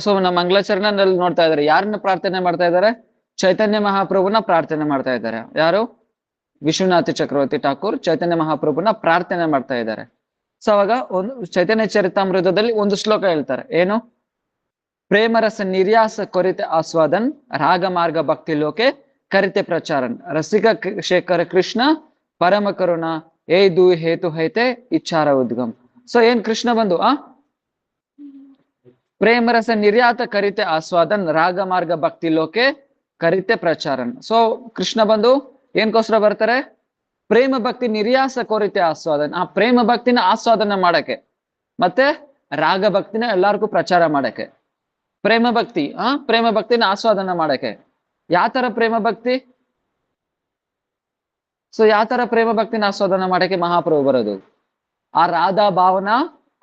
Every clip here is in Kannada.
ಸೊ ನಮ್ಮ ಮಂಗಳಾಚರಣೆಯಲ್ಲಿ ನೋಡ್ತಾ ಇದ್ದಾರೆ, ಯಾರನ್ನ ಪ್ರಾರ್ಥನೆ ಮಾಡ್ತಾ ಇದ್ದಾರೆ? ಚೈತನ್ಯ ಮಹಾಪ್ರಭುನ ಪ್ರಾರ್ಥನೆ ಮಾಡ್ತಾ ಇದ್ದಾರೆ. ಯಾರು? ವಿಶ್ವನಾಥ ಚಕ್ರವರ್ತಿ ಠಾಕೂರ್ ಚೈತನ್ಯ ಮಹಾಪ್ರಭುನ ಪ್ರಾರ್ಥನೆ ಮಾಡ್ತಾ ಇದ್ದಾರೆ. ಸೊ ಅವಾಗ ಒಂದು ಚೈತನ್ಯ ಚರಿತಾಮೃತದಲ್ಲಿ ಒಂದು ಶ್ಲೋಕ ಹೇಳ್ತಾರೆ, ಏನು? ಪ್ರೇಮರಸ ನಿರ್ಯಾಸ ಕೊರಿತೆ ಆಸ್ವಾದನ್ ರಾಗ ಮಾರ್ಗ ಭಕ್ತಿ ಲೋಕೆ ಕರಿತೆ ಪ್ರಚಾರನ್ ರಸಿಕ ಶೇಖರ ಕೃಷ್ಣ ಪರಮ ಕರುಣ ಏ ದು ಹೇತು ಹೈತೆ ಇಚ್ಛಾರ ಉದ್ಗಮ್. ಸೊ ಏನ್ ಕೃಷ್ಣ ಬಂದು ಪ್ರೇಮರಸ ನಿರ್ಯಾತ ಕರಿತೆ ಆಸ್ವಾದನ್ ರಾಗ ಮಾರ್ಗ ಭಕ್ತಿ ಲೋಕೆ ಕರಿತೆ ಪ್ರಚಾರನ್. ಸೊ ಕೃಷ್ಣ ಬಂದು ಏನ್ಕೋಸ್ಕರ ಬರ್ತಾರೆ? ಪ್ರೇಮ ಭಕ್ತಿ ನಿರ್ಯಾಸ ಕೊರಿತೆ ಆಸ್ವಾದನ್, ಆ ಪ್ರೇಮ ಭಕ್ತಿನ ಆಸ್ವಾದನ ಮಾಡಕ್ಕೆ, ಮತ್ತೆ ರಾಗ ಭಕ್ತಿನ ಎಲ್ಲಾರ್ಗೂ ಪ್ರಚಾರ ಮಾಡಕ್ಕೆ. ಪ್ರೇಮ ಭಕ್ತಿ ಪ್ರೇಮ ಭಕ್ತಿನ ಆಸ್ವಾದನ ಮಾಡಕ್ಕೆ. ಯಾವ ತರ ಪ್ರೇಮ ಭಕ್ತಿ? ಸೊ ಯಾವ ತರ ಪ್ರೇಮ ಭಕ್ತಿನ ಆಸ್ವಾದನ ಮಾಡಕ್ಕೆ ಮಹಾಪ್ರಭು ಬರೋದು? ಆ ರಾಧಾ ಭಾವನ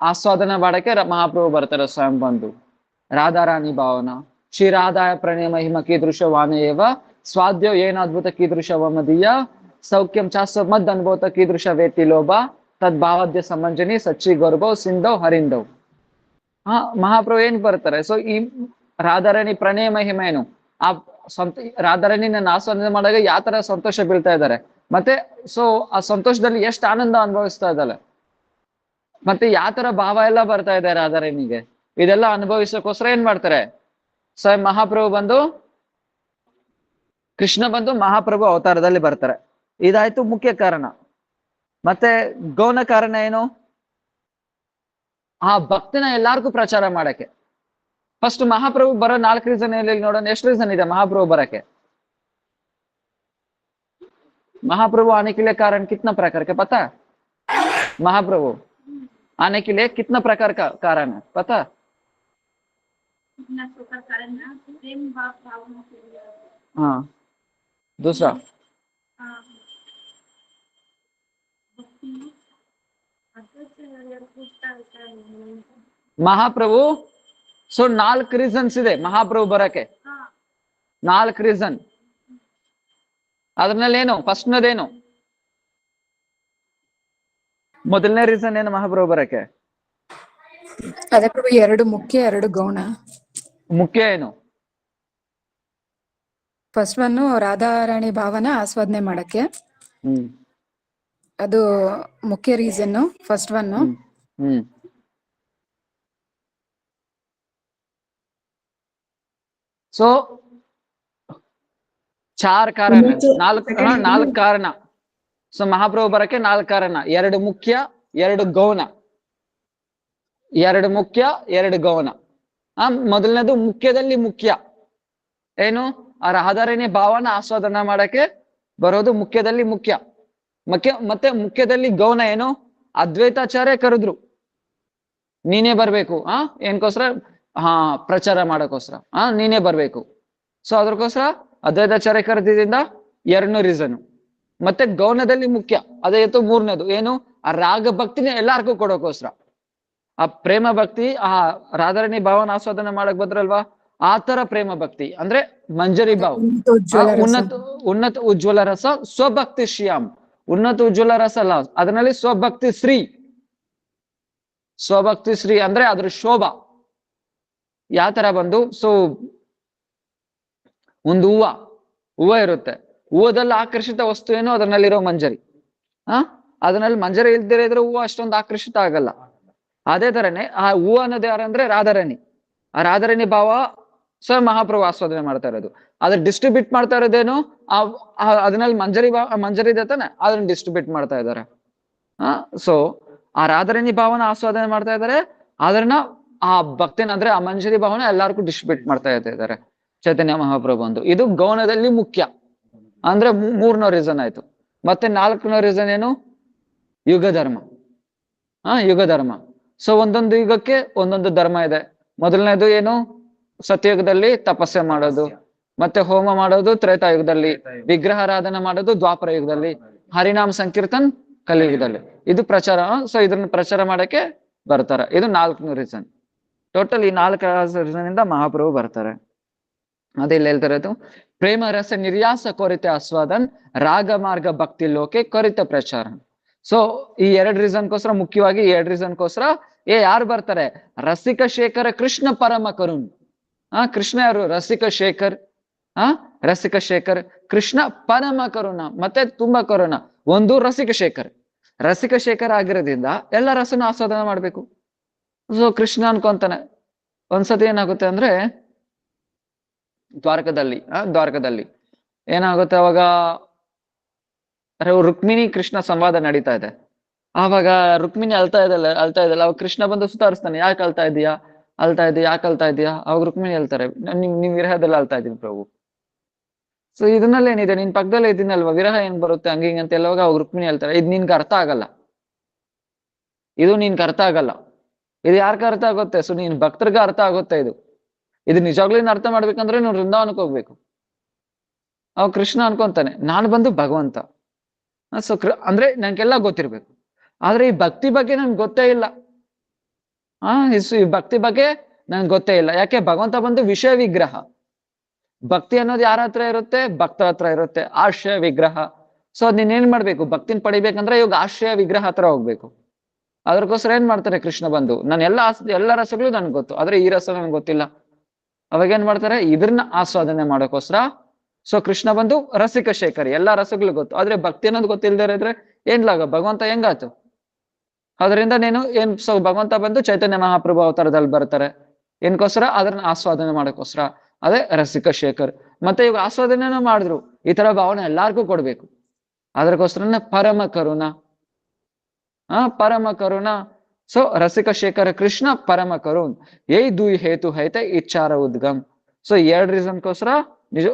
ಆಸ್ವಾದನ ಮಾಡಕ್ಕೆ ಮಹಾಪ್ರಭು ಬರ್ತಾರೆ ಸ್ವಯಂ ಬಂದು. ರಾಧಾರಾಣಿ ಭಾವನ ಶ್ರೀ ರಾಧಾಯ ಪ್ರಣಯ ಮಹಿಮ ಕೀದೃಶ ವಾನೇವ ಸ್ವಾದ್ಯೋ ಏನಾದ್ಭುತ ಕೀದೃಶ ವಮದೀಯ ಸೌಖ್ಯಂ ಚಾಸ್ವ ಮದ್ ಅನ್ಭೂತ ಕೀದೃಶ ವೇತಿ ಲೋಭ ತದ್ಭಾವಾದ್ಯ ಸಮಂಜನಿ ಸಚ್ಚಿ ಗೌರಭವ್ ಸಿಂಧವ್ ಹರಿಂದವ್. ಮಹಾಪ್ರಭು ಏನ್ ಬರ್ತಾರೆ? ಸೊ ಈ ರಾಧಾರಾಣಿ ಪ್ರಣಯ ಮಹಿಮ ಏನು? ಆ ರಾಧಾರಾಣಿ ನನ್ನ ಆಸ್ವಾದನೆ ಮಾಡಾಗ ಯಾವ ತರ ಸಂತೋಷ ಬೀಳ್ತಾ ಇದ್ದಾರೆ, ಮತ್ತೆ ಸೊ ಆ ಸಂತೋಷದಲ್ಲಿ ಎಷ್ಟು ಆನಂದ ಅನುಭವಿಸ್ತಾ ಇದ್ದಾಳೆ, ಮತ್ತೆ ಯಾವ ತರ ಭಾವ ಎಲ್ಲ ಬರ್ತಾ ಇದೆ ರಾಧಾರಾಣಿಗೆ, ಇದೆಲ್ಲ ಅನುಭವಿಸೋಕೋಸ್ಕರ ಏನ್ ಮಾಡ್ತಾರೆ? ಸ್ವಯಂ ಮಹಾಪ್ರಭು ಬಂದು, ಕೃಷ್ಣ ಬಂದು ಮಹಾಪ್ರಭು ಅವತಾರದಲ್ಲಿ ಬರ್ತಾರೆ. ಇದಾಯ್ತು ಮುಖ್ಯ ಕಾರಣ. ಮತ್ತೆ ಗೌಣ ಕಾರಣ ಏನು? ಆ ಭಕ್ತಿನ ಎಲ್ಲಾರ್ಗೂ ಪ್ರಚಾರ ಮಾಡಕ್ಕೆ. ಫಸ್ಟ್ ಮಹಾಪ್ರಭು ಬರೋ 4 ರೀಸನ್ ಹೇಳಿ ನೋಡೋಣ. ಎಷ್ಟು ರೀಸನ್ ಇದೆ ಮಹಾಪ್ರಭು ಬರಕ್ಕೆ? महाप्रभु आने के लिए कारण कितना प्रकार के पता? महाप्रभु आने के लिए कितना प्रकार का कारण है पता? हाँ, दूसरा महाप्रभु सो 4 ರೀಸನ್ಸ್ ಇದೆ ಮಹಾಪ್ರಭು ಬರಕ್ಕೆ. 4 ರೀಸನ್. ಅದ್ರಲ್ಲಿ ಏನು? ಫಸ್ಟ್ನದೇನು? ಮೊದಲನೇ ರೀಸನ್ ಏನು ಮಹಾಪ್ರಭು ಬರಕ್ಕೆ? ಅದೇ ಪ್ರಭು, 2 ಮುಖ್ಯ 2 ಗೌಣ. ಮುಖ್ಯ ಏನು? ಫಸ್ಟ್ ಒನ್ ರಾಧಾರಾಣಿ ಭಾವನ ಆಸ್ವಾದನೆ ಮಾಡಕ್ಕೆ, ಅದು ಮುಖ್ಯ ರೀಸನ್. First one. ಸೊ 4 ಕಾರಣ, 4 ಕಾರಣ. ಸೊ ಮಹಾಪ್ರಭು ಬರಕ್ಕೆ 4 ಕಾರಣ. 2 ಮುಖ್ಯ 2 ಗೌಣ. 2 ಮುಖ್ಯ 2 ಗೌಣ. ಮೊದಲನೇದು ಮುಖ್ಯದಲ್ಲಿ ಮುಖ್ಯ ಏನು? ಆ ರಾಧಾರಾಣಿ ಭಾವನ ಆಸ್ವಾದನ ಮಾಡಕ್ಕೆ ಬರೋದು ಮುಖ್ಯದಲ್ಲಿ ಮುಖ್ಯ. ಮತ್ತೆ ಮುಖ್ಯದಲ್ಲಿ ಗೌಣ ಏನು? ಅದ್ವೈತಾಚಾರ್ಯ ಕರೆದ್ರು, ನೀನೇ ಬರ್ಬೇಕು ಏನ್ಕೋಸ್ಕರ? ಪ್ರಚಾರ ಮಾಡಕ್ಕೋಸ್ಕರ ನೀನೇ ಬರ್ಬೇಕು. ಸೊ ಅದ್ರಕೋಸ್ಕರ ಅದ್ವೈತಾಚಾರ್ಯ ಕರೆದಿದ್ರಿಂದ 2ನೇ ರೀಸನ್. ಮತ್ತೆ ಗೌಣದಲ್ಲಿ ಮುಖ್ಯ ಅದಾಯ್ತು. 3ನೇದು ಏನು? ಆ ರಾಗ ಭಕ್ತಿನ ಎಲ್ಲಾರ್ಗೂ ಕೊಡೋಕೋಸ್ಕರ. ಆ ಪ್ರೇಮ ಭಕ್ತಿ ಆ ರಾಧಾರಾಣಿ ಭಾವನ ಆಸ್ವಾದನೆ ಮಾಡಕ್ ಬಂದ್ರಲ್ವಾ, ಆ ತರ ಪ್ರೇಮ ಭಕ್ತಿ ಅಂದ್ರೆ ಮಂಜರಿ ಭಾವ. ಉನ್ನತ ಉಜ್ವಲ ರಸ ಸ್ವಭಕ್ತಿ ಶ್ರೀಯಾಮ್. ಉನ್ನತ ಉಜ್ವಲ ರಸ ಅಲ್ಲ, ಅದರಲ್ಲಿ ಸ್ವಭಕ್ತಿ ಶ್ರೀ. ಸ್ವಭಕ್ತಿ ಶ್ರೀ ಅಂದ್ರೆ ಅದ್ರ ಶೋಭಾ ಯಾವ ತರ ಬಂದು, ಸೊ ಒಂದು ಹೂವ ಇರುತ್ತೆ, ಹೂವದಲ್ಲಿ ಆಕರ್ಷಿತ ವಸ್ತು ಏನು? ಅದರಲ್ಲಿರೋ ಮಂಜರಿ. ಅದರಲ್ಲಿ ಮಂಜರಿ ಇಲ್ದಿರ ಇದ್ರೆ ಹೂವು ಅಷ್ಟೊಂದು ಆಕರ್ಷಿತ ಆಗಲ್ಲ. ಅದೇ ತರನೇ ಆ ಹೂವು ಅನ್ನೋದು ಯಾರಂದ್ರೆ ರಾಧಾರಾಣಿ. ಆ ರಾಧಾರಾಣಿ ಭಾವ ಸ್ವಯಂ ಮಹಾಪ್ರಭು ಆಸ್ವಾದನೆ ಮಾಡ್ತಾ ಇರೋದು. ಅದ್ರ ಡಿಸ್ಟ್ರಿಬ್ಯೂಟ್ ಮಾಡ್ತಾ ಇರೋದೇನು? ಅದನ್ನಲ್ಲಿ ಮಂಜರಿ ಇದೆ ತಾನೆ, ಅದನ್ನ ಡಿಸ್ಟ್ರಿಬ್ಯೂಟ್ ಮಾಡ್ತಾ ಇದ್ದಾರೆ. ಸೊ ಆ ರಾಧಾರಾಣಿ ಭಾವನ ಆಸ್ವಾದನೆ ಮಾಡ್ತಾ ಇದ್ದಾರೆ, ಅದನ್ನ ಆ ಭಕ್ತಿನ ಅಂದ್ರೆ ಆ ಮಂಜರಿ ಭಾವನ ಎಲ್ಲಾರ್ಗೂ ಡಿಸ್ಟ್ರಿಬ್ಯೂಟ್ ಮಾಡ್ತಾ ಇದ್ದಾರೆ ಚೈತನ್ಯ ಮಹಾಪ್ರಭು ಒಂದು. ಇದು ಗೌಣದಲ್ಲಿ ಮುಖ್ಯ ಅಂದ್ರೆ 3ನೇ ರೀಸನ್ ಆಯ್ತು. ಮತ್ತೆ 4ನೇ ರೀಸನ್ ಏನು? ಯುಗ ಧರ್ಮ. ಯುಗ ಧರ್ಮ. ಸೊ ಒಂದೊಂದು ಯುಗಕ್ಕೆ ಒಂದೊಂದು ಧರ್ಮ ಇದೆ. ಮೊದಲನೇದು ಏನು? ಸತ್ಯಯುಗದಲ್ಲಿ ತಪಸ್ಸೆ ಮಾಡೋದು, ಮತ್ತೆ ಹೋಮ ಮಾಡೋದು ತ್ರೇತಾಯುಗದಲ್ಲಿ, ವಿಗ್ರಹಾರಾಧನೆ ಮಾಡೋದು ದ್ವಾಪರ ಯುಗದಲ್ಲಿ, ಹರಿನಾಮ ಸಂಕೀರ್ತನ್ ಕಲಿಯುಗದಲ್ಲಿ. ಇದು ಪ್ರಚಾರ. ಸೊ ಇದನ್ನ ಪ್ರಚಾರ ಮಾಡಕ್ಕೆ ಬರ್ತಾರೆ. ಇದು 4ನೇ ರೀಸನ್. ಟೋಟಲ್ ಈ 4 ರೀಸನ್ ಇಂದ ಮಹಾಪ್ರಭು ಬರ್ತಾರೆ. ಅದೇ ಇಲ್ಲಿ ಹೇಳ್ತಾ ಇರೋದು, ಪ್ರೇಮ ರಸ ನಿರ್ಯಾಸ ಕೊರಿತೆ ಆಸ್ವಾದನ್ ರಾಗ ಮಾರ್ಗ ಭಕ್ತಿ ಲೋಕೆ ಕೊರಿತ ಪ್ರಚಾರ. ಸೊ ಈ 2 ರೀಸನ್ಗೋಸ್ಕರ, ಮುಖ್ಯವಾಗಿ 2 ರೀಸನ್ಗೋಸ್ಕರ ಯಾರು ಬರ್ತಾರೆ? ರಸಿಕ ಶೇಖರ ಕೃಷ್ಣ ಪರಮ ಕರುಣ್. ಕೃಷ್ಣ ಯಾರು? ರಸಿಕ ಶೇಖರ್. ರಸಿಕ ಶೇಖರ್ ಕೃಷ್ಣ ಪರಮ ಕರುಣ, ಮತ್ತೆ ತುಂಬಾ ಕರುಣ. ಒಂದು ರಸಿಕ ಶೇಖರ್, ರಸಿಕ ಶೇಖರ್ ಆಗಿರೋದ್ರಿಂದ ಎಲ್ಲ ರಸನ ಆಸ್ವಾದನೆ ಮಾಡ್ಬೇಕು. ಸೊ ಕೃಷ್ಣ ಅನ್ಕೊಂತಾನೆ. ಒಂದ್ಸತಿ ಏನಾಗುತ್ತೆ ಅಂದ್ರೆ ದ್ವಾರಕದಲ್ಲಿ ಏನಾಗುತ್ತೆ ಅವಾಗ, ರುಕ್ಮಿಣಿ ಕೃಷ್ಣ ಸಂವಾದ ನಡೀತಾ ಇದೆ. ಆವಾಗ ರುಕ್ಮಿಣಿ ಅಳ್ತಾ ಇದ್ದಲ್ಲ, ಅವಾಗ ಕೃಷ್ಣ ಬಂದು ಸುತ್ತಾರಿಸ್ತಾನೆ. ಯಾಕೆ ಅಳ್ತಾ ಇದೀಯಾ ಯಾಕೆ ಅಳ್ತಾ ಇದೀಯಾ? ಅವಾಗ ರುಕ್ಮಿಣಿ ಹೇಳ್ತಾರೆ, ನಿಮ್ ವಿರಹದಲ್ಲಿ ಅಳ್ತಾ ಇದೀನಿ ಪ್ರಭು. ಸೊ ಇದನ್ನಲ್ಲಿ ಏನಿದೆ, ನಿನ್ ಪಕ್ಕದಲ್ಲೇ ಇದ್ದೀನಲ್ವಾ, ವಿರಹ ಏನ್ ಬರುತ್ತೆ ಹಂಗಿಂಗ್ ಅಂತ ಹೇಳುವಾಗ ಅವಾಗ ರುಕ್ಮಿಣಿ ಹೇಳ್ತಾರೆ, ಇದು ನಿನ್ಗೆ ಅರ್ಥ ಆಗಲ್ಲ, ಇದು ಯಾರ್ಗ ಅರ್ಥ ಆಗುತ್ತೆ? ಸೊ ನೀನ್ ಭಕ್ತರ್ಗ ಅರ್ಥ ಆಗುತ್ತೆ. ಇದು ನಿಜವಾಗ್ಲೂ ಅರ್ಥ ಮಾಡ್ಬೇಕಂದ್ರೆ ನೀನು ವೃಂದಾವನಕ್ಕೆ ಹೋಗ್ಬೇಕು. ಅವಾಗ ಕೃಷ್ಣ ಅನ್ಕೊಂತಾನೆ, ನಾನು ಬಂದು ಭಗವಂತ. ಸೊ ಅಂದ್ರೆ ನಂಗೆಲ್ಲ ಗೊತ್ತಿರ್ಬೇಕು, ಆದ್ರೆ ಈ ಭಕ್ತಿ ಬಗ್ಗೆ ನನ್ಗೆ ಗೊತ್ತೇ ಇಲ್ಲ. ಈ ಭಕ್ತಿ ಬಗ್ಗೆ ನನ್ಗೆ ಗೊತ್ತೇ ಇಲ್ಲ. ಯಾಕೆ? ಭಗವಂತ ಬಂದು ವಿಷಯ ವಿಗ್ರಹ. ಭಕ್ತಿ ಅನ್ನೋದು ಯಾರ ಹತ್ರ ಇರುತ್ತೆ? ಭಕ್ತರ ಹತ್ರ ಇರುತ್ತೆ, ಆಶ್ರಯ ವಿಗ್ರಹ. ಸೊ ನೀನ್ ಏನ್ ಮಾಡ್ಬೇಕು? ಭಕ್ತಿನ ಪಡಿಬೇಕಂದ್ರೆ ಇವಾಗ ಆಶ್ರಯ ವಿಗ್ರಹ ಹತ್ರ ಹೋಗ್ಬೇಕು. ಅದಕ್ಕೋಸ್ಕರ ಏನ್ ಮಾಡ್ತಾರೆ ಕೃಷ್ಣ ಬಂದು, ನಾನು ಎಲ್ಲ ರಸಗಳು ನನ್ಗೆ ಗೊತ್ತು, ಆದ್ರೆ ಈ ರಸ ನನ್ಗೆ ಗೊತ್ತಿಲ್ಲ. ಅವಾಗ ಏನ್ ಮಾಡ್ತಾರೆ? ಇದ್ರನ್ನ ಆಸ್ವಾದನೆ ಮಾಡೋಕೋಸ್ಕರ ಸೊ ಕೃಷ್ಣ ಬಂದು ರಸಿಕ ಶೇಖರ್, ಎಲ್ಲಾ ರಸಗಳು ಗೊತ್ತು, ಆದ್ರೆ ಭಕ್ತಿ ಅನ್ನೋದು ಗೊತ್ತಿಲ್ಲದೆ ಇದ್ರೆ ಏನ್ಲಾಗ? ಭಗವಂತ ಹೆಂಗಾಯ್ತು? ಅದರಿಂದ ಸೊ ಭಗವಂತ ಬಂದು ಚೈತನ್ಯ ಮಹಾಪ್ರಭು ಅವತಾರದಲ್ಲಿ ಬರ್ತಾರೆ. ಏನ್ಕೋಸ್ಕರ? ಅದನ್ನ ಆಸ್ವಾದನೆ ಮಾಡೋಕೋಸ್ಕರ. ಅದೇ ರಸಿಕ ಶೇಖರ್. ಮತ್ತೆ ಇವಾಗ ಆಸ್ವಾದನೆ ಮಾಡಿದ್ರು, ಈ ತರ ಭಾವನೆ ಎಲ್ಲಾರ್ಗೂ ಕೊಡ್ಬೇಕು. ಅದಕ್ಕೋಸ್ಕರನೇ ಪರಮ ಕರುಣ. ಪರಮ ಕರುಣ. ಸೊ ರಸಿಕ ಶೇಖರ ಕೃಷ್ಣ ಪರಮ ಕರುಣ್. ದುಯ್ ಹೇತು ಹೈತೆ ಇಚ್ಛಾರ ಉದ್ಗಮ್. ಸೊ 2 ರೀಸನ್ಗೋಸ್ಕರ, ನಿಜ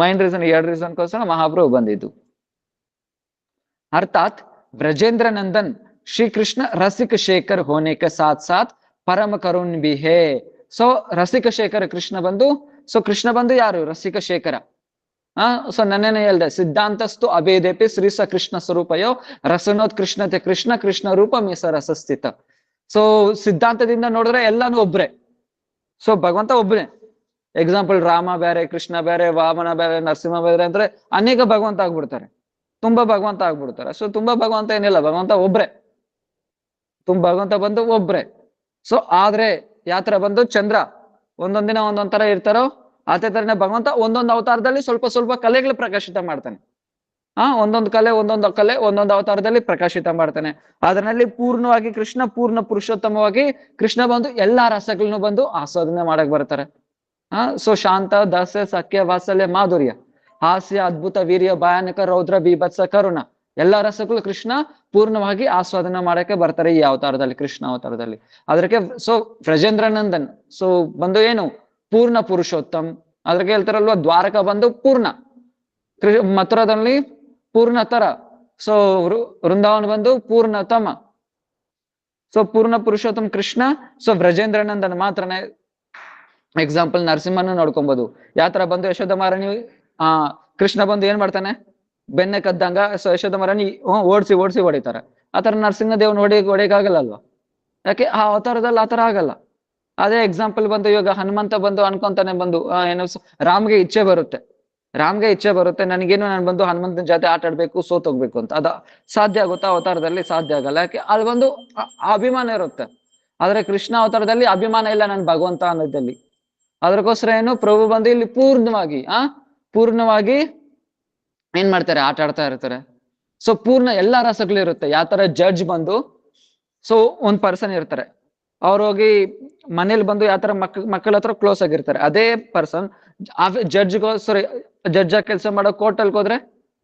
ಮೈನ್ ರೀಸನ್ 2 ರೀಸನ್ಗೋಸ್ಕರ ಮಹಾಪ್ರಭು ಬಂದಿದ್ದು. अर्थात ब्रजेंद्र नंदन श्री कृष्ण रसिक शेखर होने के साथ साथ परम करुण भी है. ಸೊ ರಸಿಕ ಶೇಖರ ಕೃಷ್ಣ ಬಂದು, ಸೊ ಕೃಷ್ಣ ಬಂದು ಯಾರು? ರಸಿಕ ಶೇಖರ. ಸೊ ನನ್ನೇನೆ ಹೇಳ್ದೆ, ಸಿದ್ಧಾಂತಸ್ತು ಅಭೇದೇಪಿ ಶ್ರೀ ಸ ಕೃಷ್ಣ ಸ್ವರೂಪಯೋ ರಸನೋತ್ ಕೃಷ್ಣತೆ ಕೃಷ್ಣ ಕೃಷ್ಣ ರೂಪ ಮೀಸ ರಸಸ್ಥಿತ. ಸೊ ಸಿದ್ಧಾಂತದಿಂದ ನೋಡಿದ್ರೆ ಎಲ್ಲಾನು ಒಬ್ರೆ. ಸೊ ಭಗವಂತ ಒಬ್ನೇ. ಎಕ್ಸಾಂಪಲ್ ರಾಮ ಬೇರೆ, ಕೃಷ್ಣ ಬೇರೆ, ವಾಮನ ಬೇರೆ, ನರಸಿಂಹ ಬೇರೆ ಅಂದ್ರೆ ಅನೇಕ ಭಗವಂತ ಆಗ್ಬಿಡ್ತಾರೆ, ತುಂಬಾ ಭಗವಂತ ಆಗ್ಬಿಡ್ತಾರೆ. ಸೊ ತುಂಬಾ ಭಗವಂತ ಏನಿಲ್ಲ, ಭಗವಂತ ಒಬ್ರೆ. ಭಗವಂತ ಬಂದು ಒಬ್ರೆ. ಸೊ ಆದ್ರೆ ಯಾತ್ರ ಬಂದು ಚಂದ್ರ ಒಂದೊಂದ್ ದಿನ ಒಂದೊಂದ್ ತರ ಇರ್ತಾರೋ, ಅದೇ ತರನೇ ಭಗವಂತ ಒಂದೊಂದು ಅವತಾರದಲ್ಲಿ ಸ್ವಲ್ಪ ಸ್ವಲ್ಪ ಕಲೆಗಳು ಪ್ರಕಾಶಿತ ಮಾಡ್ತಾನೆ. ಒಂದೊಂದು ಕಲೆ ಒಂದೊಂದು ಅವತಾರದಲ್ಲಿ ಪ್ರಕಾಶಿತ ಮಾಡ್ತಾನೆ. ಅದರಲ್ಲಿ ಪೂರ್ಣವಾಗಿ ಕೃಷ್ಣ ಪೂರ್ಣ ಪುರುಷೋತ್ತಮವಾಗಿ ಕೃಷ್ಣ ಬಂದು ಎಲ್ಲಾ ರಸಗಳನ್ನು ಬಂದು ಆಸ್ವಾದನೆ ಮಾಡಕ್ ಬರ್ತಾರೆ. ಸೊ ಶಾಂತ, ದಾಸ್ಯ, ಸಖ್ಯ, ವಾತ್ಸಲ್ಯ, ಮಾಧುರ್ಯ, ಹಾಸ್ಯ, ಅದ್ಭುತ, ವೀರ್ಯ, ಭಯಾನಕ, ರೌದ್ರ, ಬೀಭತ್ಸ, ಕರುಣ, ಎಲ್ಲಾ ರಸಗಳು ಕೃಷ್ಣ ಪೂರ್ಣವಾಗಿ ಆಸ್ವಾದನೆ ಮಾಡಕ್ಕೆ ಬರ್ತಾರೆ ಈ ಅವತಾರದಲ್ಲಿ, ಕೃಷ್ಣ ಅವತಾರದಲ್ಲಿ. ಅದಕ್ಕೆ ಸೊ ಬ್ರಜೇಂದ್ರನಂದನ್ ಸೊ ಬಂದು ಏನು? ಪೂರ್ಣ ಪುರುಷೋತ್ತಮ್. ಅದಕ್ಕೆ ಹೇಳ್ತಾರಲ್ವಾ, ದ್ವಾರಕ ಬಂದು ಪೂರ್ಣ, ಮಥುರಾದಲ್ಲಿ ಪೂರ್ಣತರ, ಸೊ ವೃಂದಾವನ ಬಂದು ಪೂರ್ಣತಮ. ಸೊ ಪೂರ್ಣ ಪುರುಷೋತ್ತಮ್ ಕೃಷ್ಣ. ಸೊ ಬ್ರಜೇಂದ್ರನಂದನ್ ಮಾತ್ರನೇ. ಎಕ್ಸಾಂಪಲ್ ನರಸಿಂಹನ ನೋಡ್ಕೊಬಹುದು. ಯಾತ್ರ ಬಂದು ಯಶೋಧ ಮಹಾರಾಣಿ ಕೃಷ್ಣ ಬಂದು ಏನ್ ಮಾಡ್ತಾನೆ? ಬೆನ್ನೆ ಕದ್ದಂಗ. ಸೊ ಯಶೋಧ ಮಹಾರಾಣಿ ಓಡಿಸಿ ಹೊಡಿತಾರೆ. ಆತರ ನರಸಿಂಹ ದೇವ್ನ ಹೊಡಿಯಕ್ಕಾಗಲ್ಲ ಅಲ್ವಾ? ಯಾಕೆ? ಆ ಅವತಾರದಲ್ಲಿ ಆತರ ಆಗಲ್ಲ. ಅದೇ ಎಕ್ಸಾಂಪಲ್ ಬಂದು ಇವಾಗ ಹನುಮಂತ ಬಂದು ಅನ್ಕೊಂತಾನೆ ಬಂದು ಏನು, ರಾಮ್ಗೆ ಇಚ್ಛೆ ಬರುತ್ತೆ, ನನಗೇನು ನಾನು ಬಂದು ಹನುಮಂತನ ಜೊತೆ ಆಟ ಆಡ್ಬೇಕು, ಸೋತೋಗ್ಬೇಕು ಅಂತ. ಅದ ಸಾಧ್ಯ ಆಗುತ್ತಾ? ಅವತಾರದಲ್ಲಿ ಸಾಧ್ಯ ಆಗಲ್ಲ. ಯಾಕೆ? ಅಲ್ಲಿ ಬಂದು ಅಭಿಮಾನ ಇರುತ್ತೆ. ಆದ್ರೆ ಕೃಷ್ಣ ಅವತಾರದಲ್ಲಿ ಅಭಿಮಾನ ಇಲ್ಲ, ನನ್ ಭಗವಂತ ಅನ್ನೋದಲ್ಲಿ. ಅದಕ್ಕೋಸ್ಕರ ಏನು? ಪ್ರಭು ಬಂದು ಇಲ್ಲಿ ಪೂರ್ಣವಾಗಿ ಏನ್ ಮಾಡ್ತಾರೆ? ಆಟ ಆಡ್ತಾ ಇರ್ತಾರೆ. ಸೊ ಪೂರ್ಣ ಎಲ್ಲಾ ರಸಗಳಿರುತ್ತೆ. ಯಾವ ತರ ಜಡ್ಜ್ ಬಂದು, ಸೊ ಒಂದ್ ಪರ್ಸನ್ ಇರ್ತಾರೆ, ಅವ್ರು ಹೋಗಿ ಮನೇಲಿ ಬಂದು ಯಾವ ತರ ಮಕ್ಕಳ ಹತ್ರ ಕ್ಲೋಸ್ ಆಗಿರ್ತಾರೆ. ಅದೇ ಪರ್ಸನ್ ಜಡ್ಜ್ ಕೆಲಸ ಮಾಡೋ ಕೋರ್ಟಲ್ಲಿ ಹೋದ್ರೆ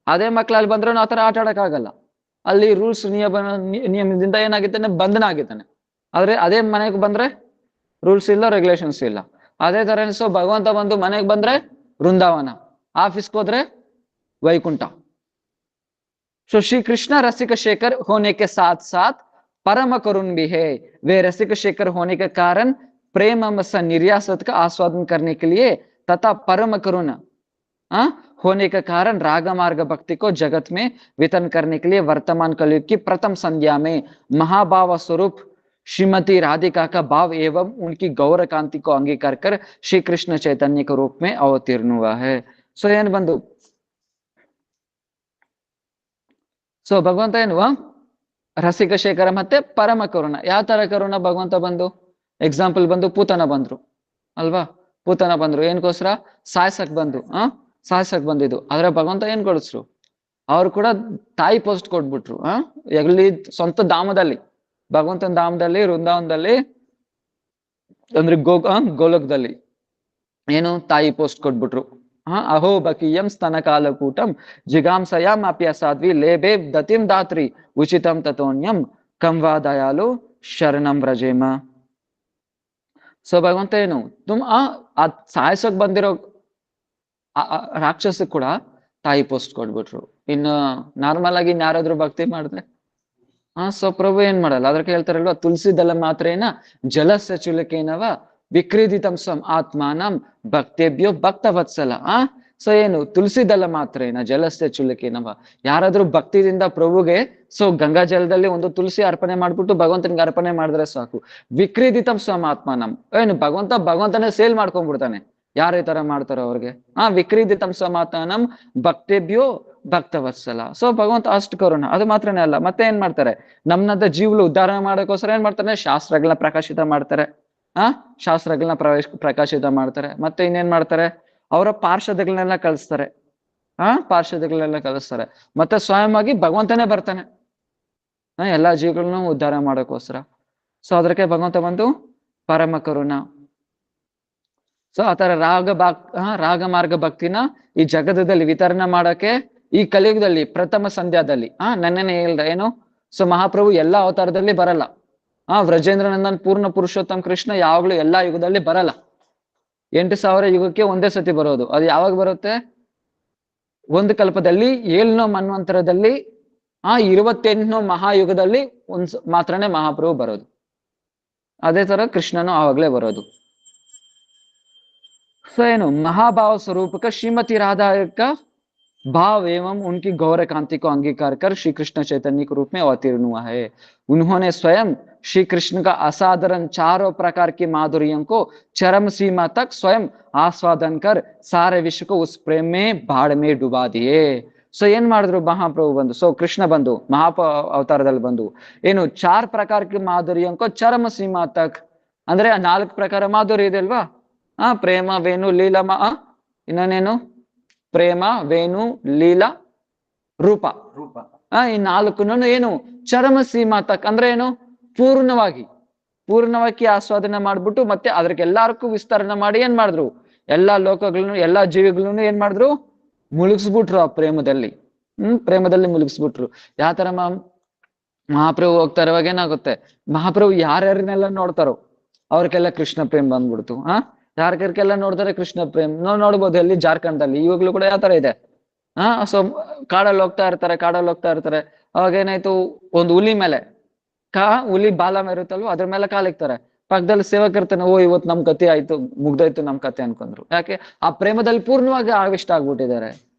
ಅದೇ ಮಕ್ಕಳಲ್ಲಿ ಬಂದ್ರೆ ಆ ತರ ಆಟ ಆಡಕ್ ಆಗಲ್ಲ. ಅಲ್ಲಿ ರೂಲ್ಸ್ ನಿಯಮದಿಂದ ಏನಾಗಿದ್ದಾನೆ? ಬಂಧನ ಆಗಿದ್ದಾನೆ. ಆದ್ರೆ ಅದೇ ಮನೆಗೆ ಬಂದ್ರೆ ರೂಲ್ಸ್ ಇಲ್ಲ, ರೆಗ್ಯುಲೇಷನ್ಸ್ ಇಲ್ಲ. ಅದೇ ತರ ಸೊ ಭಗವಂತ ಬಂದು ಮನೆಗೆ ಬಂದ್ರೆ ವೃಂದಾವನ, ಆಫೀಸ್ಗೆ ಹೋದ್ರೆ ವೈಕುಂಠ. ಸೊ ಶ್ರೀ ಕೃಷ್ಣ रसिक शेखर होने के साथ साथ परम करुण भी है. वे रसिक शेखर होने के कारण प्रेम स निर्यासत का आस्वादन करने के लिए तथा परम करुण होने के कारण राग मार्ग भक्ति को जगत में वितरण करने के लिए वर्तमान कलयुग की प्रथम संध्या में महाभाव स्वरूप श्रीमती राधिका का भाव एवं उनकी गौर कांति को अंगीकार कर श्री कृष्ण चैतन्य के रूप में अवतीर्ण हुआ है. सो ಏನ್ ಬಂದು, ಸೊ ಭಗವಂತ ಏನು ರಸಿಕ ಶೇಖರ ಮತ್ತೆ ಪರಮ ಕರುಣ. ಯಾವ ತರ ಕರುಣ ಭಗವಂತ ಬಂದು? ಎಕ್ಸಾಂಪಲ್ ಬಂದು ಪೂತನ ಬಂದ್ರು ಅಲ್ವಾ? ಪೂತನ ಬಂದ್ರು ಏನ್ಕೋಸ್ಕರ? ಸಾಯ್ಸಕ್ ಬಂದು ಸಾಯ್ಸಕ್ ಬಂದಿದ್ದು. ಆದ್ರೆ ಭಗವಂತ ಏನ್ ಕೊಡಿಸ್ರು? ಅವ್ರು ಕೂಡ ತಾಯಿ ಪೋಸ್ಟ್ ಕೊಟ್ಬಿಟ್ರು. ಎಲ್ಲಿ? ಸ್ವಂತ ಧಾಮದಲ್ಲಿ, ಭಗವಂತನ ಧಾಮದಲ್ಲಿ, ವೃಂದಾವನದಲ್ಲಿ, ಅಂದ್ರೆ ಗೋಲಕದಲ್ಲಿ ಏನು ತಾಯಿ ಪೋಸ್ಟ್ ಕೊಟ್ಬಿಟ್ರು. ಅಹೋ ಬಕೀಯಂ ಸ್ತನ ಕಾಲಕೂಟಂ ಜಿಗಾಂಸಯಾಮ್ ಅಪ್ಯಸಾಧ್ವಿ ಲೇಬೇ ದತಿಂ ದಾತ್ರಿ ಉಚಿತಂ ತಥೋನ್ಯಂ ಕಂವಾ ದಯಾಲು ಶರಣಂ ವ್ರಜೇಮ. ಸೊ ಭಗವಂತ ಏನು ಸಾಯಿಸೋಕ್ ಬಂದಿರೋ ರಾಕ್ಷಸ ಕೂಡ ತಾಯಿ ಪೋಸ್ಟ್ ಕೊಟ್ಬಿಟ್ರು. ಇನ್ನು ನಾರ್ಮಲ್ ಆಗಿ ಇನ್ಯಾರಾದ್ರೂ ಭಕ್ತಿ ಮಾಡಿದ್ರೆ ಸೊ ಪ್ರಭು ಏನ್ ಮಾಡಲ್ಲ. ಅದಕ್ಕೆ ಹೇಳ್ತಾರಲ್ವಾ, ತುಳಸಿ ದಳ ಮಾತ್ರೇನ ಜಲಸ್ಯ ಚುಲಕೇನವ ವಿಕ್ರೀಡಿತಂ ಸ್ವಂ ಆತ್ಮಾನಂ ಭಕ್ತೇಭ್ಯೋ ಭಕ್ತವತ್ಸಲ. ಸೊ ಏನು? ತುಳಸಿ ದಳ ಮಾತ್ರೇನ ಜಲಸ್ಯ ಚುಲಕೇನವ, ಯಾರಾದ್ರೂ ಭಕ್ತಿದಿಂದ ಪ್ರಭುಗೆ ಸೊ ಗಂಗಾ ಜಲದಲ್ಲಿ ಒಂದು ತುಳಸಿ ಅರ್ಪಣೆ ಮಾಡ್ಬಿಟ್ಟು ಭಗವಂತನಿಗೆ ಅರ್ಪಣೆ ಮಾಡಿದ್ರೆ ಸಾಕು. ವಿಕ್ರೀಡಿತಂ ಸ್ವಂ ಆತ್ಮಾನಂ, ಏನು ಭಗವಂತನೇ ಸೇಲ್ ಮಾಡ್ಕೊಂಡ್ಬಿಡ್ತಾನೆ ಯಾರು ಈ ತರ ಮಾಡ್ತಾರೋ ಅವ್ರಿಗೆ. ವಿಕ್ರೀಡಿತಂ ಸ್ವಂ ಆತ್ಮಾನಂ ಭಕ್ತೇಭ್ಯೋ ಭಕ್ತವತ್ಸಲ. ಸೊ ಭಗವಂತ ಅಷ್ಟು ಕರುಣ. ಅದು ಮಾತ್ರನೇ ಅಲ್ಲ, ಮತ್ತೆ ಏನ್ ಮಾಡ್ತಾರೆ? ನಮ್ನಂತ ಜೀವಗಳು ಉದ್ಧಾರ ಮಾಡೋಕೋಸ್ಕರ ಏನ್ ಮಾಡ್ತಾರೆ? ಶಾಸ್ತ್ರಗಳನ್ನ ಪ್ರಕಾಶಿತ ಮಾಡ್ತಾರೆ. ಶಾಸ್ತ್ರಗಳನ್ನ ಪ್ರಕಾಶಿತ ಮಾಡ್ತಾರೆ. ಮತ್ತೆ ಇನ್ನೇನ್ ಮಾಡ್ತಾರೆ? ಅವರ ಪಾರ್ಷದಗಳನ್ನೆಲ್ಲ ಕಳಿಸ್ತಾರೆ. ಪಾರ್ಷದಗಳನ್ನೆಲ್ಲ ಕಳಿಸ್ತಾರೆ. ಮತ್ತೆ ಸ್ವಯಂ ಆಗಿ ಭಗವಂತನೇ ಬರ್ತಾನೆ ಎಲ್ಲಾ ಜೀವಗಳನ್ನೂ ಉದ್ಧಾರ ಮಾಡೋಕೋಸ್ಕರ. ಸೊ ಅದಕ್ಕೆ ಭಗವಂತ ಬಂದು ಪರಮ ಕರುಣ. ಸೊ ಆತರ ರಾಗ ಮಾರ್ಗ ಭಕ್ತಿನ ಈ ಜಗತ್ತದಲ್ಲಿ ವಿತರಣೆ ಮಾಡಕ್ಕೆ ಈ ಕಲಿಯುಗದಲ್ಲಿ ಪ್ರಥಮ ಸಂಧ್ಯಾದಲ್ಲಿ ನನ್ನೇನೆ ಹೇಳ್ದ ಏನು? ಸೊ ಮಹಾಪ್ರಭು ಎಲ್ಲಾ ಅವತಾರದಲ್ಲಿ ಬರಲ್ಲ. ವ್ರಜೇಂದ್ರ ನಂದನ್ ಪೂರ್ಣ ಪುರುಷೋತ್ತಮ ಕೃಷ್ಣ ಯಾವಾಗ್ಲೂ ಎಲ್ಲಾ ಯುಗದಲ್ಲಿ ಬರಲ್ಲ. 8,000 ಯುಗಕ್ಕೆ ಒಂದೇ ಸತಿ ಬರೋದು. ಅದು ಯಾವಾಗ ಬರುತ್ತೆ? ಒಂದು ಕಲ್ಪದಲ್ಲಿ 7 ಮನ್ವಂತರದಲ್ಲಿ 28 ಮಹಾಯುಗದಲ್ಲಿ ಮಾತ್ರನೇ ಮಹಾಪ್ರಭು ಬರೋದು. ಅದೇ ತರ ಕೃಷ್ಣನು ಆವಾಗ್ಲೇ ಬರೋದು. ಸೊ ಏನು? महाभाव स्वरूप का श्रीमती राधा का भाव एवं उनकी गौर कांति को अंगीकार कर श्री कृष्ण चैतन्य के रूप में अवतीर्ण हुआ है। उन्होंने स्वयं श्री कृष्ण का असाधारण चारों प्रकार की माधुर्यों को चरम सीमा तक स्वयं आस्वादन कर सारे विश्व को उस प्रेम में बाढ़ में डुबा दिए। ಸೊ ಏನ್ ಮಾಡಿದ್ರು ಮಹಾಪ್ರಭು ಬಂದು? ಸೊ ಕೃಷ್ಣ ಬಂದು ಅವತಾರದಲ್ಲಿ ಬಂದು ಏನು 4 ಪ್ರಕಾರಕ್ಕೆ ಮಾಧುರ್ಯಂಕೋ ಚರಮ ಸೀಮಾ ತಕ್, ಅಂದ್ರೆ 4 ಪ್ರಕಾರ ಮಾಧುರ್ಯ ಇದೆ ಅಲ್ವಾ? ಪ್ರೇಮ, ವೇಣು, ಲೀಲಮ, ಇನ್ನೇನು? ಪ್ರೇಮ, ವೇಣು, ಲೀಲಾ, ರೂಪ. ಈ 4 ಏನು? ಚರಮ ಸೀಮಾ ತಕ್ ಅಂದ್ರೆ ಏನು? ಪೂರ್ಣವಾಗಿ ಆಸ್ವಾದನೆ ಮಾಡ್ಬಿಟ್ಟು ಮತ್ತೆ ಅದಕ್ಕೆಲ್ಲಾರ್ಗೂ ವಿಸ್ತರಣೆ ಮಾಡಿ ಏನ್ ಮಾಡಿದ್ರು? ಎಲ್ಲಾ ಲೋಕಗಳನ್ನು, ಎಲ್ಲಾ ಜೀವಿಗಳನ್ನು ಏನ್ ಮಾಡಿದ್ರು? ಮುಳುಗಿಸ್ಬಿಟ್ರು ಆ ಪ್ರೇಮದಲ್ಲಿ. ಪ್ರೇಮದಲ್ಲಿ ಮುಳುಗಿಸ್ಬಿಟ್ರು. ಯಾವ ತರ ಮಹಾಪ್ರಭು ಹೋಗ್ತಾ ಇರುವಾಗ ಏನಾಗುತ್ತೆ? ಮಹಾಪ್ರಭು ಯಾರ್ಯಾರನ್ನೆಲ್ಲ ನೋಡ್ತಾರೋ ಅವ್ರಿಗೆಲ್ಲ ಕೃಷ್ಣ ಪ್ರೇಮ ಬಂದ್ಬಿಡ್ತು. ಯಾರ್ಯಾರಿಗೆಲ್ಲ ನೋಡ್ತಾರೆ ಕೃಷ್ಣ ಪ್ರೇಮ್ ನೋಡ್ಬೋದು. ಎಲ್ಲಿ? ಜಾರ್ಖಂಡಲ್ಲಿ ಇವಾಗ್ಲೂ ಕೂಡ ಯಾವ ತರ ಇದೆ. ಸೊ ಕಾಡಲ್ಲಿ ಹೋಗ್ತಾ ಇರ್ತಾರೆ. ಅವಾಗ ಏನಾಯ್ತು? ಒಂದು ಹುಲಿ ಮೇಲೆ ಹುಲಿ ಬಾಲ ಇರುತ್ತಲ್ವ, ಅದ್ರ ಮೇಲೆ ಕಾಲಿಕ್ತಾರೆ. ಪಕ್ಕದಲ್ಲಿ ಸೇವಕರ್ತಾನೆ, ಓ ಇವತ್ತು ನಮ್ ಕತೆ ಆಯ್ತು, ಮುಗ್ದೋಯ್ತು ನಮ್ ಕತೆ ಅನ್ಕೊಂಡ್ರು. ಯಾಕೆ? ಆ ಪ್ರೇಮದಲ್ಲಿ ಪೂರ್ಣವಾಗಿ ಆವಿಷ್ಟ ಆಗ್ಬಿಟ್ಟಿದ್ದಾರೆ.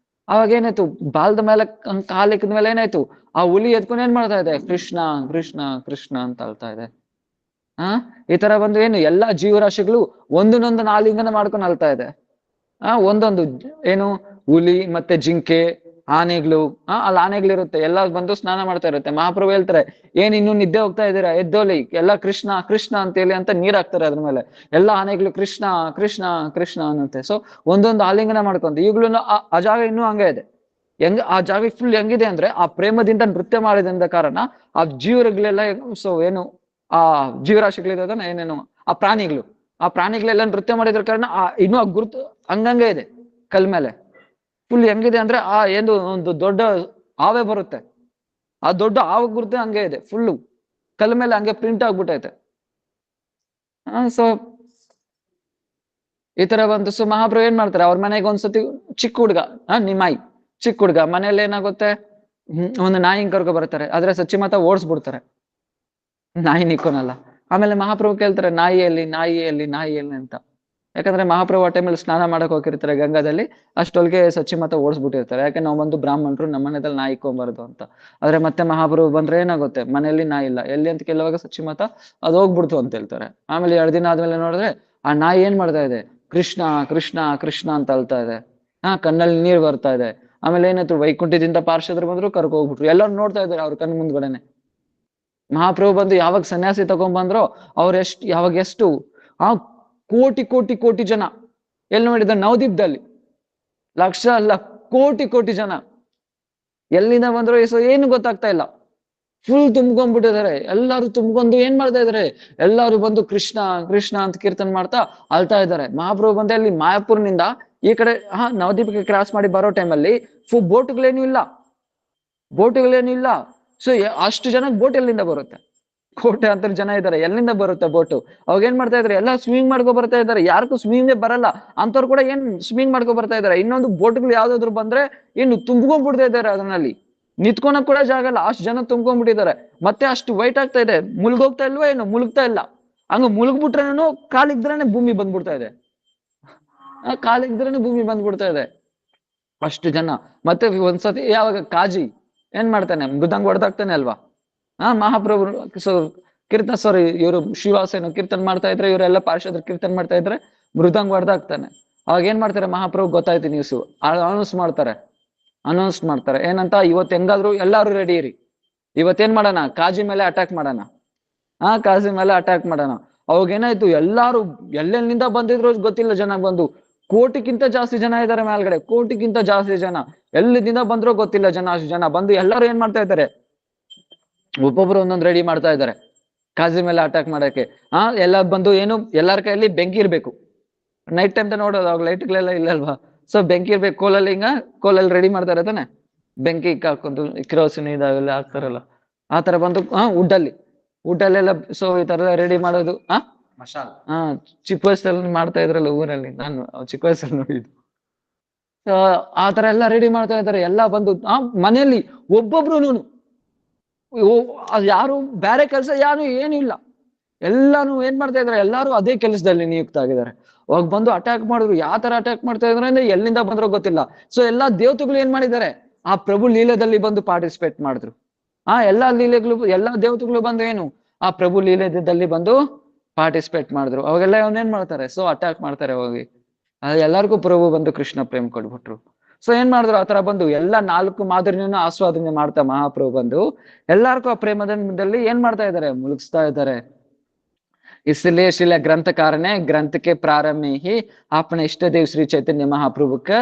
ಅವಾಗ ಏನಾಯ್ತು? ಬಾಲದ ಮೇಲೆ ಕಾಲಿಕ್ಕದ ಮೇಲೆ ಏನಾಯ್ತು? ಆ ಹುಲಿ ಎದ್ಕೊಂಡು ಏನ್ ಮಾಡ್ತಾ ಇದೆ? ಕೃಷ್ಣ ಕೃಷ್ಣ ಕೃಷ್ಣ ಅಂತ ಅಳ್ತಾ ಇದೆ. ಈ ತರ ಬಂದು ಏನು? ಎಲ್ಲಾ ಜೀವರಾಶಿಗಳು ಒಂದೊಂದು ಆಲಿಂಗನ ಮಾಡ್ಕೊಂಡು ಅಳ್ತಾ ಇದೆ. ಒಂದೊಂದು ಏನು? ಹುಲಿ ಮತ್ತೆ ಜಿಂಕೆ, ಆನೆಗಳು, ಅಲ್ಲಿ ಆನೆಗಳಿರುತ್ತೆ, ಎಲ್ಲ ಬಂದು ಸ್ನಾನ ಮಾಡ್ತಾ ಇರುತ್ತೆ. ಮಹಾಪ್ರಭು ಹೇಳ್ತಾರೆ, ಏನ್ ಇನ್ನು ನಿದ್ದೆ ಹೋಗ್ತಾ ಇದ್ದೀರಾ? ಎದ್ದೋಲಿ, ಎಲ್ಲ ಕೃಷ್ಣ ಕೃಷ್ಣ ಅಂತ ಹೇಳಿ ಅಂತ ನೀರ್ ಹಾಕ್ತಾರೆ ಅದ್ರ ಮೇಲೆ. ಎಲ್ಲಾ ಆನೆಗಳು ಕೃಷ್ಣ ಕೃಷ್ಣ ಕೃಷ್ಣ ಅನ್ನುತ್ತೆ. ಸೊ ಒಂದೊಂದು ಆಲಿಂಗನ ಮಾಡ್ಕೊಂತ ಈಗ್ಲೂ ಆ ಜಾಗ ಇನ್ನೂ ಹಂಗೆ ಇದೆ. ಆ ಜಾಗ ಫುಲ್ ಹೆಂಗಿದೆ ಅಂದ್ರೆ ಆ ಪ್ರೇಮದಿಂದ ನೃತ್ಯ ಮಾಡಿದ ಕಾರಣ ಆ ಜೀವರುಗಳೆಲ್ಲ ಸೊ ಏನು ಆ ಜೀವರಾಶಿಗಳಿದ ಏನೇನು ಆ ಪ್ರಾಣಿಗಳೆಲ್ಲ ನೃತ್ಯ ಮಾಡಿದ್ರ ಕಾರಣ ಇನ್ನೂ ಆ ಗುರುತು ಹಂಗಂಗೆ ಇದೆ. ಕಲ್ ಮೇಲೆ ಫುಲ್ ಹೆಂಗಿದೆ ಅಂದ್ರೆ ಏನು ಒಂದು ದೊಡ್ಡ ಹಾವೇ ಬರುತ್ತೆ, ಆ ದೊಡ್ಡ ಹಾವು ಗುರುತೆ ಹಂಗೆ ಇದೆ. ಫುಲ್ಲು ಕಲ್ ಮೇಲೆ ಹಂಗೆ ಪ್ರಿಂಟ್ ಆಗ್ಬಿಟ್ಟೈತೆ. ಸೊ ಈ ತರ ಬಂತು. ಸೊ ಮಹಾಪ್ರಭು ಏನ್ ಮಾಡ್ತಾರೆ? ಅವ್ರ ಮನೆಗೆ ಒಂದ್ಸತಿ ಚಿಕ್ಕ ಹುಡ್ಗ ನಿಮಾಯಿ ಚಿಕ್ಕ ಹುಡ್ಗ ಮನೇಲಿ ಏನಾಗುತ್ತೆ? ಒಂದು ನಾಯಿ ಕರ್ಕೊ ಬರ್ತಾರೆ. ಆದ್ರೆ ಸಚಿಮಾತ ಓಡಿಸ್ಬಿಡ್ತಾರೆ, ನಾಯಿ ನಿಕ್ಕೋನಲ್ಲ. ಆಮೇಲೆ ಮಹಾಪ್ರಭು ಕೇಳ್ತಾರೆ, ನಾಯಿ ಎಲ್ಲಿ ಅಂತ. ಯಾಕಂದ್ರೆ ಮಹಾಪ್ರಭು ಆ ಟೈಮಲ್ಲಿ ಸ್ನಾನ ಮಾಡಕ್ ಹೋಗಿರ್ತಾರೆ ಗಂಗಾದಲ್ಲಿ. ಅಷ್ಟೊಲ್ಗೆ ಸಚಿಮಾತ ಓಡಿಸ್ಬಿಟ್ಟಿರ್ತಾರೆ. ಯಾಕೆ ನಾವು ಬಂದು ಬ್ರಾಹ್ಮಣರು, ನಮ್ಮ ಮನೆದಲ್ಲಿ ನಾಯಿ ಇಕ್ಕೊಂಬಾರ್ದು ಅಂತ. ಆದ್ರೆ ಮತ್ತೆ ಮಹಾಪ್ರಭು ಬಂದ್ರೆ ಏನಾಗುತ್ತೆ? ಮನೆಯಲ್ಲಿ ನಾಯಿ ಇಲ್ಲ, ಎಲ್ಲಿ ಅಂತ ಕೇಳುವಾಗ ಸಚಿಮಾತ ಅದು ಹೋಗ್ಬಿಡ್ತು ಅಂತ ಹೇಳ್ತಾರೆ. ಆಮೇಲೆ 2 ದಿನ ಆದ್ಮೇಲೆ ನೋಡಿದ್ರೆ ಆ ನಾಯಿ ಏನ್ ಮಾಡ್ತಾ ಇದೆ? ಕೃಷ್ಣ ಕೃಷ್ಣ ಕೃಷ್ಣ ಅಂತ ಅಳ್ತಾ ಇದೆ. ಕಣ್ಣಲ್ಲಿ ನೀರ್ ಬರ್ತಾ ಇದೆ. ಆಮೇಲೆ ಏನಾಯ್ತು? ವೈಕುಂಠದಿಂದ ಪಾರ್ಷದರು ಬಂದ್ರು, ಕರ್ಕೊ ಹೋಗ್ಬಿಟ್ರು. ಎಲ್ಲರೂ ನೋಡ್ತಾ ಇದಾರೆ ಅವ್ರ ಕಣ್ ಮುಂದ್ಗಡೆನೆ. ಮಹಾಪ್ರಭು ಬಂದು ಯಾವಾಗ ಸನ್ಯಾಸಿ ತಗೊಂಡ್ಬಂದ್ರೋ ಯಾವಾಗ ಎಷ್ಟು ಆ ಕೋಟಿ ಕೋಟಿ ಕೋಟಿ ಜನ ಎಲ್ಲಿ ನೋಡಿದ ನವದೀಪದಲ್ಲಿ ಲಕ್ಷ ಅಲ್ಲ ಕೋಟಿ ಕೋಟಿ ಜನ ಎಲ್ಲಿಂದ ಬಂದ್ರು ಏನು ಗೊತ್ತಾಗ್ತಾ ಇಲ್ಲ. ಫುಲ್ ತುಂಬ್ಕೊಂಡ್ಬಿಟ್ಟಿದ್ದಾರೆ. ಎಲ್ಲಾರು ತುಂಬ್ಕೊಂಡು ಏನ್ ಮಾಡ್ತಾ ಇದಾರೆ, ಎಲ್ಲಾರು ಬಂದು ಕೃಷ್ಣ ಕೃಷ್ಣ ಅಂತ ಕೀರ್ತನೆ ಮಾಡ್ತಾ ಅಳ್ತಾ ಇದ್ದಾರೆ. ಮಹಾಪ್ರಭು ಬಂದೆ ಅಲ್ಲಿ ಮಾಯಾಪುರ್ನಿಂದ ಈ ಕಡೆ ನವದೀಪಕ್ಕೆ ಕ್ರಾಸ್ ಮಾಡಿ ಬರೋ ಟೈಮಲ್ಲಿ ಬೋಟ್ಗಳೇನು ಇಲ್ಲ, ಬೋಟ್ಗಳೇನು ಇಲ್ಲ. ಸೊ ಅಷ್ಟು ಜನ ಬೋಟ್ ಎಲ್ಲಿಂದ ಬರುತ್ತೆ? ಕೋಟೆ ಅಂತ ಜನ ಇದ್ದಾರೆ, ಎಲ್ಲಿಂದ ಬರುತ್ತೆ ಬೋಟು? ಅವಾಗ ಏನ್ ಮಾಡ್ತಾ ಇದಾರೆ, ಎಲ್ಲ ಸ್ವಿಮ್ಮಿಂಗ್ ಮಾಡ್ಕೊ ಬರ್ತಾ ಇದಾರೆ. ಯಾರಿಗೂ ಸ್ವಿಮ್ಮಿಂಗ್ ಬರಲ್ಲ ಅಂತವ್ರು ಕೂಡ ಏನ್ ಸ್ವಿಮ್ಮಿಂಗ್ ಮಾಡ್ಕೊ ಬರ್ತಾ ಇದಾರೆ. ಇನ್ನೊಂದು ಬೋಟ್ಗಳು ಯಾವ್ದಾದ್ರು ಬಂದ್ರೆ ಇನ್ನು ತುಂಬ್ಕೊಂಡ್ಬಿಡ್ತಾ ಇದ್ದಾರೆ, ಅದರಲ್ಲಿ ನಿಂತ್ಕೊಳಕ್ ಕೂಡ ಜಾಗ ಇಲ್ಲ, ಅಷ್ಟು ಜನ ತುಂಬ್ಕೊಂಡ್ಬಿಟ್ಟಿದ್ದಾರೆ. ಮತ್ತೆ ಅಷ್ಟು ವೈಟ್ ಆಗ್ತಾ ಇದೆ, ಮುಳುಗೋಗ್ತಾ ಇಲ್ವಾ ಏನು? ಮುಳುಗ್ತಾ ಇಲ್ಲ. ಹಂಗ ಮುಳುಗ್ಬಿಟ್ರೇನು ಕಾಲಿಗ್ದ್ರೇನೆ ಭೂಮಿ ಬಂದ್ಬಿಡ್ತಾ ಇದೆ, ಕಾಲಿಗ್ದ್ರೇನೆ ಭೂಮಿ ಬಂದ್ಬಿಡ್ತಾ ಇದೆ, ಅಷ್ಟು ಜನ. ಮತ್ತೆ ಒಂದ್ಸತಿ ಯಾವಾಗ ಕಾಜಿ ಏನ್ ಮಾಡ್ತಾನೆ, ಮೃದಂಗ ಹೊಡೆದಾಗ್ತಾನೆ ಅಲ್ವಾ? ಮಹಾಪ್ರಭು ಕೀರ್ತನ ಸಾರಿ ಇವರು ಶ್ರೀವಾಸೇನು ಕೀರ್ತನ್ ಮಾಡ್ತಾ ಇದ್ರೆ, ಇವರೆಲ್ಲ ಪಾರ್ಷದರು ಕೀರ್ತನ್ ಮಾಡ್ತಾ ಇದ್ರೆ ಮೃದಂಗ ಹೊಡೆದಾಗ್ತಾನೆ. ಅವಾಗ ಏನ್ ಮಾಡ್ತಾರೆ ಮಹಾಪ್ರಭು ಗೊತ್ತಾಯ್ತು ನ್ಯೂಸು, ಅನೌನ್ಸ್ ಮಾಡ್ತಾರೆ ಏನಂತ, ಇವತ್ತು ಹೆಂಗಾದ್ರು ಎಲ್ಲಾರು ರೆಡಿ ಇರಿ, ಇವತ್ತೇನ್ ಮಾಡೋಣ, ಕಾಜಿ ಮೇಲೆ ಅಟ್ಯಾಕ್ ಮಾಡೋಣ. ಕಾಜಿ ಮೇಲೆ ಅಟ್ಯಾಕ್ ಮಾಡೋಣ. ಅವಾಗ ಏನಾಯ್ತು, ಎಲ್ಲಾರು ಎಲ್ಲೆಲ್ಲಿಂದ ಬಂದಿದ್ರು ಗೊತ್ತಿಲ್ಲ, ಜನ ಬಂದು ಕೋಟಿಗಿಂತ ಜಾಸ್ತಿ ಜನ ಇದ್ದಾರೆ ಮೇಲ್ಗಡೆ, ಕೋಟಿಗಿಂತ ಜಾಸ್ತಿ ಜನ ಎಲ್ಲಿಂದ ಬಂದ್ರೋ ಗೊತ್ತಿಲ್ಲ ಜನ, ಅಷ್ಟು ಜನ ಬಂದು ಎಲ್ಲರೂ ಏನ್ ಮಾಡ್ತಾ ಇದ್ದಾರೆ, ಒಬ್ಬೊಬ್ರು ಒಂದೊಂದು ರೆಡಿ ಮಾಡ್ತಾ ಇದ್ದಾರೆ ಕಾಜಿ ಮೇಲೆ ಅಟ್ಯಾಕ್ ಮಾಡಕ್ಕೆ. ಎಲ್ಲ ಬಂದು ಏನು, ಎಲ್ಲರ ಕೈಯಲ್ಲಿ ಬೆಂಕಿ ಇರ್ಬೇಕು. ನೈಟ್ ಟೈಮ್ ನೋಡೋದು, ಅವಾಗ ಲೈಟ್ಗಳೆಲ್ಲ ಇಲ್ಲ ಅಲ್ವಾ, ಸೊ ಬೆಂಕಿ ಇರ್ಬೇಕು. ಕೋಲಲ್ಲಿ ರೆಡಿ ಮಾಡ್ತಾರೆ ತಾನೆ, ಬೆಂಕಿ ಹಾಕೊಂಡು ಕಿರೋಸಿನ್ ಇದಾವೆಲ್ಲ ಹಾಕ್ತಾರಲ್ಲ, ಆ ತರ ಬಂದು ಊಟಲ್ಲೆಲ್ಲ ಸೊ ಈ ತರ ರೆಡಿ ಮಾಡೋದು. ಚಿಕ್ಕ ವಯಸ್ಸಲ್ಲಿ ಮಾಡ್ತಾ ಇದ್ರಲ್ಲ ಊರಲ್ಲಿ, ನಾನು ಚಿಕ್ಕ ವಯಸ್ಸಲ್ಲಿ ನೋಡಿದ್ದು. ಆ ತರ ಎಲ್ಲ ರೆಡಿ ಮಾಡ್ತಾ ಇದ್ದಾರೆ. ಎಲ್ಲ ಬಂದು ಮನೆಯಲ್ಲಿ ಒಬ್ಬೊಬ್ರು ಯಾರು ಬೇರೆ ಕೆಲಸ ಏನು ಇಲ್ಲ, ಎಲ್ಲಾನು ಏನ್ ಮಾಡ್ತಾ ಇದಾರೆ, ಎಲ್ಲಾರು ಅದೇ ಕೆಲಸದಲ್ಲಿ ನಿಯುಕ್ತ ಆಗಿದ್ದಾರೆ. ಅವಾಗ ಬಂದು ಅಟ್ಯಾಕ್ ಮಾಡಿದ್ರು. ಯಾವ ತರ ಅಟ್ಯಾಕ್ ಮಾಡ್ತಾ ಇದಾರೆ ಅಂದ್ರೆ ಎಲ್ಲಿಂದ ಬಂದ್ರೋ ಗೊತ್ತಿಲ್ಲ. ಸೊ ಎಲ್ಲಾ ದೇವತೆಗಳು ಏನ್ ಮಾಡಿದ್ದಾರೆ, ಆ ಪ್ರಭು ಲೀಲೆದಲ್ಲಿ ಬಂದು ಪಾರ್ಟಿಸಿಪೇಟ್ ಮಾಡಿದ್ರು. ಎಲ್ಲಾ ದೇವತೆಗಳು ಬಂದು ಏನು, ಆ ಪ್ರಭು ಲೀಲೆದಲ್ಲಿ ಬಂದು ಪಾರ್ಟಿಸಿಪೇಟ್ ಮಾಡಿದ್ರು. ಅವಾಗೆಲ್ಲ ಅವನೇನ್ ಮಾಡ್ತಾರೆ, ಸೊ ಅಟ್ಯಾಕ್ ಮಾಡ್ತಾರೆ ಹೋಗಿ. ಎಲ್ಲರಿಗೂ ಪ್ರಭು ಬಂದು ಕೃಷ್ಣ ಪ್ರೇಮ್ ಕೊಡ್ಬಿಟ್ರು. ಸೊ ಏನ್ ಮಾಡಿದ್ರು, ಆತರ ಬಂದು ಎಲ್ಲ 4 ಮಾದರಿನ ಆಸ್ವಾದನೆ ಮಾಡ್ತಾ ಮಹಾಪ್ರಭು ಬಂದು ಎಲ್ಲಾರ್ಗೂ ಆ ಪ್ರೇಮದಲ್ಲಿ ಏನ್ ಮಾಡ್ತಾ ಇದ್ದಾರೆ, ಮುಳುಗಿಸ್ತಾ ಇದ್ದಾರೆ. इसलिए श्रील ग्रंथकार ने ग्रंथ के प्रारंभ में ही अपने इष्ट देव श्री चैतन्य महाप्रभु के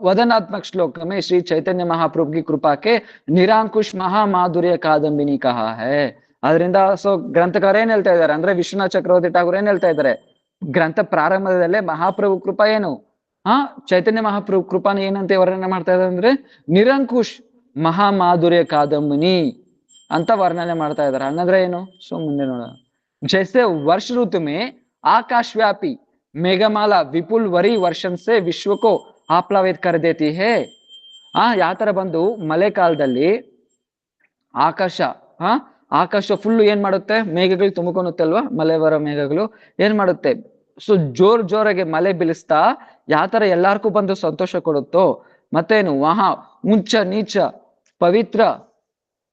वदनात्मक श्लोक में श्री चैतन्य महाप्रभु की कृपा के निरांकुश महामाधुर्य कादंबिनी कहा है. ಅದರಿಂದ ಸೊ ಗ್ರಂಥಕಾರ ಏನ್ ಹೇಳ್ತಾ ಇದ್ದಾರೆ ಅಂದ್ರೆ, ವಿಶ್ವನಾಥ ಚಕ್ರವರ್ತಿ ಠಾಕೂರ್ ಏನ್ ಹೇಳ್ತಾ ಇದ್ದಾರೆ, ಗ್ರಂಥ ಪ್ರಾರಂಭದಲ್ಲೇ ಮಹಾಪ್ರಭು ಕೃಪಾ ಏನು, ಚೈತನ್ಯ ಮಹಾಪ್ರಭು ಕೃಪಾನ ಏನಂತ ವರ್ಣನೆ ಮಾಡ್ತಾ ಇದ್ದಾರೆ ಅಂದ್ರೆ, ನಿರಂಕುಶ್ ಮಹಾಮಾಧುರ್ಯ ಕಾದಂಬಿನಿ ಅಂತ ವರ್ಣನೆ ಮಾಡ್ತಾ ಇದ್ದಾರೆ. ಹಂಗಂದ್ರೆ ಏನು, ಸೊ ಮುಂದೆ ನೋಡೋಣ. जैसे वर्ष ऋतु में आकाशव्यापी मेघमाला विपुल वरी वर्षन से विश्व को आप्लावित कर देती है. ಯಾವ ತರ ಬಂದು ಮಳೆಕಾಲದಲ್ಲಿ ಆಕಾಶ ಫುಲ್ ಏನ್ ಮಾಡುತ್ತೆ, ಮೇಘಗಳು ತುಂಬಿಕೊಳ್ಳುತ್ತೆ ಅಲ್ವಾ, ಮಳೆ ಬರೋ ಮೇಘಗಳು ಏನ್ ಮಾಡುತ್ತೆ, ಸೊ ಜೋರಾಗಿ ಮಳೆ ಬೀಳಿಸ್ತಾ ಯಾವ ತರ ಎಲ್ಲಾರ್ಗೂ ಬಂದು ಸಂತೋಷ ಕೊಡುತ್ತೋ, ಮತ್ತೇನು ವಹಾ ಉಂಚ ನೀಚ ಪವಿತ್ರ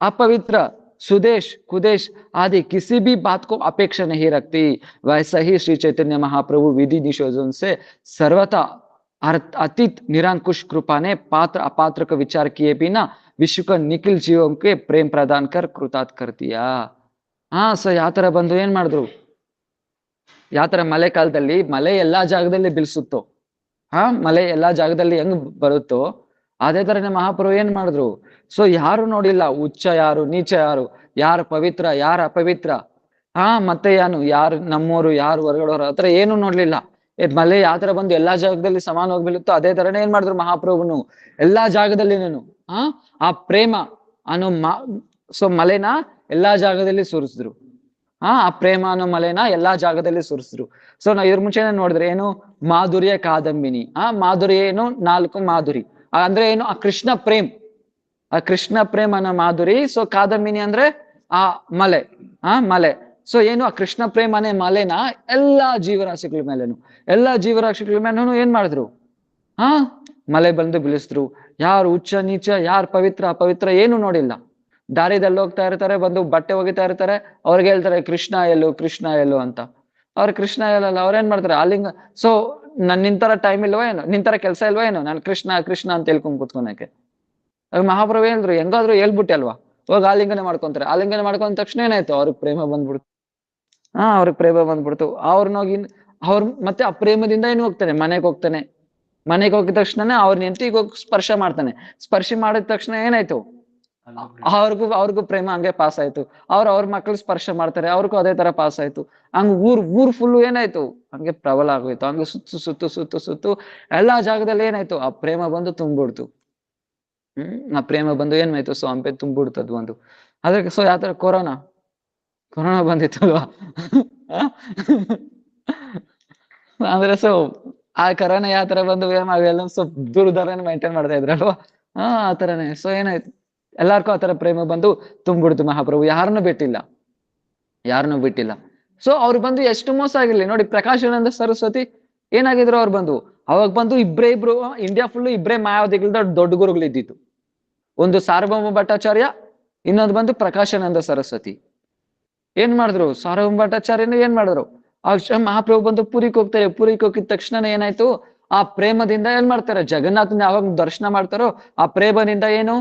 अपवित्र सुदेश कुदेश आदि किसी भी बात को अपेक्षा नहीं रखती, वैसा ही श्री चैतन्य महाप्रभु विधि निषेधों से सर्वथा अतीत निरंकुश कृपा ने पात्र अपात्र का विचार किए बिना विश्व का निखिल जीवों के प्रेम प्रदान कर कृतार्थ कर दिया. ಸೊ ಯಾವ ತರ ಬಂದು ಏನ್ ಮಾಡಿದ್ರು, ಯಾವ ತರ ಮಳೆ ಕಾಲದಲ್ಲಿ ಮಳೆ ಎಲ್ಲಾ ಜಾಗದಲ್ಲಿ ಬೀಳ್ಸುತ್ತೋ, ಮಳೆ ಎಲ್ಲಾ ಜಾಗದಲ್ಲಿ ಹೆಂಗ್ ಬರುತ್ತೋ ಅದೇ ತರನೇ ಮಹಾಪ್ರಭು ಏನ್ ಮಾಡಿದ್ರು, ಸೊ ಯಾರು ನೋಡಿಲ್ಲ ಉಚ್ಚ ಯಾರು ನೀಚ ಯಾರು ಪವಿತ್ರ ಯಾರು ಅಪವಿತ್ರ, ಮತ್ತೆ ಯಾರು ನಮ್ಮೋರು ಯಾರು ಹೊರಗಡೋರು, ಆತರ ಏನು ನೋಡ್ಲಿಲ್ಲ. ಮಳೆ ಯಾವ ತರ ಬಂದು ಎಲ್ಲಾ ಜಾಗದಲ್ಲಿ ಸಮಾನವಾಗಿ ಬೀಳುತ್ತೋ ಅದೇ ತರನೇ ಏನ್ ಮಾಡಿದ್ರು ಮಹಾಪ್ರಭುನು ಎಲ್ಲಾ ಜಾಗದಲ್ಲಿ ಆ ಪ್ರೇಮ ಅನ್ನೋ ಸೊ ಮಳೆನ ಎಲ್ಲಾ ಜಾಗದಲ್ಲಿ ಸುರಿಸಿದ್ರು. ಆ ಪ್ರೇಮ ಅನ್ನೋ ಮಳೆನ ಎಲ್ಲಾ ಜಾಗದಲ್ಲಿ ಸುರಿಸಿದ್ರು. ಸೊ ನಾವು ಇದ್ರ ಮುಂಚೆನೆ ನೋಡಿದ್ರೆ ಏನು, ಮಾಧುರ್ಯ ಕಾದಂಬಿನಿ. ಮಾಧುರ್ಯ ಏನು, 4 ಮಾಧುರಿ ಅಂದ್ರೆ ಏನು, ಆ ಕೃಷ್ಣ ಪ್ರೇಮ್ ಅನ್ನೋ ಮಾಧುರಿ. ಸೊ ಕಾದಂಬಿನಿ ಅಂದ್ರೆ ಆ ಮಲೆ, ಮಲೆ. ಸೊ ಏನು, ಆ ಕೃಷ್ಣ ಪ್ರೇಮ್ ಅನ್ನೋ ಮಲೆನ ಎಲ್ಲಾ ಜೀವರಾಶಿಗಳ ಮೇಲೂ ಏನ್ ಮಾಡಿದ್ರು, ಮಲೆ ಬಂದು ಬೀಳಿಸಿದ್ರು. ಯಾರು ಉಚ್ಚ ನೀಚ ಯಾರು ಪವಿತ್ರ ಅಪವಿತ್ರ ಏನು ನೋಡಿಲ್ಲ. ದಾರಿದಲ್ಲಿ ಹೋಗ್ತಾ ಇರ್ತಾರೆ, ಬಂದು ಬಟ್ಟೆ ಒಗಿತಾ ಇರ್ತಾರೆ, ಅವ್ರಿಗೆ ಹೇಳ್ತಾರೆ ಕೃಷ್ಣ ಎಲ್ಲೋ ಅಂತ. ಅವ್ರ ಕೃಷ್ಣ ಎಲ್ಲಲ್ಲ, ಅವ್ರೇನ್ ಮಾಡ್ತಾರೆ ಅಲ್ಲಿಂಗ. ಸೊ ನಿಂತರ ಟೈಮ್ ಇಲ್ವೋ ಏನೋ, ನಿಂತರ ಕೆಲಸ ಇಲ್ವೋ ಏನೋ, ನಾನು ಕೃಷ್ಣ ಅಂತ ಹೇಳ್ಕೊಂಡ್ ಕೂತ್ಕೊಳಕ್ಕೆ. ಮಹಾಪ್ರಭು ಹೇಳಿದ್ರು ಹೆಂಗಾದ್ರು ಹೇಳ್ಬಿಟ್ಟೆ ಅಲ್ವಾ, ಹೋಗಿ ಆಲಿಂಗನ ಮಾಡ್ಕೊಂತಾರೆ. ಆಲಿಂಗನ ಮಾಡ್ಕೊಂಡ ತಕ್ಷಣ ಏನಾಯ್ತು, ಅವ್ರಿಗೆ ಪ್ರೇಮ ಬಂದ್ಬಿಡ್ತು. ಅವ್ರಿಗೆ ಪ್ರೇಮ ಬಂದ್ಬಿಡ್ತು. ಅವ್ರನ್ನೋಗಿ ಮತ್ತೆ ಆ ಪ್ರೇಮದಿಂದ ಏನು ಹೋಗ್ತಾನೆ, ಮನೆಗೆ ಹೋಗ್ತಾನೆ. ಮನೆಗೆ ಹೋಗಿದ ತಕ್ಷಣ ಅವ್ರ ನೆಂಟಿಗೆ ಹೋಗಿ ಸ್ಪರ್ಶ ಮಾಡ್ತಾನೆ. ಸ್ಪರ್ಶ ಮಾಡಿದ ತಕ್ಷಣ ಏನಾಯ್ತು, ಅವ್ರಿಗೂ ಪ್ರೇಮ ಹಂಗೆ ಪಾಸ್ ಆಯ್ತು. ಅವ್ರ ಮಕ್ಳು ಸ್ಪರ್ಶ ಮಾಡ್ತಾರೆ, ಅವ್ರಿಗೂ ಅದೇ ತರ ಪಾಸ್ ಆಯ್ತು. ಹಂಗ ಊರ್ ಫುಲ್ಲು ಏನಾಯ್ತು, ಹಂಗೆ ಪ್ರಬಲ ಆಗೋಯ್ತು. ಹಂಗೆ ಸುತ್ತು ಎಲ್ಲಾ ಜಾಗದಲ್ಲಿ ಏನಾಯ್ತು, ಆ ಪ್ರೇಮ ಬಂದು ತುಂಬಿಡ್ತು. ಆ ಪ್ರೇಮ ಬಂದು ಏನಾಯ್ತು, ಸೊ ಹಂಪೆ ತುಂಬಿಡ್ತದ್ ಒಂದು. ಅದಕ್ಕೆ ಸೊ ಯಾವ ತರ ಕೊರೋನಾ ಬಂದಿತ್ತಲ್ವಾ ಅಂದ್ರೆ ಸೊ ಆ ಕರೋನಾ ಯಾವ ತರ ಬಂದು ಅವೆಲ್ಲ ಸ್ವಲ್ಪ ದೂರದರನೆ ಮೈಂಟೈನ್ ಮಾಡ್ತಾ ಇದ್ರಲ್ವಾ. ಆ ತರನೇ ಸೊ ಏನಾಯ್ತು, ಎಲ್ಲಾರ್ಗೂ ಆ ತರ ಪ್ರೇಮ ಬಂದು ತುಂಬಿಡ್ತು. ಮಹಾಪ್ರಭು ಯಾರನ್ನು ಬಿಟ್ಟಿಲ್ಲ. ಸೊ ಅವ್ರು ಬಂದು ಎಷ್ಟು ಮೋಸ ಆಗಿರ್ಲಿ ನೋಡಿ, ಪ್ರಕಾಶಾನಂದ ಸರಸ್ವತಿ ಏನಾಗಿದ್ರು, ಅವ್ರು ಬಂದು ಅವಾಗ ಬಂದು ಇಬ್ರು ಇಂಡಿಯಾ ಫುಲ್ ಇಬ್ರೇ ಮಾಯಾವತಿಗಳಿಂದ ದೊಡ್ಡ ಗುರುಗಳು ಇದ್ದಿತ್ತು. ಒಂದು ಸಾರ್ವಭೌಮ ಭಟ್ಟಾಚಾರ್ಯ, ಇನ್ನೊಂದು ಬಂದು ಪ್ರಕಾಶಾನಂದ ಸರಸ್ವತಿ. ಏನ್ ಮಾಡಿದ್ರು, ಸಾರ್ವಭೌಮ ಭಟ್ಟಾಚಾರ್ಯನು ಏನ್ ಮಾಡಿದ್ರು, ಮಹಾಪ್ರಭು ಬಂದು ಪುರಿಗೆ ಹೋಗ್ತಾರೆ. ಪುರಿಗೆ ಹೋಗಿದ ತಕ್ಷಣ ಏನಾಯ್ತು, ಆ ಪ್ರೇಮದಿಂದ ಏನ್ ಮಾಡ್ತಾರೆ, ಜಗನ್ನಾಥನ ಯಾವಾಗ ದರ್ಶನ ಮಾಡ್ತಾರೋ ಆ ಪ್ರೇಮದಿಂದ ಏನು,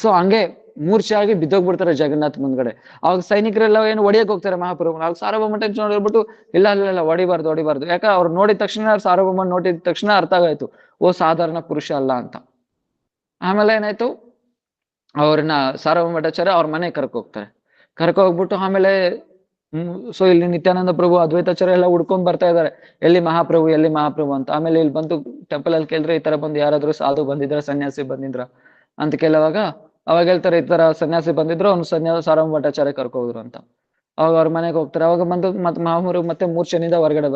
ಸೊ ಹಂಗೆ ಮೂರ್ಛೆಯಾಗಿ ಬಿದ್ದೋಗ್ಬಿಡ್ತಾರೆ ಜಗನ್ನಾಥ್ ಮುಂದ್ಗಡೆ. ಅವಾಗ ಸೈನಿಕರೆಲ್ಲ ಏನು ಹೊಡಿಯಕ್ ಹೋಗ್ತಾರೆ ಮಹಾಪ್ರಭು. ಅವಾಗ ಸಾರ್ವಭೌಮ ನೋಡ್ಬಿಟ್ಟು ಇಲ್ಲ ಹೊಡಿಬಾರ್ದು. ಯಾಕೆ ಅವ್ರು ನೋಡಿದ ತಕ್ಷಣ, ಸಾರ್ವಭೌಮ ನೋಡಿದ ತಕ್ಷಣ ಅರ್ಥ ಆಗಾಯ್ತು, ಓ ಸಾಧಾರಣ ಪುರುಷ ಅಲ್ಲ ಅಂತ. ಆಮೇಲೆ ಏನಾಯ್ತು, ಅವ್ರನ್ನ ಸಾರ್ವಭೌಮ ಭಟ್ಟಾಚಾರ್ಯ ಅವ್ರ ಮನೆ ಹೋಗ್ಬಿಟ್ಟು ಆಮೇಲೆ ಸೊ ಇಲ್ಲಿ ನಿತ್ಯಾನಂದ ಪ್ರಭು, ಅದ್ವೈತಾಚಾರ್ಯ ಎಲ್ಲ ಹುಡ್ಕೊಂಡ್ ಬರ್ತಾ ಇದಾರೆ, ಎಲ್ಲಿ ಮಹಾಪ್ರಭು ಅಂತ. ಆಮೇಲೆ ಇಲ್ಲಿ ಬಂದು ಟೆಂಪಲ್ ಅಲ್ಲಿ ಕೇಳಿದ್ರೆ, ಈ ತರ ಬಂದು ಯಾರಾದ್ರೂ ಸಾಧು ಬಂದಿದ್ರ, ಸನ್ಯಾಸಿ ಬಂದಿದ್ರ ಅಂತ ಕೇಳುವಾಗ ಅವಾಗ ಹೇಳ್ತಾರೆ, ಈ ತರ ಸನ್ಯಾಸಿ ಬಂದಿದ್ರು, ಅವ್ನು ಸಾರ್ವಭೌಮ ಭಟ್ಟಾಚಾರ್ಯ ಹೋದ್ರು ಅಂತ. ಅವಾಗ ಅವ್ರ ಮನೆಗೆ ಹೋಗ್ತಾರೆ. ಅವಾಗ ಬಂದು ಮಹಾಪ್ರಭು ಮತ್ತೆ ಮೂರ್ಛೆನಿಂದ ಹೊರಗಡೆ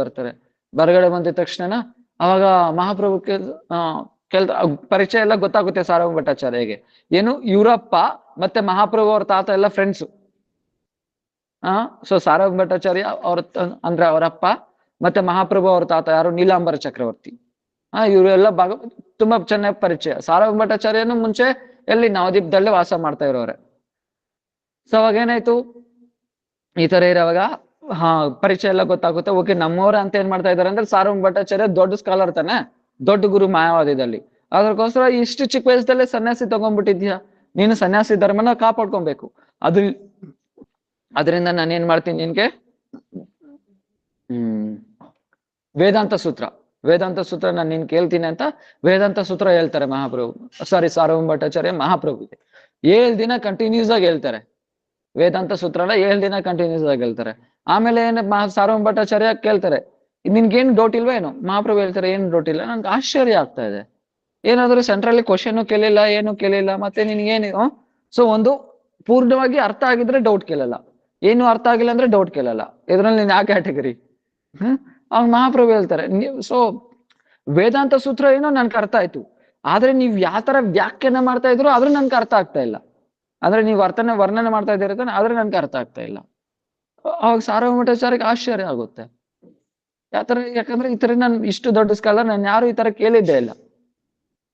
ಬಂದಿದ ತಕ್ಷಣ ಅವಾಗ ಮಹಾಪ್ರಭು ಪರಿಚಯ ಎಲ್ಲ ಗೊತ್ತಾಗುತ್ತೆ ಸಾರ್ವಭೌಮ ಭಟ್ಟಾಚಾರ್ಯಗೆ. ಏನು, ಯುರಪ್ಪ ಮತ್ತೆ ಮಹಾಪ್ರಭು ಅವ್ರ ತಾತ ಎಲ್ಲ ಫ್ರೆಂಡ್ಸ್. ಸೊ ಸಾರ್ವಭೌಮ ಭಟ್ಟಾಚಾರ್ಯ ಅಂದ್ರೆ ಅವರಪ್ಪ ಮತ್ತೆ ಮಹಾಪ್ರಭು ಅವ್ರ ತಾತ ಯಾರು, ನೀಲಾಂಬರ ಚಕ್ರವರ್ತಿ. ಇವರೆಲ್ಲ ತುಂಬಾ ಚೆನ್ನಾಗಿ ಪರಿಚಯ. ಸಾರ್ವಭೌಮ ಭಟ್ಟಾಚಾರ್ಯನು ಮುಂಚೆ ಎಲ್ಲಿ ನವದೀಪದಲ್ಲೇ ವಾಸ ಮಾಡ್ತಾ ಇರೋರೆ. ಸೊ ಅವಾಗ ಏನಾಯ್ತು, ಈ ತರ ಇರೋವಾಗ ಪರಿಚಯ ಎಲ್ಲ ಗೊತ್ತಾಗುತ್ತೆ. ಓಕೆ, ನಮ್ಮವ್ರ ಅಂತ ಏನ್ ಮಾಡ್ತಾ ಇದಾರೆ ಅಂದ್ರೆ, ಸಾರ್ವಭೌಮ ಭಟ್ಟಾಚಾರ್ಯ ದೊಡ್ಡ ಸ್ಕಾಲರ್ ತಾನೆ, ದೊಡ್ಡ ಗುರು ಮಾಯಾವಾದಿದಲ್ಲಿ. ಅದಕ್ಕೋಸ್ಕರ ಇಷ್ಟು ಚಿಕ್ಕ ವಯಸ್ಸದಲ್ಲೇ ಸನ್ಯಾಸಿ ತಗೊಂಡ್ಬಿಟ್ಟಿದ್ಯಾ, ನೀನು ಸನ್ಯಾಸಿ ಧರ್ಮನ ಕಾಪಾಡ್ಕೊಬೇಕು. ಅದರಿಂದ ನಾನು ಏನ್ ಮಾಡ್ತೀನಿ ನಿನ್ಗೆ, ವೇದಾಂತ ಸೂತ್ರ ನಾನು ನಿನ್ ಕೇಳ್ತೀನಿ ಅಂತ ವೇದಾಂತ ಸೂತ್ರ ಹೇಳ್ತಾರೆ ಮಹಾಪ್ರಭು. ಸಾರ್ವಭೌಮ ಭಟ್ಟಾಚಾರ್ಯ ಮಹಾಪ್ರಭುಗೆ 7 ದಿನ ಕಂಟಿನ್ಯೂಸ್ ಆಗಿ ಹೇಳ್ತಾರೆ ವೇದಾಂತ ಸೂತ್ರನ. 7 ದಿನ ಕಂಟಿನ್ಯೂಸ್ ಆಗಿ ಹೇಳ್ತಾರೆ. ಆಮೇಲೆ ಸಾರ್ವಭೌಮ ಭಟ್ಟಾಚಾರ್ಯ ಕೇಳ್ತಾರೆ, ನಿನ್ಗೇನು ಡೌಟ್ ಇಲ್ವಾ ಏನು? ಮಹಾಪ್ರಭು ಹೇಳ್ತಾರೆ, ಏನು ಡೌಟ್ ಇಲ್ಲ. ನನ್ಗೆ ಆಶ್ಚರ್ಯ ಆಗ್ತಾ ಇದೆ, ಏನಾದ್ರು ಸೆಂಟ್ರಲ್ಲಿ ಕ್ವಶನ್ ಕೇಳಿಲ್ಲ, ಏನು ಕೇಳಿಲ್ಲ, ಮತ್ತೆ ನಿನ್ಗೇನು? ಸೊ ಒಂದು ಪೂರ್ಣವಾಗಿ ಅರ್ಥ ಆಗಿದ್ರೆ ಡೌಟ್ ಕೇಳಲ್ಲ, ಏನು ಅರ್ಥ ಆಗಿಲ್ಲ ಅಂದ್ರೆ ಡೌಟ್ ಕೇಳಲ್ಲ. ಇದ್ರಲ್ಲಿ ನೀನ್ ಯಾವ ಕ್ಯಾಟಗರಿ? ಅವಾಗ ಮಹಾಪ್ರಭು ಹೇಳ್ತಾರೆ, ಸೊ ವೇದಾಂತ ಸೂತ್ರ ಏನೋ ನನ್ಗೆ ಅರ್ಥ ಆಯ್ತು, ಆದ್ರೆ ನೀವ್ ಯಾವ ತರ ವ್ಯಾಖ್ಯಾನ ಮಾಡ್ತಾ ಇದ್ರು ಆದ್ರೂ ನನ್ಗೆ ಅರ್ಥ ಆಗ್ತಾ ಇಲ್ಲ. ಅಂದ್ರೆ ನೀವು ವರ್ಣನೆ ಮಾಡ್ತಾ ಇದ್ದೀರ ಆದ್ರೆ ನನ್ಗೆ ಅರ್ಥ ಆಗ್ತಾ ಇಲ್ಲ. ಅವಾಗ ಸಾರ್ವಭೌಮ ಭಟ್ಟಾಚಾರ್ಯಕ್ಕೆ ಆಶ್ಚರ್ಯ ಆಗುತ್ತೆ. ಯಾಕಂದ್ರೆ ಈ ತರ ನಾನು ಇಷ್ಟು ದೊಡ್ಡ ಸ್ಕಾಲರ್, ನಾನು ಯಾರು ಈ ತರ ಕೇಳಿದ್ದೆ ಇಲ್ಲ.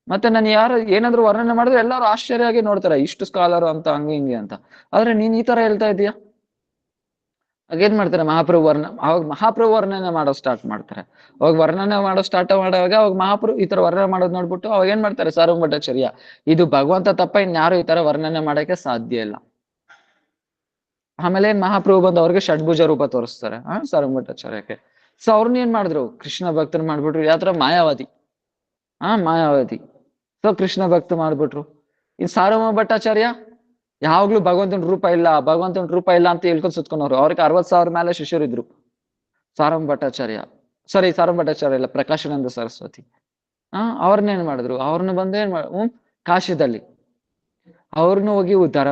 ಮತ್ತೆ ನಾನು ಯಾರು ಏನಾದ್ರು ವರ್ಣನೆ ಮಾಡಿದ್ರೆ ಎಲ್ಲಾರು ಆಶ್ಚರ್ಯ ಆಗಿ ನೋಡ್ತಾರೆ, ಇಷ್ಟು ಸ್ಕಾಲರ್ ಅಂತ, ಹಂಗೆ ಹಿಂಗೆ ಅಂತ. ಆದ್ರೆ ನೀನ್ ಈ ತರ ಹೇಳ್ತಾ ಇದೀಯಾ. ಹಾಗೇನ್ ಮಾಡ್ತಾರೆ ಮಹಾಪ್ರಭು ವರ್ಣನೆ ಮಾಡೋ ಸ್ಟಾರ್ಟ್ ಮಾಡ್ತಾರೆ. ಅವಾಗ ವರ್ಣನೆ ಮಾಡುವಾಗ ಅವಾಗ ಮಹಾಪ್ರಭು ಈ ತರ ವರ್ಣನೆ ಮಾಡೋದು ನೋಡ್ಬಿಟ್ಟು ಅವಾಗ ಏನ್ ಮಾಡ್ತಾರೆ ಸಾರ್ವಭೌಮ ಭಟ್ಟಾಚಾರ್ಯ, ಇದು ಭಗವಂತ ತಪ್ಪ, ಇನ್ಯಾರು ಈ ತರ ವರ್ಣನೆ ಮಾಡಕ್ಕೆ ಸಾಧ್ಯ ಇಲ್ಲ. ಆಮೇಲೆ ಮಹಾಪ್ರಭು ಬಂದು ಅವ್ರಿಗೆ ಷಡ್ಭುಜ ರೂಪ ತೋರಿಸ್ತಾರೆ ಸಾರ್ವಭೌಮ ಭಟ್ಟಾಚಾರ್ಯಕ್ಕೆ. ಸೊ ಅವ್ರನ್ನ ಏನ್ ಮಾಡಿದ್ರು, ಕೃಷ್ಣ ಭಕ್ತರು ಮಾಡ್ಬಿಟ್ರು. ಯಾವ ತರ? ಮಾಯಾವಾದಿ. ಸೊ ಕೃಷ್ಣ ಭಕ್ತ ಮಾಡ್ಬಿಟ್ರು. ಈ ಸಾರ್ವಭೌಮ ಭಟ್ಟಾಚಾರ್ಯ ಯಾವಾಗ್ಲೂ ಭಗವಂತನ ರೂಪ ಇಲ್ಲ ಅಂತ ಹೇಳ್ಕೊಂಡು ಸುತ್ಕೊಂಡವ್ರು. ಅವ್ರಿಗೆ 60,000 ಮೇಲೆ ಶಿಷ್ಯರಿದ್ರು. ಸಾರ್ವಭೌಮ ಭಟ್ಟಾಚಾರ್ಯ ಇಲ್ಲ, ಪ್ರಕಾಶಾನಂದ ಸರಸ್ವತಿ. ಅವ್ರನ್ನೇನ್ ಮಾಡಿದ್ರು, ಅವ್ರನ್ನ ಬಂದು ಕಾಶಿದಲ್ಲಿ ಅವ್ರನ್ನ ಹೋಗಿ ಉದ್ಧಾರ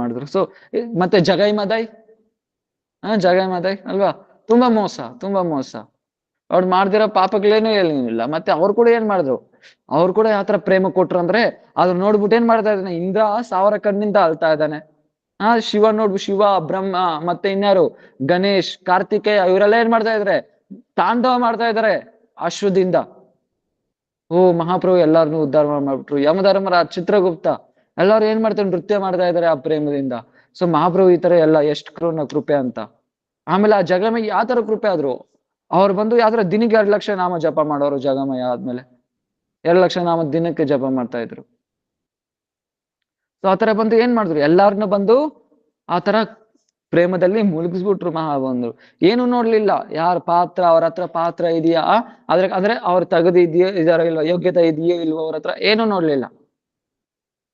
ಮಾಡಿದ್ರು. ಸೊ ಮತ್ತೆ ಜಗೈ ಮದೈ ಅಲ್ವಾ, ತುಂಬಾ ಮೋಸ. ಅವ್ರು ಮಾಡ್ದಿರೋ ಪಾಪಗಳೇನು ಏನಿಲ್ಲ. ಮತ್ತೆ ಅವ್ರು ಕೂಡ ಏನ್ ಮಾಡಿದ್ರು, ಅವ್ರು ಕೂಡ ಯಾವ ತರ ಪ್ರೇಮ ಕೊಟ್ರು ಅಂದ್ರೆ, ಅದ್ರ ನೋಡ್ಬಿಟ್ಟು ಏನ್ ಮಾಡ್ತಾ ಇದ್ದಾನೆ, ಇಂದ್ರ 1000 ಕಣ್ಣಿಂದ ಅಳ್ತಾ ಇದ್ದಾನೆ. ಶಿವ ಬ್ರಹ್ಮ ಮತ್ತೆ ಇನ್ಯಾರು, ಗಣೇಶ್, ಕಾರ್ತಿಕೇಯ, ಇವರೆಲ್ಲ ಏನ್ ಮಾಡ್ತಾ ಇದಾರೆ, ತಾಂಡವ ಮಾಡ್ತಾ ಇದಾರೆ ಅಶ್ವದಿಂದ. ಮಹಾಪ್ರಭು ಎಲ್ಲಾರನ್ನೂ ಉದ್ಧಾರ ಮಾಡ್ಬಿಟ್ರು. ಯಮಧರ್ಮರಾಜ್, ಚಿತ್ರಗುಪ್ತ ಎಲ್ಲಾರು ಏನ್ ಮಾಡ್ತಾರೆ, ನೃತ್ಯ ಮಾಡ್ತಾ ಇದಾರೆ ಆ ಪ್ರೇಮದಿಂದ. ಸೊ ಮಹಾಪ್ರಭು ಈ ತರ ಎಲ್ಲ ಎಷ್ಟು ಕೃಪೆ ಅಂತ. ಆಮೇಲೆ ಆ ಜಗಮಯ್ಯ ಯಾವ ತರ ಕೃಪೆ ಆದ್ರು, ಅವ್ರು ಬಂದು ಯಾವ್ದ್ರ ದಿನಕ್ಕೆ 2 ಲಕ್ಷ ನಾಮ ಜಪ ಮಾಡೋರು. ಜಗಮಯ್ಯ ಆದ್ಮೇಲೆ 2 ಲಕ್ಷ ನಾಮ ದಿನಕ್ಕೆ ಜಪ ಮಾಡ್ತಾ ಇದ್ರು. ಸೊ ಆತರ ಬಂದು ಏನ್ ಮಾಡಿದ್ರು, ಎಲ್ಲಾರನ್ನ ಬಂದು ಆತರ ಪ್ರೇಮದಲ್ಲಿ ಮುಳುಗಿಸ್ಬಿಟ್ರು ಮಹಾಬಂಧು. ಏನು ನೋಡ್ಲಿಲ್ಲ ಯಾರ ಪಾತ್ರ, ಅವ್ರ ಹತ್ರ ಪಾತ್ರ ಇದೆಯಾ, ಅಂದ್ರೆ ಅವ್ರ ತೆಗೆದಿದೆಯೋ ಇದಾರೋ ಇಲ್ವೋ, ಯೋಗ್ಯತೆ ಇದೆಯೋ ಇಲ್ವೋ ಅವ್ರ ಹತ್ರ, ಏನು ನೋಡ್ಲಿಲ್ಲ.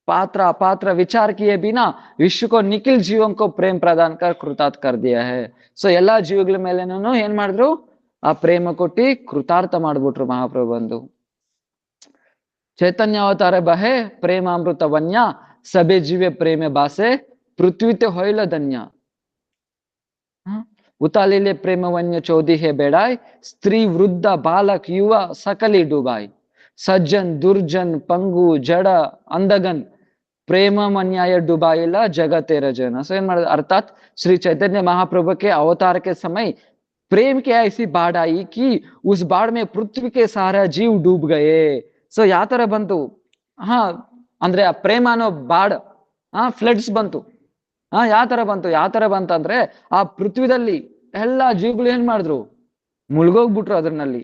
पात्र अपात्र विचार किए बिना विश्व को निखिल जीवन को प्रेम प्रदान कर कृतार्थ कर दिया है. ಸೊ ಎಲ್ಲಾ ಜೀವಗಳ ಮೇಲೆನೂ ಏನ್ ಮಾಡಿದ್ರು, ಆ ಪ್ರೇಮ ಕೊಟ್ಟಿ ಕೃತಾರ್ಥ ಮಾಡ್ಬಿಟ್ರು ಮಹಾಪ್ರಭು ಬಂದು. ಚೈತನ್ಯ ಅವತಾರ ಬಹೆ ಪ್ರೇಮಾಮೃತ ವನ್ಯ ಸಬೆ ಜೀವೆ ಪ್ರೇಮ ಬಾಸೆ ಪೃಥ್ವಿತೆ ಹೊಯ್ಲ ಧನ್ಯ. उतालिले प्रेम वन्य चौधी है बेड़ाई स्त्री वृद्ध बालक युवा सकली डुबाई सज्जन दुर्जन पंगु जड़ अंधगन प्रेम अन्याय डुबाइला जगतेर जन. सो ಏನ್ ಮಾಡಿದ್ರು, अर्थात श्री चैतन्य महाप्रभु के अवतार के समय प्रेम की ऐसी बाढ़ आई कि उस बाढ़ में पृथ्वी के सारा जीव डूब गए. ಸೊ ಯಾವ ತರ ಬಂತು, ಅಂದ್ರೆ ಆ ಪ್ರೇಮ ಅನ್ನೋ ಬಾಡ್ ಫ್ಲಡ್ಸ್ ಬಂತು. ಯಾವ ತರ ಬಂತಂದ್ರೆ ಆ ಪೃಥ್ವಿದಲ್ಲಿ ಎಲ್ಲಾ ಜೀವಗಳು ಏನ್ ಮಾಡಿದ್ರು, ಮುಳುಗೋಗ್ಬಿಟ್ರು ಅದ್ರಲ್ಲಿ.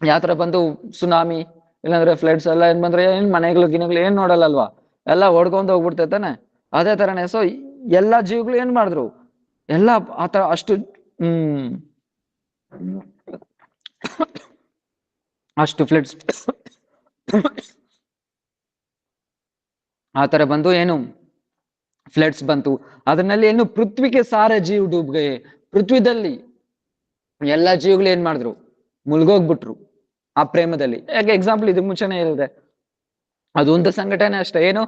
ಯಾವ ತರ ಬಂತು ಸುನಾಮಿ, ಇಲ್ಲಾಂದ್ರೆ ಫ್ಲಡ್ಸ್ ಎಲ್ಲ ಏನ್ ಬಂದ್ರೆ ಏನ್ ಮನೆಗಳು ಗಿನಗಳು ಏನ್ ನೋಡಲ್ಲಲ್ವಾ, ಎಲ್ಲ ಹೊಡ್ಕೊಂಡು ಹೋಗ್ಬಿಡ್ತೈತಾನೆ. ಅದೇ ತರನೇ ಸೊ ಎಲ್ಲಾ ಜೀವಗಳು ಏನ್ ಮಾಡಿದ್ರು, ಎಲ್ಲಾ ಆತರ ಅಷ್ಟು ಅಷ್ಟು ಫ್ಲಡ್ಸ್ ಆತರ ಬಂದು ಏನು ಫ್ಲಡ್ಸ್ ಬಂತು. ಅದರಲ್ಲಿ ಏನು ಪೃಥ್ವಿಗೆ ಸಾರ ಜೀವ ಡೂಬ್ಗೆ, ಪೃಥ್ವಿದಲ್ಲಿ ಎಲ್ಲಾ ಜೀವಗಳು ಏನ್ ಮಾಡಿದ್ರು, ಮುಳುಗೋಗ್ಬಿಟ್ರು ಆ ಪ್ರೇಮದಲ್ಲಿ. ಯಾಕೆ ಎಕ್ಸಾಂಪಲ್ ಇದು ಮುಂಚೆನೆ ಹೇಳಿದೆ, ಅದೊಂದು ಸಂಘಟನೆ ಅಷ್ಟೇ. ಏನು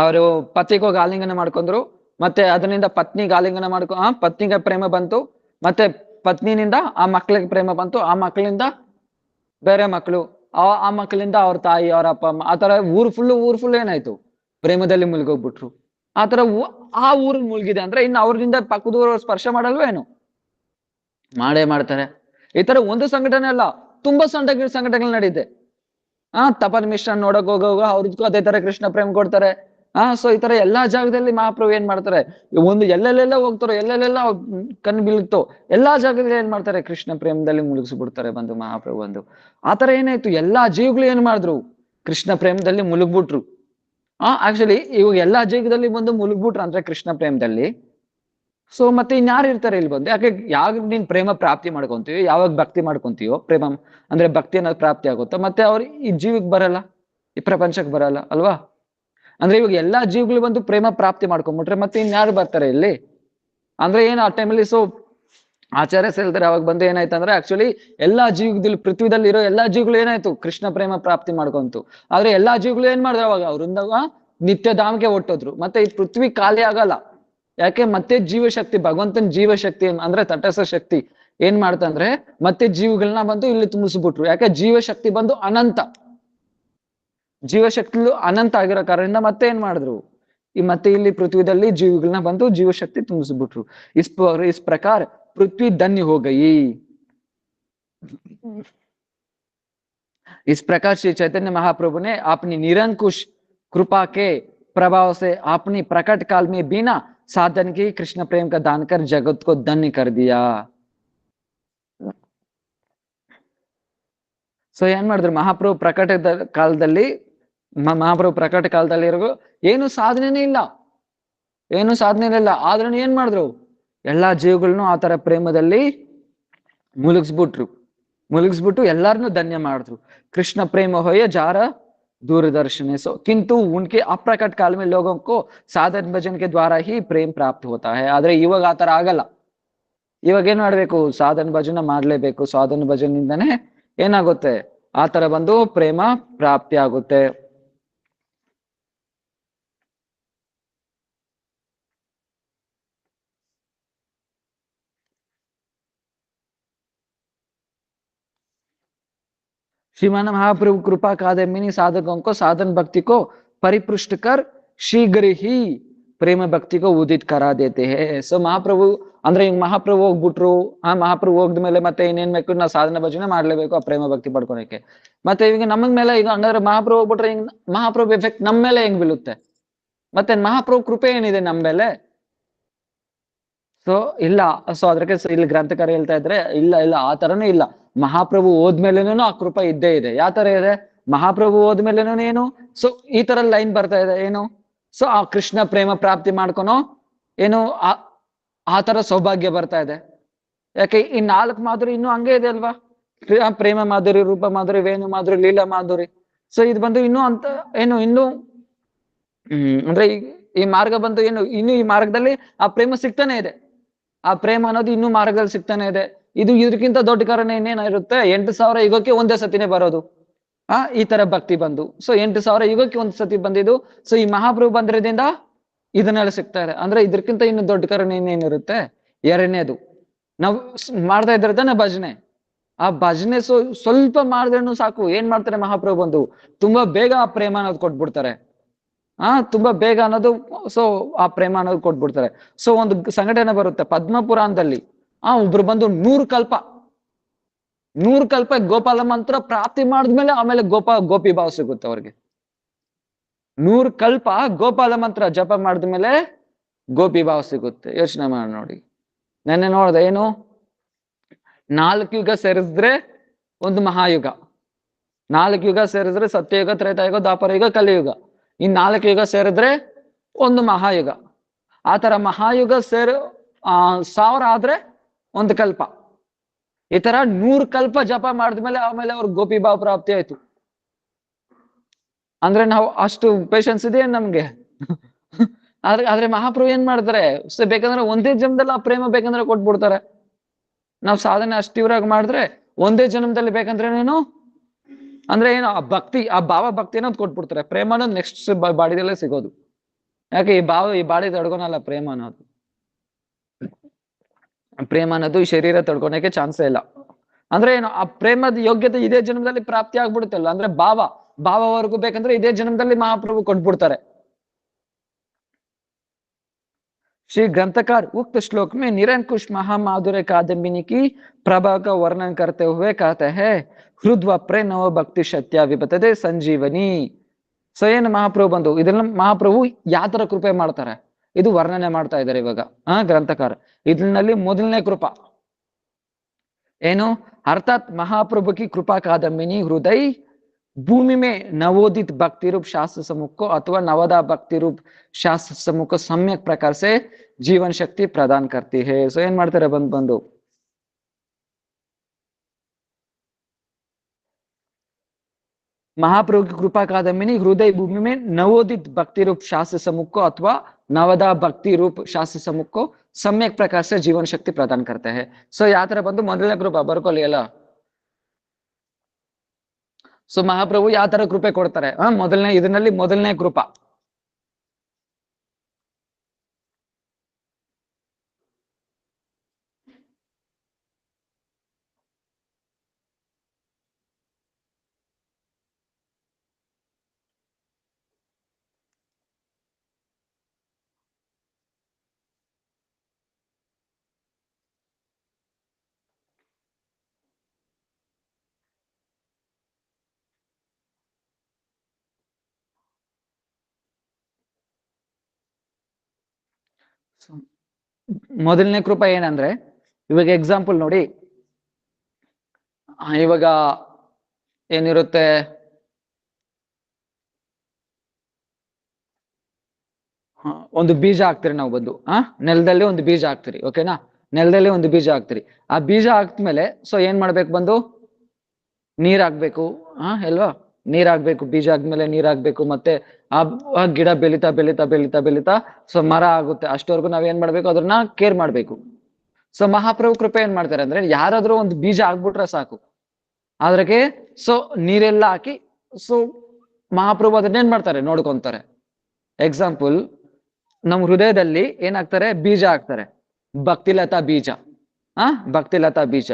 ಅವರು ಪತಿಗೋಗಿ ಆಲಿಂಗನ ಮಾಡ್ಕೊಂಡ್ರು, ಮತ್ತೆ ಅದರಿಂದ ಪತ್ನಿಗೆ ಆಲಿಂಗನ ಪತ್ನಿಗೆ ಪ್ರೇಮ ಬಂತು, ಮತ್ತೆ ಪತ್ನಿನಿಂದ ಆ ಮಕ್ಳಿಗೆ ಪ್ರೇಮ ಬಂತು, ಆ ಮಕ್ಕಳಿಂದ ಬೇರೆ ಮಕ್ಕಳು, ಆ ಮಕ್ಕಳಿಂದ ಅವ್ರ ತಾಯಿ ಅವ್ರ ಅಪ್ಪ ಅಮ್ಮ, ಆತರ ಊರ್ ಫುಲ್ ಏನಾಯ್ತು, ಪ್ರೇಮದಲ್ಲಿ ಮುಳುಗೋಗ್ಬಿಟ್ರು. ಆತರ ಆ ಊರಿಗೆ ಮುಳುಗಿದೆ ಅಂದ್ರೆ ಇನ್ನು ಅವ್ರಿಂದ ಪಕ್ಕದೂರ ಸ್ಪರ್ಶ ಮಾಡಲ್ವ ಏನು, ಮಾಡೇ ಮಾಡ್ತಾರೆ. ಈ ತರ ಒಂದು ಸಂಘಟನೆ ಅಲ್ಲ, ತುಂಬಾ ಸಂಘಟನೆಗಳು ನಡೀತೆ. ತಪನ್ ಮಿಶ್ರ ನೋಡಕ್ ಹೋಗೋಗ ಅವ್ರಿಗೂ ಅದೇ ತರ ಕೃಷ್ಣ ಪ್ರೇಮ ಕೊಡ್ತಾರೆ. ಸೊ ಈ ತರ ಎಲ್ಲಾ ಜಾಗದಲ್ಲಿ ಮಹಾಪ್ರಭು ಏನ್ ಮಾಡ್ತಾರೆ, ಒಂದು ಎಲ್ಲೆಲ್ಲೆಲ್ಲ ಹೋಗ್ತಾರೋ, ಎಲ್ಲೆಲ್ಲೆಲ್ಲ ಕಣ್ಣು ಬೀಳುತ್ತೋ ಎಲ್ಲಾ ಜಾಗದಲ್ಲಿ ಏನ್ ಮಾಡ್ತಾರೆ, ಕೃಷ್ಣ ಪ್ರೇಮದಲ್ಲಿ ಮುಳುಗಿಸ್ಬಿಡ್ತಾರೆ ಬಂದು ಮಹಾಪ್ರಭು ಬಂದು. ಆತರ ಏನಾಯ್ತು, ಎಲ್ಲಾ ಜೀವಗಳು ಏನ್ ಮಾಡಿದ್ರು, ಕೃಷ್ಣ ಪ್ರೇಮದಲ್ಲಿ ಮುಳುಗ್ಬಿಟ್ರು. ಆಕ್ಚುಲಿ ಇವಾಗ ಎಲ್ಲಾ ಜೀವದಲ್ಲಿ ಬಂದು ಮುಳುಗ್ಬಿಟ್ರು ಅಂದ್ರೆ ಕೃಷ್ಣ ಪ್ರೇಮದಲ್ಲಿ. ಸೊ ಮತ್ತೆ ಇನ್ಯಾರು ಇರ್ತಾರೆ ಇಲ್ಲಿ ಬಂದು, ಯಾಕೆ ಯಾವಾಗ ನೀನ್ ಪ್ರೇಮ ಪ್ರಾಪ್ತಿ ಮಾಡ್ಕೊಂತೀವಿ, ಯಾವಾಗ ಭಕ್ತಿ ಮಾಡ್ಕೊಂತೀವೋ, ಪ್ರೇಮ ಅಂದ್ರೆ ಭಕ್ತಿ ಅನ್ನೋದು ಪ್ರಾಪ್ತಿ ಆಗುತ್ತೋ, ಮತ್ತೆ ಅವ್ರು ಈ ಜೀವಕ್ಕೆ ಬರಲ್ಲ, ಈ ಪ್ರಪಂಚಕ್ಕೆ ಬರಲ್ಲ ಅಲ್ವಾ. ಅಂದ್ರೆ ಇವಾಗ ಎಲ್ಲಾ ಜೀವಗಳು ಬಂದು ಪ್ರೇಮ ಪ್ರಾಪ್ತಿ ಮಾಡ್ಕೊಂಡ್ಬಿಟ್ರೆ ಮತ್ತೆ ಇನ್ಯಾರು ಬರ್ತಾರೆ ಇಲ್ಲಿ ಅಂದ್ರೆ ಏನು, ಆ ಟೈಮಲ್ಲಿ. ಸೊ ಆಚಾರ್ಯ ಹೇಳ್ತಾರೆ ಅವಾಗ ಬಂದು ಏನಾಯ್ತು ಅಂದ್ರೆ, ಆಕ್ಚುಲಿ ಎಲ್ಲಾ ಜೀವದಲ್ಲಿ ಪೃಥ್ವಿದಲ್ಲಿ ಇರೋ ಎಲ್ಲಾ ಜೀವಗಳು ಏನಾಯ್ತು, ಕೃಷ್ಣ ಪ್ರೇಮ ಪ್ರಾಪ್ತಿ ಮಾಡ್ಕೊಂತು. ಆದ್ರೆ ಎಲ್ಲಾ ಜೀವಗಳು ಏನ್ ಮಾಡಿದ್ರು, ಅವಾಗ ಅವ್ರಿಂದ ನಿತ್ಯ ಧಾಮಕ್ಕೆ ಹೊಟ್ಟೋದ್ರು. ಮತ್ತೆ ಈ ಪೃಥ್ವಿ ಖಾಲಿ ಆಗಲ್ಲ, ಯಾಕೆ, ಮತ್ತೆ ಜೀವಶಕ್ತಿ, ಭಗವಂತನ ಜೀವಶಕ್ತಿ ಅಂದ್ರೆ ತಟಸ್ಥ ಶಕ್ತಿ ಏನ್ ಮಾಡ್ತಂದ್ರೆ ಮತ್ತೆ ಜೀವಗಳನ್ನ ಬಂದು ಇಲ್ಲಿ ತುಂಬಿಸ್ಬಿಟ್ರು. ಯಾಕೆ, ಜೀವಶಕ್ತಿ ಬಂದು ಅನಂತ, ಜೀವಶಕ್ತಿ ಅನಂತ ಆಗಿರೋ ಕಾರಣದಿಂದ ಮತ್ತೆ ಏನ್ ಮಾಡಿದ್ರು, ಈ ಮತ್ತೆ ಇಲ್ಲಿ ಪೃಥ್ವಿದಲ್ಲಿ ಜೀವಗಳನ್ನ ಬಂದು ಜೀವಶಕ್ತಿ ತುಂಬಿಸ್ಬಿಟ್ರು. ಇಸ್ ಪ್ರಕಾರ पृथ्वी धन्य हो गई. इस प्रकार श्री चैतन्य महाप्रभु ने अपनी निरंकुश कृपा के प्रभाव से अपनी प्रकट काल में बिना साधन की कृष्ण प्रेम का दान कर जगत को धन्य कर दिया. ಸೊ ಏನ್ ಮಾಡಿದ್ರು ಮಹಾಪ್ರಭು ಪ್ರಕಟ ಕಾಲದಲ್ಲಿ, ಮಹಾಪ್ರಭು ಪ್ರಕಟ ಕಾಲದಲ್ಲಿ ಇರೋ ಏನು ಸಾಧನೆನೇ ಇಲ್ಲ, ಆದ್ರೂ ಏನ್ ಮಾಡಿದ್ರು, ಎಲ್ಲಾ ಜೀವಗಳನ್ನು ಆತರ ಪ್ರೇಮದಲ್ಲಿ ಮುಳುಗಿಸ್ಬಿಟ್ಟು ಎಲ್ಲಾರನ್ನು ಧನ್ಯ ಮಾಡಿದ್ರು. कृष्ण प्रेम होय जार दूरदर्शन. सो किंतु उनके अप्रकट काल में लोगों को साधन भजन के द्वारा ही प्रेम प्राप्त होता है. ಆದ್ರೆ ಇವಾಗ ಆತರ ಆಗಲ್ಲ. ಇವಾಗ ಏನ್ ಮಾಡ್ಬೇಕು, ಸಾಧನ ಭಜನ ಮಾಡ್ಲೇಬೇಕು. ಸಾಧನ ಭಜನಿಂದನೇ ಏನಾಗುತ್ತೆ, ಆತರ ಬಂದು ಪ್ರೇಮ ಪ್ರಾಪ್ತಿ ಆಗುತ್ತೆ. श्रीमान महाप्रभु कृपा कादम्बिनी साधकों को साधन भक्ति को परिपृष्ट कर शीघ्र ही प्रेम भक्ति को उदित करा देते हैं. ಸೊ ಮಹಾಪ್ರಭು ಅಂದ್ರೆ ಹಿಂಗ್ ಮಹಾಪ್ರಭು ಹೋಗ್ಬಿಟ್ರು, ಮಹಾಪ್ರಭು ಹೋಗ್ದ್ಮೇಲೆ ಮತ್ತೆ ಇನ್ನೇನ್ ಬೇಕು, ನಾವು ಸಾಧನ ಭಜನೆ ಮಾಡ್ಲೇಬೇಕು ಆ ಪ್ರೇಮ ಭಕ್ತಿ ಪಡ್ಕೊಳಕ್ಕೆ. ಮತ್ತೆ ಈಗ ನಮಗ್ ಮೇಲೆ ಈಗ ಹಂಗಾದ್ರೆ ಮಹಾಪ್ರಭು ಹೋಗ್ಬಿಟ್ರೆ ಹಿಂಗ್ ಮಹಾಪ್ರಭು ಎಫೆಕ್ಟ್ ನಮ್ ಮೇಲೆ ಹೆಂಗ್ ಬೀಳುತ್ತೆ, ಮತ್ತೆ ಮಹಾಪ್ರಭು ಕೃಪೆ ಏನಿದೆ ನಮ್ ಮೇಲೆ. ಸೊ ಇಲ್ಲ, ಸೊ ಅದಕ್ಕೆ ಇಲ್ಲಿ ಗ್ರಂಥಕಾರ ಹೇಳ್ತಾ ಇದ್ರೆ ಇಲ್ಲ ಆ ತರನೇ ಇಲ್ಲ. ಮಹಾಪ್ರಭು ಹೋದ್ಮೇಲೆನೂ ಆ ಕೃಪೆ ಇದ್ದೇ ಇದೆ. ಯಾವ ತರ ಇದೆ, ಮಹಾಪ್ರಭು ಹೋದ್ಮೇಲೆನೂ ಏನು, ಸೊ ಈ ತರ ಲೈನ್ ಬರ್ತಾ ಇದೆ ಏನು, ಸೊ ಆ ಕೃಷ್ಣ ಪ್ರೇಮ ಪ್ರಾಪ್ತಿ ಮಾಡ್ಕೊನೋ ಏನು ಆ ತರ ಸೌಭಾಗ್ಯ ಬರ್ತಾ ಇದೆ. ಯಾಕೆ ಈ 4 ಮಾಧುರಿ ಇನ್ನೂ ಹಂಗೆ ಇದೆ ಅಲ್ವಾ, ಪ್ರೇಮ ಮಾಧುರಿ, ರೂಪ ಮಾಧುರಿ, ವೇಣು ಮಾಧುರಿ, ಲೀಲಾ ಮಾಧುರಿ. ಸೊ ಇದು ಬಂದು ಇನ್ನೂ ಅಂತ ಏನು ಇನ್ನು ಅಂದ್ರೆ ಈ ಮಾರ್ಗ ಬಂದು ಏನು ಇನ್ನು ಈ ಮಾರ್ಗದಲ್ಲಿ ಆ ಪ್ರೇಮ ಸಿಗ್ತಾನೆ ಇದೆ. ಆ ಪ್ರೇಮ ಅನ್ನೋದು ಇನ್ನೂ ಮಾರ್ಗದಲ್ಲಿ ಸಿಗ್ತಾನೆ ಇದೆ. ಇದು ಇದಕ್ಕಿಂತ ದೊಡ್ಡ ಕಾರಣ ಇನ್ನೇನಿರುತ್ತೆ, 8,000 ಯುಗಕ್ಕೆ ಒಂದೇ ಸತಿನೇ ಬರೋದು ಈ ತರ ಭಕ್ತಿ ಬಂದು. ಸೊ 8,000 ಯುಗಕ್ಕೆ ಒಂದ್ ಸತಿ ಬಂದಿದ್ದು. ಸೊ ಈ ಮಹಾಪ್ರಭು ಬಂದಿರೋದ್ರಿಂದ ಇದನ್ನೆಲ್ಲ ಸಿಗ್ತಾ ಇದೆ. ಅಂದ್ರೆ ಇದಕ್ಕಿಂತ ಇನ್ನು ದೊಡ್ಡ ಕಾರಣ ಇನ್ನೇನಿರುತ್ತೆ. ಎರಡನೇದು ನಾವು ಮಾಡ್ತಾ ಇದ್ರೆ ತಾನೆ ಭಜನೆ. ಆ ಭಜನೆ ಸ್ವಲ್ಪ ಮಾಡಿದ್ರೇನು ಸಾಕು, ಏನ್ ಮಾಡ್ತಾರೆ ಮಹಾಪ್ರಭು ಬಂದು ತುಂಬಾ ಬೇಗ ಆ ಪ್ರೇಮ ಅನ್ನೋದು ಕೊಟ್ಬಿಡ್ತಾರೆ. ತುಂಬಾ ಬೇಗ ಅನ್ನೋದು, ಸೊ ಆ ಪ್ರೇಮ ಅನ್ನೋದು ಕೊಟ್ಬಿಡ್ತಾರೆ. ಸೊ ಒಂದು ಸಂಘಟನೆ ಬರುತ್ತೆ ಪದ್ಮಪುರಾಣದಲ್ಲಿ, ಒಬ್ರು ಬಂದು 100 ಕಲ್ಪ ಗೋಪಾಲ ಮಂತ್ರ ಪ್ರಾಪ್ತಿ ಮಾಡಿದ್ಮೇಲೆ ಆಮೇಲೆ ಗೋಪಿ ಭಾವ ಸಿಗುತ್ತೆ ಅವ್ರಿಗೆ. 100 ಕಲ್ಪ ಗೋಪಾಲ ಮಂತ್ರ ಜಪ ಮಾಡಿದ್ಮೇಲೆ ಗೋಪಿ ಭಾವ ಸಿಗುತ್ತೆ. ಯೋಚನೆ ಮಾಡಿ ನೋಡಿ. ನೆನ್ನೆ ನೋಡ್ದೆ ಏನು, 4 ಯುಗ ಸೇರಿಸಿದ್ರೆ ಒಂದು ಮಹಾಯುಗ, 4 ಯುಗ ಸೇರಿದ್ರೆ ಸತ್ಯಯುಗ, ತ್ರೇತಾಯುಗ, ದ್ವಾಪರ ಯುಗ, ಕಲಿಯುಗ. ಈ 4 ಯುಗ ಸೇರಿದ್ರೆ ಒಂದು ಮಹಾಯುಗ. ಆ ತರ ಮಹಾಯುಗ 1000 ಆದ್ರೆ ಒಂದು ಕಲ್ಪ. ಈ ತರ 100 ಕಲ್ಪ ಜಪ ಮಾಡಿದ್ಮೇಲೆ ಆಮೇಲೆ ಅವ್ರ ಗೋಪಿ ಭಾವ ಪ್ರಾಪ್ತಿ ಆಯ್ತು. ಅಂದ್ರೆ ನಾವು ಅಷ್ಟು ಪೇಶನ್ಸ್ ಇದೆ ನಮ್ಗೆ. ಆದ್ರೆ ಮಹಾಪ್ರಭು ಏನ್ ಮಾಡ್ತಾರೆ, ಬೇಕಂದ್ರೆ ಒಂದೇ ಜನ್ಮದಲ್ಲಿ ಆ ಪ್ರೇಮ ಬೇಕಂದ್ರೆ ಕೊಟ್ಬಿಡ್ತಾರೆ. ನಾವ್ ಸಾಧನೆ ಅಷ್ಟು ತೀವ್ರವಾಗಿ ಮಾಡಿದ್ರೆ ಒಂದೇ ಜನ್ಮದಲ್ಲಿ ಬೇಕಂದ್ರೇನೇನು, ಅಂದ್ರೆ ಏನು ಆ ಭಕ್ತಿ, ಆ ಭಾವ ಭಕ್ತಿ ಅನ್ನೋದು ಕೊಟ್ಬಿಡ್ತಾರೆ. ಪ್ರೇಮ ಅನ್ನೋದು ನೆಕ್ಸ್ಟ್ ಬಾಡಿದಲ್ಲೇ ಸಿಗೋದು. ಯಾಕೆ ಈ ಬಾಡಿ ತಡ್ಕೊನಲ್ಲ ಪ್ರೇಮ ಅನ್ನೋದು. ಪ್ರೇಮ ಅನ್ನೋದು ಈ ಶರೀರ ತಡ್ಕೊಳಕ್ಕೆ ಚಾನ್ಸೇ ಇಲ್ಲ. ಅಂದ್ರೆ ಏನು ಆ ಪ್ರೇಮದ ಯೋಗ್ಯತೆ ಇದೇ ಜನ್ಮದಲ್ಲಿ ಪ್ರಾಪ್ತಿ ಆಗ್ಬಿಡುತ್ತಲ್ಲ. ಅಂದ್ರೆ ಭಾವವರೆಗೂ ಬೇಕಂದ್ರೆ ಇದೇ ಜನ್ಮದಲ್ಲಿ ಮಹಾಪ್ರಭು ಕೊಟ್ಬಿಡ್ತಾರೆ. श्री ग्रंथकार उक्त श्लोक में निरंकुश महामाधुर्य कादम्बिनी की प्रभा का वर्णन करते हुए कहते हैं, हृद्व प्रेम भक्ति शक्त्या विपतते ಸಂಜೀವನಿ. ಸೊ ಏನು ಮಹಾಪ್ರಭು ಬಂದು ಇದನ್ನ ಮಹಾಪ್ರಭು ಯಾವ ತರ ಕೃಪೆ ಮಾಡ್ತಾರೆ ಇದು ವರ್ಣನೆ ಮಾಡ್ತಾ ಇದ್ದಾರೆ ಇವಾಗ ಗ್ರಂಥಕಾರ. ಇದರಲ್ಲಿ ಮೊದಲನೇ ಕೃಪಾ ಏನು, अर्थात महाप्रभु की कृपा कादम्बिनी हृदय भूमि में नवोदित भक्ति रूप शास्त्र समूह को अथवा नवदा भक्ति रूप शास्त्र समूह को सम्यक प्रकार से जीवन शक्ति प्रदान करती है. सो ಏನ್ ಮಾಡ್ತಾರೆ ಬಂದು महाप्रभु की कृपा कादम्बिनी हृदय भूमि में नवोदित भक्ति रूप शास्त्र समूह को अथवा नवदा भक्ति रूप शास्त्र समूह को सम्यक प्रकार से जीवन शक्ति प्रदान करते हैं. सो ಯಾವ ತರ ಬಂದು ಮೊದಲನೇ ಕೃಪಾ ಬರ್ಕೊಳ್ಳಿ ಅಲ್ಲ. ಸೊ ಮಹಾಪ್ರಭು ಯಾವ ತರ ಕೃಪೆ ಕೊಡ್ತಾರೆ, ಇದರಲ್ಲಿ ಮೊದಲನೇ ಕೃಪಾ ಮೊದಲನೇ ಕೃಪಾ ಏನಂದ್ರೆ, ಇವಾಗ ಎಕ್ಸಾಂಪಲ್ ನೋಡಿ, ಇವಾಗ ಏನಿರುತ್ತೆ, ಒಂದು ಬೀಜ ಹಾಕ್ತಿರಿ ನಾವು ಬಂದು ನೆಲದಲ್ಲಿ ಒಂದು ಬೀಜ ಹಾಕ್ತಿರಿ. ಓಕೆನಾ, ನೆಲದಲ್ಲಿ ಒಂದು ಬೀಜ ಹಾಕ್ತಿರಿ. ಆ ಬೀಜ ಹಾಕ್ದ್ಮೇಲೆ ಸೊ ಏನ್ ಮಾಡ್ಬೇಕು, ಬಂದು ನೀರ್ ಹಾಕ್ಬೇಕು ಅಲ್ವಾ, ನೀರ್ ಹಾಕ್ಬೇಕು. ಬೀಜ ಆದ್ಮೇಲೆ ನೀರ್ ಹಾಕ್ಬೇಕು. ಮತ್ತೆ ಆ ಗಿಡ ಬೆಳಿತಾ ಬೆಳಿತಾ ಬೆಳಿತಾ ಬೆಳಿತಾ ಸೊ ಮರ ಆಗುತ್ತೆ. ಅಷ್ಟವರೆಗೂ ನಾವ್ ಏನ್ ಮಾಡ್ಬೇಕು, ಅದನ್ನ ಕೇರ್ ಮಾಡ್ಬೇಕು. ಸೊ ಮಹಾಪ್ರಭು ಕೃಪೆ ಏನ್ ಮಾಡ್ತಾರೆ ಅಂದ್ರೆ, ಯಾರಾದ್ರೂ ಒಂದು ಬೀಜ ಹಾಕ್ಬಿಟ್ರೆ ಸಾಕು, ಅದ್ರಿಗೆ ಸೊ ನೀರೆಲ್ಲ ಹಾಕಿ ಸೊ ಮಹಾಪ್ರಭು ಅದನ್ನೇನ್ ಮಾಡ್ತಾರೆ ನೋಡ್ಕೊಂತಾರೆ. ಎಕ್ಸಾಂಪಲ್, ನಮ್ ಹೃದಯದಲ್ಲಿ ಏನಾಗ್ತಾರೆ, ಬೀಜ ಹಾಕ್ತಾರೆ, ಭಕ್ತಿಲತಾ ಬೀಜ. ಭಕ್ತಿಲತಾ ಬೀಜ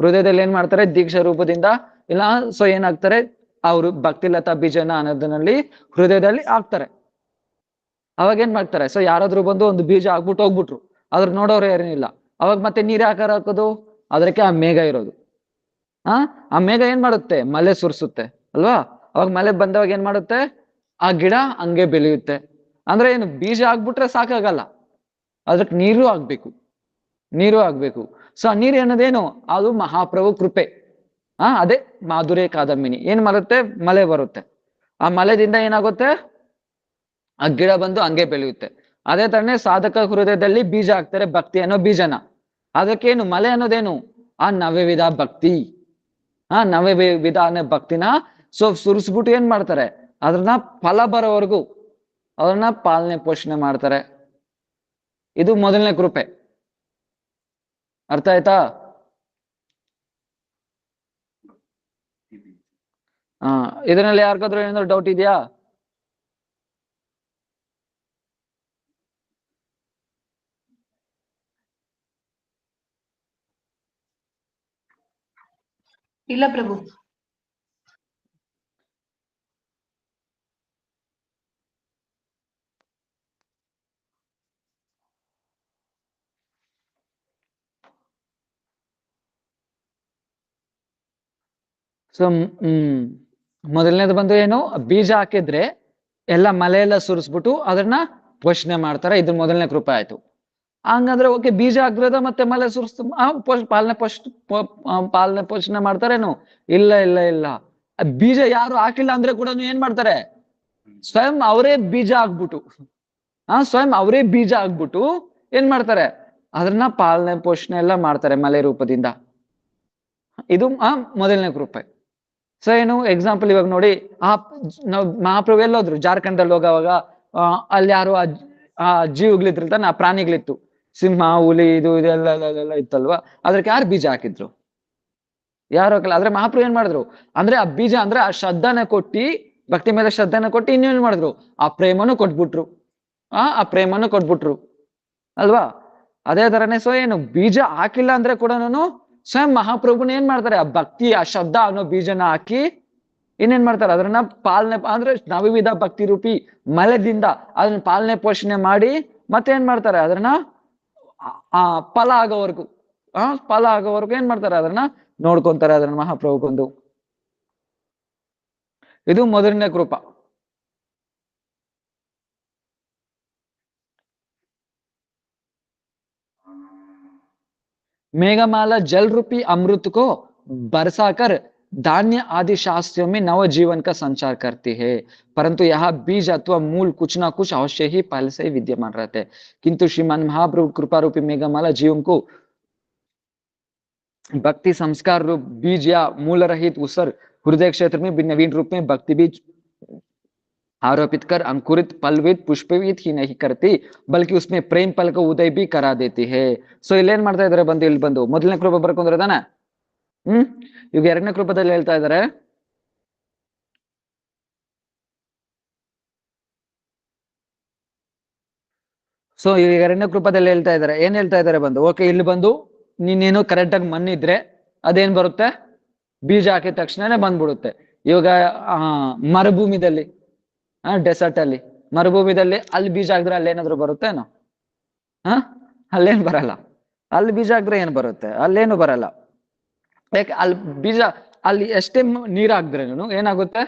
ಹೃದಯದಲ್ಲಿ ಏನ್ ಮಾಡ್ತಾರೆ, ದೀಕ್ಷಾ ರೂಪದಿಂದ ಇಲ್ಲ ಸೊ ಏನಾಗ್ತಾರೆ, ಅವರು ಭಕ್ತಿಲತಾ ಬೀಜನ ಅನ್ನೋದನ್ನಲ್ಲಿ ಹೃದಯದಲ್ಲಿ ಹಾಕ್ತಾರೆ. ಅವಾಗ ಏನ್ ಮಾಡ್ತಾರೆ, ಸೊ ಯಾರಾದ್ರೂ ಬಂದು ಒಂದು ಬೀಜ ಹಾಕ್ಬಿಟ್ಟು ಹೋಗ್ಬಿಟ್ರು, ಅದ್ರ ನೋಡೋರು ಏನಿಲ್ಲ. ಅವಾಗ ಮತ್ತೆ ನೀರ್ ಹಾಕೋದು, ಅದಕ್ಕೆ ಆ ಮೇಘ ಇರೋದು. ಆ ಮೇಘ ಏನ್ ಮಾಡುತ್ತೆ, ಮಳೆ ಸುರಿಸುತ್ತೆ ಅಲ್ವಾ. ಅವಾಗ ಮಳೆ ಬಂದವಾಗ ಏನ್ ಮಾಡುತ್ತೆ, ಆ ಗಿಡ ಹಂಗೆ ಬೆಳೆಯುತ್ತೆ. ಅಂದ್ರೆ ಏನು, ಬೀಜ ಹಾಕ್ಬಿಟ್ರೆ ಸಾಕಾಗಲ್ಲ, ಅದಕ್ಕೆ ನೀರು ಆಗ್ಬೇಕು. ಸೊ ಆ ನೀರು ಅನ್ನೋದೇನು, ಅದು ಮಹಾಪ್ರಭು ಕೃಪೆ. ಅದೇ ಮಾಧುರ್ಯ ಕಾದಂಬಿನಿ. ಏನ್ ಬರುತ್ತೆ? ಮಳೆ ಬರುತ್ತೆ. ಆ ಮಳೆದಿಂದ ಏನಾಗುತ್ತೆ? ಆ ಗಿಡ ಬಂದು ಹಂಗೆ ಬೆಳೆಯುತ್ತೆ. ಅದೇ ತರನೇ ಸಾಧಕ ಹೃದಯದಲ್ಲಿ ಬೀಜ ಹಾಕ್ತಾರೆ, ಭಕ್ತಿ ಅನ್ನೋ ಬೀಜನ. ಅದಕ್ಕೇನು ಮಳೆ ಅನ್ನೋದೇನು? ಆ ನವವಿಧ ಭಕ್ತಿ. ನವವಿಧ ಅನ್ನೋ ಭಕ್ತಿನ ಸುರಿಸ್ಬಿಟ್ಟು ಏನ್ ಮಾಡ್ತಾರೆ? ಅದನ್ನ ಫಲ ಬರೋವರೆಗೂ ಅದನ್ನ ಪಾಲನೆ ಪೋಷಣೆ ಮಾಡ್ತಾರೆ. ಇದು ಮೊದಲನೇ ಕೃಪೆ. ಅರ್ಥ ಆಯ್ತಾ? ಇದರಲ್ಲಿ ಯಾರಿಗಾದ್ರೂ ಏನಾದ್ರು ಡೌಟ್ ಇದೆಯಾ? ಇಲ್ಲ ಪ್ರಭು. ಸೊ ಮೊದಲನೇದು ಬಂದು ಏನು? ಬೀಜ ಹಾಕಿದ್ರೆ ಎಲ್ಲ ಮಳೆ ಎಲ್ಲ ಸುರಿಸ್ಬಿಟ್ಟು ಅದನ್ನ ಪೋಷಣೆ ಮಾಡ್ತಾರೆ. ಇದು ಮೊದಲನೇ ಕೃಪೆ ಆಯ್ತು. ಹಂಗಂದ್ರೆ ಓಕೆ, ಬೀಜ ಹಾಕಿರೋದ ಮತ್ತೆ ಮಳೆ ಸುರಿಸ್ ಪಾಲನೆ ಪೋಷಣೆ ಮಾಡ್ತಾರೇನು? ಇಲ್ಲ ಇಲ್ಲ ಇಲ್ಲ. ಬೀಜ ಯಾರು ಹಾಕಿಲ್ಲ ಅಂದ್ರೆ ಕೂಡ ಏನ್ ಮಾಡ್ತಾರೆ? ಸ್ವಯಂ ಅವರೇ ಬೀಜ ಆಗ್ಬಿಟ್ಟು ಸ್ವಯಂ ಅವರೇ ಬೀಜ ಆಗ್ಬಿಟ್ಟು ಏನ್ ಮಾಡ್ತಾರೆ? ಅದನ್ನ ಪಾಲನೆ ಪೋಷಣೆ ಎಲ್ಲ ಮಾಡ್ತಾರೆ ಮಳೆ ರೂಪದಿಂದ. ಇದು ಮೊದಲನೇ ಕೃಪೆ. ಸೊ ಏನು ಎಕ್ಸಾಂಪಲ್ ಇವಾಗ ನೋಡಿ, ನಾವು ಮಹಾಪ್ರಭು ಎಲ್ಲೋದ್ರು? ಜಾರ್ಖಂಡಲ್ಲಿ ಹೋಗುವಾಗ ಅಲ್ಲಿ ಯಾರು ಆ ಜೀವಿಗಳಿದ್ರು ತಾನೆ, ಆ ಪ್ರಾಣಿಗಳಿತ್ತು, ಸಿಂಹ, ಹುಲಿ, ಇದು ಇದೆಲ್ಲ ಇತ್ತಲ್ವಾ? ಅದಕ್ಕೆ ಯಾರು ಬೀಜ ಹಾಕಿದ್ರು? ಯಾರು ಹಾಕಲ್ಲ. ಆದ್ರೆ ಮಹಾಪ್ರಭು ಏನ್ ಮಾಡಿದ್ರು ಅಂದ್ರೆ ಆ ಬೀಜ ಅಂದ್ರೆ ಆ ಶ್ರದ್ಧಾನ ಕೊಟ್ಟಿ, ಭಕ್ತಿ ಮೇಲೆ ಶ್ರದ್ಧಾನ ಕೊಟ್ಟು ಇನ್ನೇನ್ ಮಾಡಿದ್ರು? ಆ ಪ್ರೇಮನು ಕೊಟ್ಬಿಟ್ರು. ಆ ಪ್ರೇಮನು ಕೊಟ್ಬಿಟ್ರು ಅಲ್ವಾ? ಅದೇ ತರನೇ ಸೊ ಏನು ಬೀಜ ಹಾಕಿಲ್ಲ ಅಂದ್ರೆ ಕೂಡ ಸ್ವಯಂ ಮಹಾಪ್ರಭುನ ಏನ್ ಮಾಡ್ತಾರೆ? ಆ ಭಕ್ತಿ, ಆ ಶ್ರದ್ಧಾ ಅನ್ನೋ ಬೀಜನ ಹಾಕಿ ಇನ್ನೇನ್ ಮಾಡ್ತಾರೆ? ಅದನ್ನ ಪಾಲನೆ ಅಂದ್ರೆ ನವವಿಧ ಭಕ್ತಿ ರೂಪಿ ಮಲೆದಿಂದ ಅದನ್ನ ಪಾಲನೆ ಪೋಷಣೆ ಮಾಡಿ ಮತ್ತೆ ಏನ್ ಮಾಡ್ತಾರೆ? ಅದನ್ನ ಫಲ ಆಗೋವರೆಗೂ ಫಲ ಆಗೋವರೆಗೂ ಏನ್ ಮಾಡ್ತಾರೆ? ಅದನ್ನ ನೋಡ್ಕೊಂತಾರೆ ಅದನ್ನ ಮಹಾಪ್ರಭು ಬಂದು. ಇದು ಮೊದಲನೇ ಕೃಪ. मेघमाला जल रूपी अमृत को बरसाकर धान्य आदि शास्त्रों में नव जीवन का संचार करती है, परंतु यह बीज अथवा मूल कुछ ना कुछ अवश्य ही पहले से ही विद्यमान रहते हैं। किंतु श्रीमान महाप्रभु कृपा रूपी मेघमाला जीवन को भक्ति संस्कार रूप बीज या मूल रहित उसर हृदय क्षेत्र में नवीन रूप में भक्ति बीज आरोपित कर अंकुरित फलवित पुष्पवित ही नहीं करती, बल्कि उसमें प्रेम फल का उदय भी करा देती है. ಸೊ ಇಲ್ಲೇನ್ ಮಾಡ್ತಾ ಇದಾರೆ ಬಂದು? ಇಲ್ಲಿ ಬಂದು ಮೊದಲನೇ ಕೃಪೆ ಬರ್ಕೊಂಡ್ರೆ ತಾನೆ. ಈಗ ಎರಡನೇ ಕೃಪದಲ್ಲಿ ಹೇಳ್ತಾ ಇದಾರೆ, ಸೊ ಈಗ ಎರಡನೇ ಕೃಪದಲ್ಲಿ ಹೇಳ್ತಾ ಇದಾರೆ, ಏನ್ ಹೇಳ್ತಾ ಇದಾರೆ ಬಂದು? ಓಕೆ, ಇಲ್ಲಿ ಬಂದು ನೀನೇನು ಕರೆಕ್ಟ್ ಆಗಿ ಮಣ್ಣಿದ್ರೆ ಅದೇನ್ ಬರುತ್ತೆ? ಬೀಜ ಹಾಕಿದ ತಕ್ಷಣನೇ ಬಂದ್ಬಿಡುತ್ತೆ. ಇವಾಗ ಮರುಭೂಮಿದಲ್ಲಿ ಡೆಸರ್ಟ್ ಅಲ್ಲಿ, ಮರುಭೂಮಿದಲ್ಲಿ ಅಲ್ಲಿ ಬೀಜ ಹಾಕಿದ್ರೆ ಅಲ್ಲಿ ಏನಾದ್ರು ಬರುತ್ತೇನೋ? ಅಲ್ಲೇನ್ ಬರಲ್ಲ. ಅಲ್ಲಿ ಬೀಜ ಹಾಕಿದ್ರೆ ಏನ್ ಬರುತ್ತೆ? ಅಲ್ಲೇನು ಬರಲ್ಲ. ಯಾಕೆ? ಅಲ್ಲಿ ಬೀಜ ಅಲ್ಲಿ ಎಷ್ಟೇ ನೀರ್ ಹಾಕಿದ್ರೇನು ಏನಾಗುತ್ತೆ?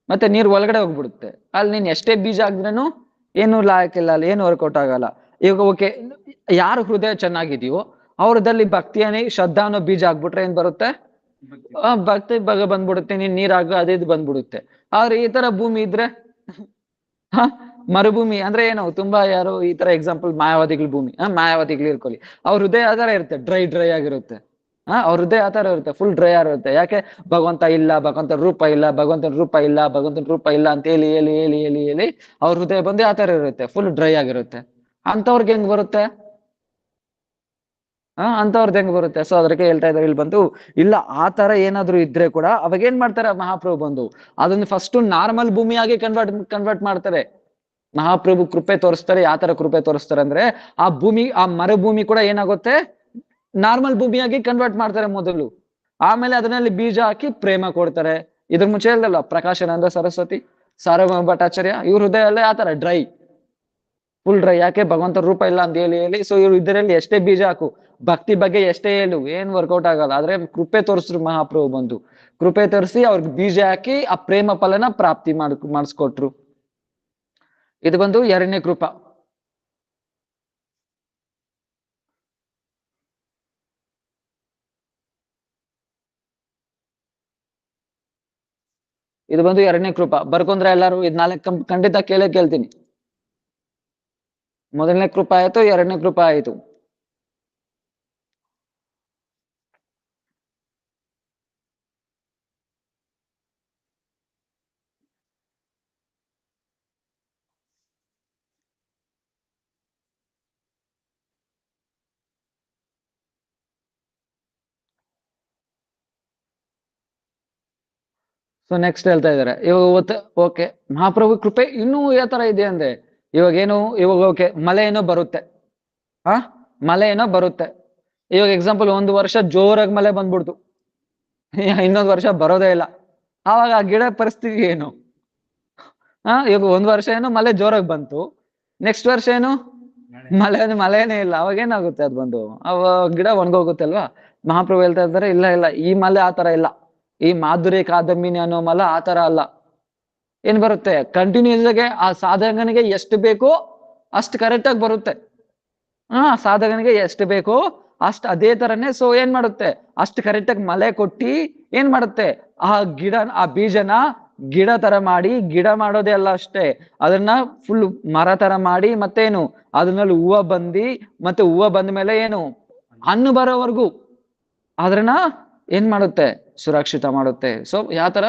ಮತ್ತೆ ನೀರ್ ಒಳಗಡೆ ಹೋಗ್ಬಿಡುತ್ತೆ. ಅಲ್ಲಿ ನೀನ್ ಎಷ್ಟೇ ಬೀಜ ಹಾಕಿದ್ರೇನು ಏನು ಲಾಯಕ್ಕಿಲ್ಲ, ಅಲ್ಲಿ ಏನು ವರ್ಕೌಟ್ ಆಗಲ್ಲ. ಇವಾಗ ಓಕೆ, ಯಾರು ಹೃದಯ ಚೆನ್ನಾಗಿದೆಯೋ ಅವ್ರದಲ್ಲಿ ಭಕ್ತಿಯನೇ ಶ್ರದ್ಧಾ ಅನ್ನೋ ಬೀಜ ಹಾಕ್ಬಿಟ್ರೆ ಏನ್ ಬರುತ್ತೆ? ಭಕ್ತಿ ಬಂದ್ಬಿಡುತ್ತೆ. ನೀರ್ ಹಾಕ ಅದೇ ಬಂದ್ಬಿಡುತ್ತೆ. ಆದ್ರೆ ಈ ತರ ಭೂಮಿ ಇದ್ರೆ ಮರುಭೂಮಿ ಅಂದ್ರೆ ಏನು? ತುಂಬಾ ಯಾರು ಈ ತರ ಎಕ್ಸಾಂಪಲ್ ಮಾಯಾವಾದಿಗಳ ಭೂಮಿ, ಮಾಯಾವಾದಿಗಳು ಇರ್ಕೊಳ್ಳಿ, ಅವ್ರ ಹೃದಯ ಆತರ ಇರುತ್ತೆ, ಡ್ರೈ ಆಗಿರುತ್ತೆ. ಅವ್ರ ಹೃದಯ ಆತರ ಇರುತ್ತೆ, ಫುಲ್ ಡ್ರೈ ಆಗಿರುತ್ತೆ. ಯಾಕೆ? ಭಗವಂತ ಇಲ್ಲ, ಭಗವಂತನ ರೂಪ ಇಲ್ಲ, ಭಗವಂತನ ರೂಪ ಇಲ್ಲ, ಭಗವಂತನ ರೂಪ ಇಲ್ಲ ಅಂತ ಹೇಳಿ ಹೇಳಿ ಹೇಳಿ ಹೇಳಿ ಹೇಳಿ ಅವ್ರ ಹೃದಯ ಬಂದು ಆತರ ಇರುತ್ತೆ, ಫುಲ್ ಡ್ರೈ ಆಗಿರುತ್ತೆ. ಅಂತವ್ರಿಗೆ ಹೆಂಗ್ ಬರುತ್ತೆ? ಅಂತವ್ರದ್ದು ಹೆಂಗ್ ಬರುತ್ತೆ? ಸೊ ಅದಕ್ಕೆ ಹೇಳ್ತಾ ಇದ್ದಾರೆ ಇಲ್ಲಿ ಬಂದು, ಇಲ್ಲ ಆ ತರ ಏನಾದ್ರು ಇದ್ರೆ ಕೂಡ ಅವಾಗ ಏನ್ ಮಾಡ್ತಾರೆ ಮಹಾಪ್ರಭು ಬಂದು? ಅದನ್ನ ಫಸ್ಟ್ ನಾರ್ಮಲ್ ಭೂಮಿಯಾಗಿ ಕನ್ವರ್ಟ್ ಮಾಡ್ತಾರೆ. ಮಹಾಪ್ರಭು ಕೃಪೆ ತೋರಿಸ್ತಾರೆ. ಯಾವ ತರ ಕೃಪೆ ತೋರಿಸ್ತಾರೆ ಅಂದ್ರೆ, ಆ ಭೂಮಿ, ಆ ಮರುಭೂಮಿ ಕೂಡ ಏನಾಗುತ್ತೆ? ನಾರ್ಮಲ್ ಭೂಮಿಯಾಗಿ ಕನ್ವರ್ಟ್ ಮಾಡ್ತಾರೆ ಮೊದಲು. ಆಮೇಲೆ ಅದರಲ್ಲಿ ಬೀಜ ಹಾಕಿ ಪ್ರೇಮ ಕೊಡ್ತಾರೆ. ಇದ್ರ ಮುಂಚೆ ಹೇಳ್ದಲ್ಲ ಪ್ರಕಾಶಾನಂದ ಸರಸ್ವತಿ, ಸಾರ್ವಭೌಮ ಭಟ್ಟಾಚಾರ್ಯ, ಇವ್ರ ಹೃದಯ ಎಲ್ಲ ಯಾವ ತರ ಡ್ರೈ, ಫುಲ್ ಡ್ರೈ. ಯಾಕೆ? ಭಗವಂತ ರೂಪ ಇಲ್ಲ ಅಂತ ಹೇಳಿ ಹೇಳಿ. ಸೊ ಇವ್ರು ಇದರಲ್ಲಿ ಎಷ್ಟೇ ಬೀಜ ಹಾಕು, ಭಕ್ತಿ ಬಗ್ಗೆ ಎಷ್ಟೇ ಹೇಳು, ಏನ್ ವರ್ಕೌಟ್ ಆಗಲ್ಲ. ಆದ್ರೆ ಕೃಪೆ ತೋರಿಸ್ರು ಮಹಾಪ್ರಭು ಬಂದು, ಕೃಪೆ ತೋರಿಸಿ ಅವ್ರಿಗೆ ಬೀಜ ಹಾಕಿ ಆ ಪ್ರೇಮ ಫಲನ ಪ್ರಾಪ್ತಿ ಮಾಡಿಸ್ಕೊಟ್ರು. ಇದು ಬಂದು ಎರಡನೇ ಕೃಪಾ. ಇದು ಬಂದು ಎರಡನೇ ಕೃಪ. ಬರ್ಕೊಂಡ್ರೆ ಎಲ್ಲಾರು ಇದ್ ನಾಲ್ಕು ಖಂಡಿತ ಕೇಳ್ತೀನಿ. ಮೊದಲನೇ ಕೃಪ ಆಯ್ತು, ಎರಡನೇ ಕೃಪ ಆಯ್ತು. ಸೊ ನೆಕ್ಸ್ಟ್ ಹೇಳ್ತಾ ಇದಾರೆ ಇವಾಗ ಓಕೆ, ಮಹಾಪ್ರಭು ಕೃಪೆ ಇನ್ನೂ ಯಾವ ತರ ಇದೆ ಅಂದ್ರೆ, ಇವಾಗ ಏನು, ಇವಾಗ ಓಕೆ ಮಳೆ ಏನೋ ಬರುತ್ತೆ, ಮಳೆ ಏನೋ ಬರುತ್ತೆ. ಇವಾಗ ಎಕ್ಸಾಂಪಲ್ 1 ವರ್ಷ ಜೋರಾಗಿ ಮಳೆ ಬಂದ್ಬಿಡ್ತು, ಇನ್ನೊಂದು ವರ್ಷ ಬರೋದೇ ಇಲ್ಲ. ಆವಾಗ ಆ ಗಿಡ ಪರಿಸ್ಥಿತಿ ಏನು? ಇವಾಗ 1 ವರ್ಷ ಏನೋ ಮಳೆ ಜೋರಾಗಿ ಬಂತು, ನೆಕ್ಸ್ಟ್ ವರ್ಷ ಏನು ಮಳೆನೇ ಇಲ್ಲ, ಅವಾಗ ಏನಾಗುತ್ತೆ? ಅದು ಬಂದು ಗಿಡ ಒಣಗೋಗುತ್ತೆ ಅಲ್ವಾ. ಮಹಾಪ್ರಭು ಹೇಳ್ತಾ ಇದ್ದಾರೆ ಇಲ್ಲ ಇಲ್ಲ, ಈ ಮಳೆ ಆತರ ಇಲ್ಲ, ಈ ಮಾಧುರ್ಯ ಕಾದಂಬಿನಿ ಅನ್ನೋ ಮಲ ಆತರ ಅಲ್ಲ. ಏನ್ ಬರುತ್ತೆ? ಕಂಟಿನ್ಯೂಸ್ ಆಗಿ ಆ ಸಾಧಕನಿಗೆ ಎಷ್ಟು ಬೇಕೋ ಅಷ್ಟು ಕರೆಕ್ಟ್ ಆಗಿ ಬರುತ್ತೆ. ಸಾಧಕನಿಗೆ ಎಷ್ಟು ಬೇಕೋ ಅಷ್ಟು ಅದೇ ತರನೇ. ಸೊ ಏನ್ ಮಾಡುತ್ತೆ? ಅಷ್ಟು ಕರೆಕ್ಟ್ ಆಗಿ ಮಳೆ ಕೊಟ್ಟಿ ಏನ್ ಮಾಡುತ್ತೆ? ಆ ಗಿಡ, ಆ ಬೀಜನ ಗಿಡ ತರ ಮಾಡಿ, ಗಿಡ ಮಾಡೋದೇ ಅಲ್ಲ ಅಷ್ಟೇ, ಅದನ್ನ ಫುಲ್ ಮರ ತರ ಮಾಡಿ, ಮತ್ತೇನು ಅದ್ರಲ್ಲಿ ಹೂವು ಬಂದಿ, ಮತ್ತೆ ಹೂವು ಬಂದ ಮೇಲೆ ಏನು ಹಣ್ಣು ಬರೋವರೆಗೂ ಅದ್ರನ್ನ ಏನ್ ಮಾಡುತ್ತೆ? ಸುರಕ್ಷಿತ ಮಾಡುತ್ತೆ. ಸೊ ಯಾವ ತರ?